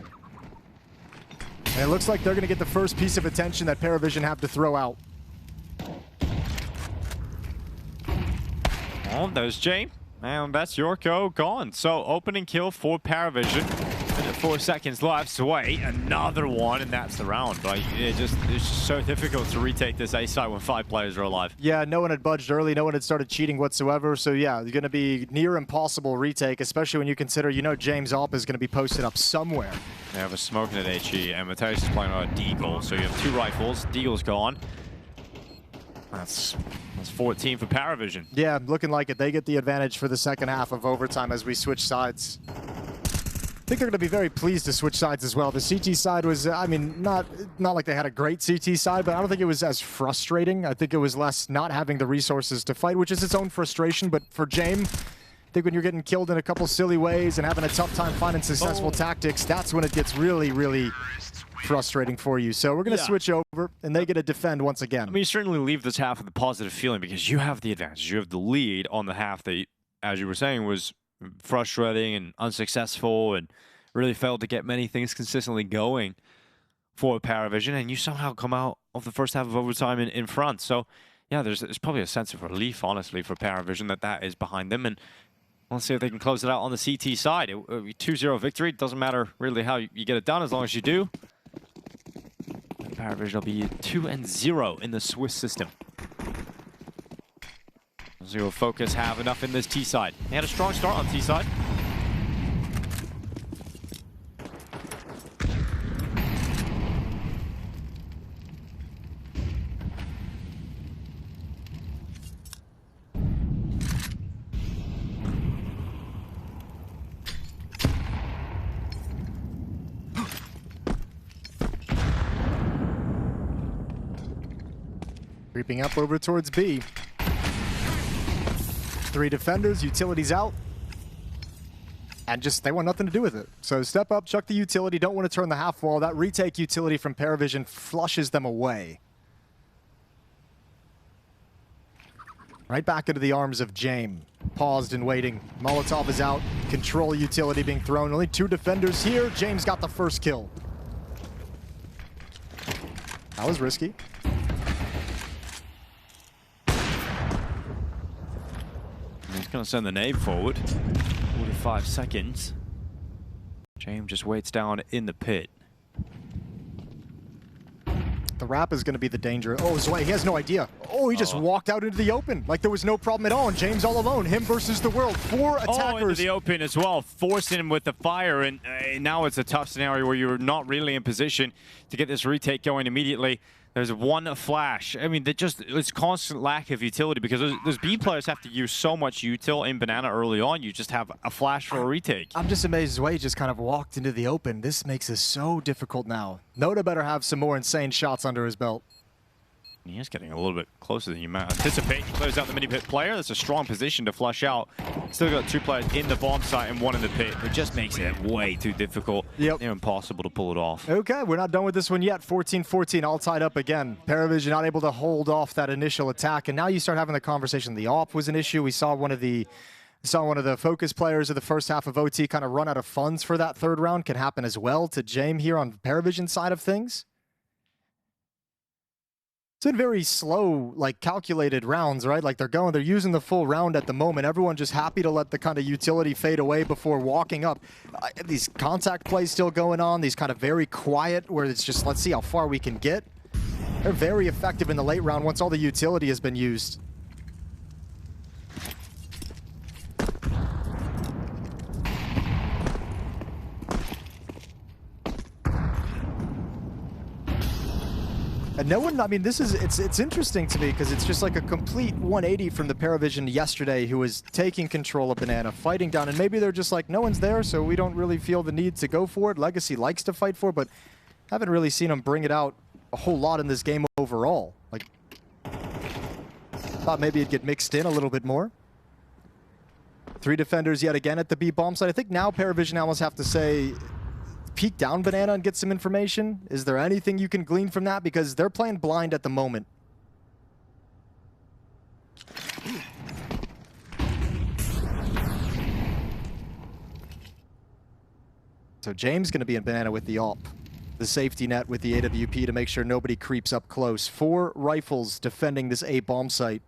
A: And it looks like they're going to get the first piece of attention that PVISION have to throw out.
B: Oh, there's Jay. And that's Yorko gone. So opening kill for PVISION. 4 seconds left. Zwei, another one, and that's the round. Like, it's just so difficult to retake this A side when 5 players are alive.
A: Yeah, no one had budged early. No one had started cheating whatsoever. So yeah, it's going to be near impossible retake, especially when you consider, you know, James AWP is going to be posted up somewhere.
B: They have a smoking at HE, and Mateus is playing on a Deagle. So you have 2 rifles. Deagle's gone. That's 14 for PVISION.
A: Yeah, looking like it. They get the advantage for the second half of overtime as we switch sides. I think they're going to be very pleased to switch sides as well. The CT side was, I mean, not like they had a great CT side, but I don't think it was as frustrating. I think it was less not having the resources to fight, which is its own frustration. But for Jame, I think when you're getting killed in a couple silly ways and having a tough time finding successful tactics, that's when it gets really, really frustrating for you. So we're going to switch over, and they get to defend once again.
B: I mean, you certainly leave this half with a positive feeling because you have the advantage. You have the lead on the half that, as you were saying, was frustrating and unsuccessful and really failed to get many things consistently going for PVISION, and you somehow come out of the first half of overtime in front. So yeah, there's probably a sense of relief, honestly, for PVISION that is behind them, and let's see if they can close it out on the CT side. 2-0 victory. It doesn't matter really how you get it done as long as you do. PVISION will be 2-0 in the Swiss system. Zero FOKUS have enough in this T side. They had a strong start on T side.
A: Creeping up over towards B. 3 defenders, utilities out. And just, they want nothing to do with it. So step up, chuck the utility, don't want to turn the half wall. That retake utility from PVISION flushes them away. Right back into the arms of Jame. Paused and waiting. Molotov is out. Control utility being thrown. Only 2 defenders here. James got the first kill. That was risky.
B: He's going to send the nade forward. 45 seconds. James just waits down in the pit.
A: The wrap is going to be the danger. Oh, Zwei, he has no idea. Oh, he just walked out into the open like there was no problem at all. And James all alone, him versus the world. 4 attackers.
B: Oh, into the open as well, forcing him with the fire. And now it's a tough scenario where you're not really in position to get this retake going immediately. There's one flash. I mean, it's constant lack of utility because those B players have to use so much util in Banana early on. You just have a flash for a retake.
A: I'm just amazed Zwei just kind of walked into the open. This makes it so difficult now. Noda better have some more insane shots under his belt.
B: He is getting a little bit closer than you might anticipate. He closes out the mini-pit player. That's a strong position to flush out. Still got 2 players in the bomb site and 1 in the pit. It just makes it way too difficult. Yep. They're impossible to pull it off.
A: Okay, we're not done with this one yet. 14-14, all tied up again. PVISION not able to hold off that initial attack, and now you start having the conversation. The AWP was an issue. We saw one of the FOKUS players of the first half of OT kind of run out of funds for that 3rd round. Can happen as well to Jame here on PVISION side of things. It's been very slow, like calculated rounds, right? Like they're using the full round at the moment. Everyone just happy to let the kind of utility fade away before walking up. These contact plays still going on, these kind of very quiet where it's just, let's see how far we can get. They're very effective in the late round once all the utility has been used. And no one, I mean, it's interesting to me because it's just like a complete 180 from the PVISION yesterday who was taking control of Banana, fighting down, and maybe they're just like, no one's there, so we don't really feel the need to go for it. Legacy likes to fight for it, but haven't really seen them bring it out a whole lot in this game overall. Like, thought maybe it'd get mixed in a little bit more. 3 defenders yet again at the B bomb site. I think now PVISION almost have to say, peek down Banana and get some information? Is there anything you can glean from that? Because they're playing blind at the moment. So James going to be in Banana with the AWP. The safety net with the AWP to make sure nobody creeps up close. 4 rifles defending this A bomb site.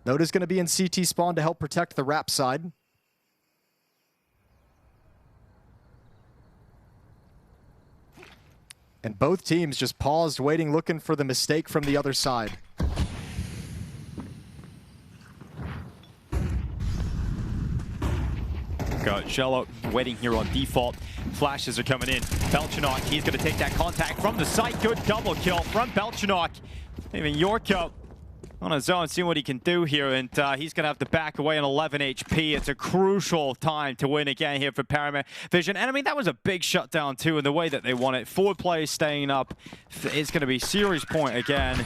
A: Noda's going to be in CT spawn to help protect the wrap side. And both teams just paused, waiting, looking for the mistake from the other side.
B: Got xiELO waiting here on default. Flashes are coming in. Belchanok, he's going to take that contact from the site. Good double kill from Belchanok. Even Yorko on his own, seeing what he can do here, and he's going to have to back away on 11 HP. It's a crucial time to win again here for ParaVision. And I mean, that was a big shutdown too, in the way that they won it. 4 players staying up. It's going to be series point again.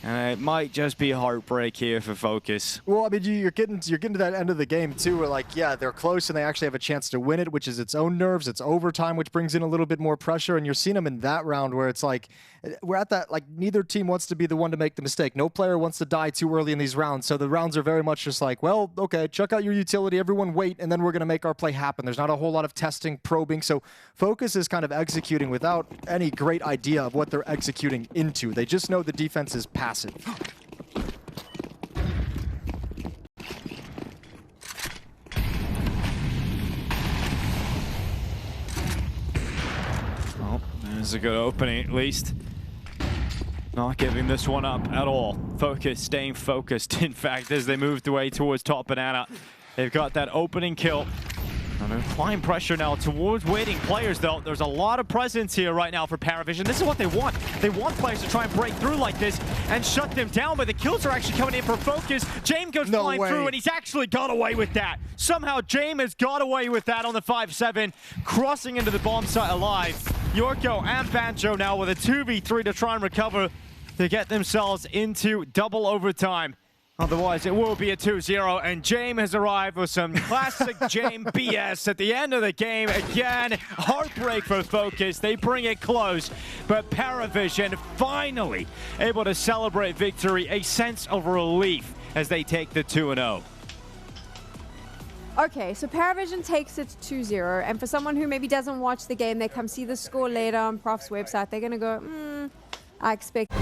B: And it might just be heartbreak here for FOKUS.
A: Well, I mean, you're getting to that end of the game too, where like, yeah, they're close and they actually have a chance to win it, which is its own nerves. It's overtime, which brings in a little bit more pressure. And you're seeing them in that round where it's like, we're at that, like, neither team wants to be the one to make the mistake. No player wants to die too early in these rounds. So the rounds are very much just like, well, okay, check out your utility, everyone wait, and then we're going to make our play happen. There's not a whole lot of testing, probing. So FOKUS is kind of executing without any great idea of what they're executing into. They just know the defense is passive.
B: Well, there's a good opening at least. Not giving this one up at all. FOKUS staying focused. In fact, as they moved away towards top banana, they've got that opening kill. And they're applying pressure now towards waiting players, though. There's a lot of presence here right now for ParaVision. This is what they want. They want players to try and break through like this and shut them down, but the kills are actually coming in for FOKUS. Jame goes flying through, and he's actually got away with that. Somehow Jame has got away with that on the 5-7, crossing into the bomb site alive. Yorko and Banjo now with a 2v3 to try and recover to get themselves into double overtime. Otherwise, it will be a 2-0, and Jame has arrived with some classic Jame BS at the end of the game. Again, heartbreak for FOKUS. They bring it close, but ParaVision finally able to celebrate victory, a sense of relief as they take the 2-0.
E: Okay, so ParaVision takes it 2-0, and for someone who maybe doesn't watch the game, they come see the score later on Prof's website, they're going to go, I expect...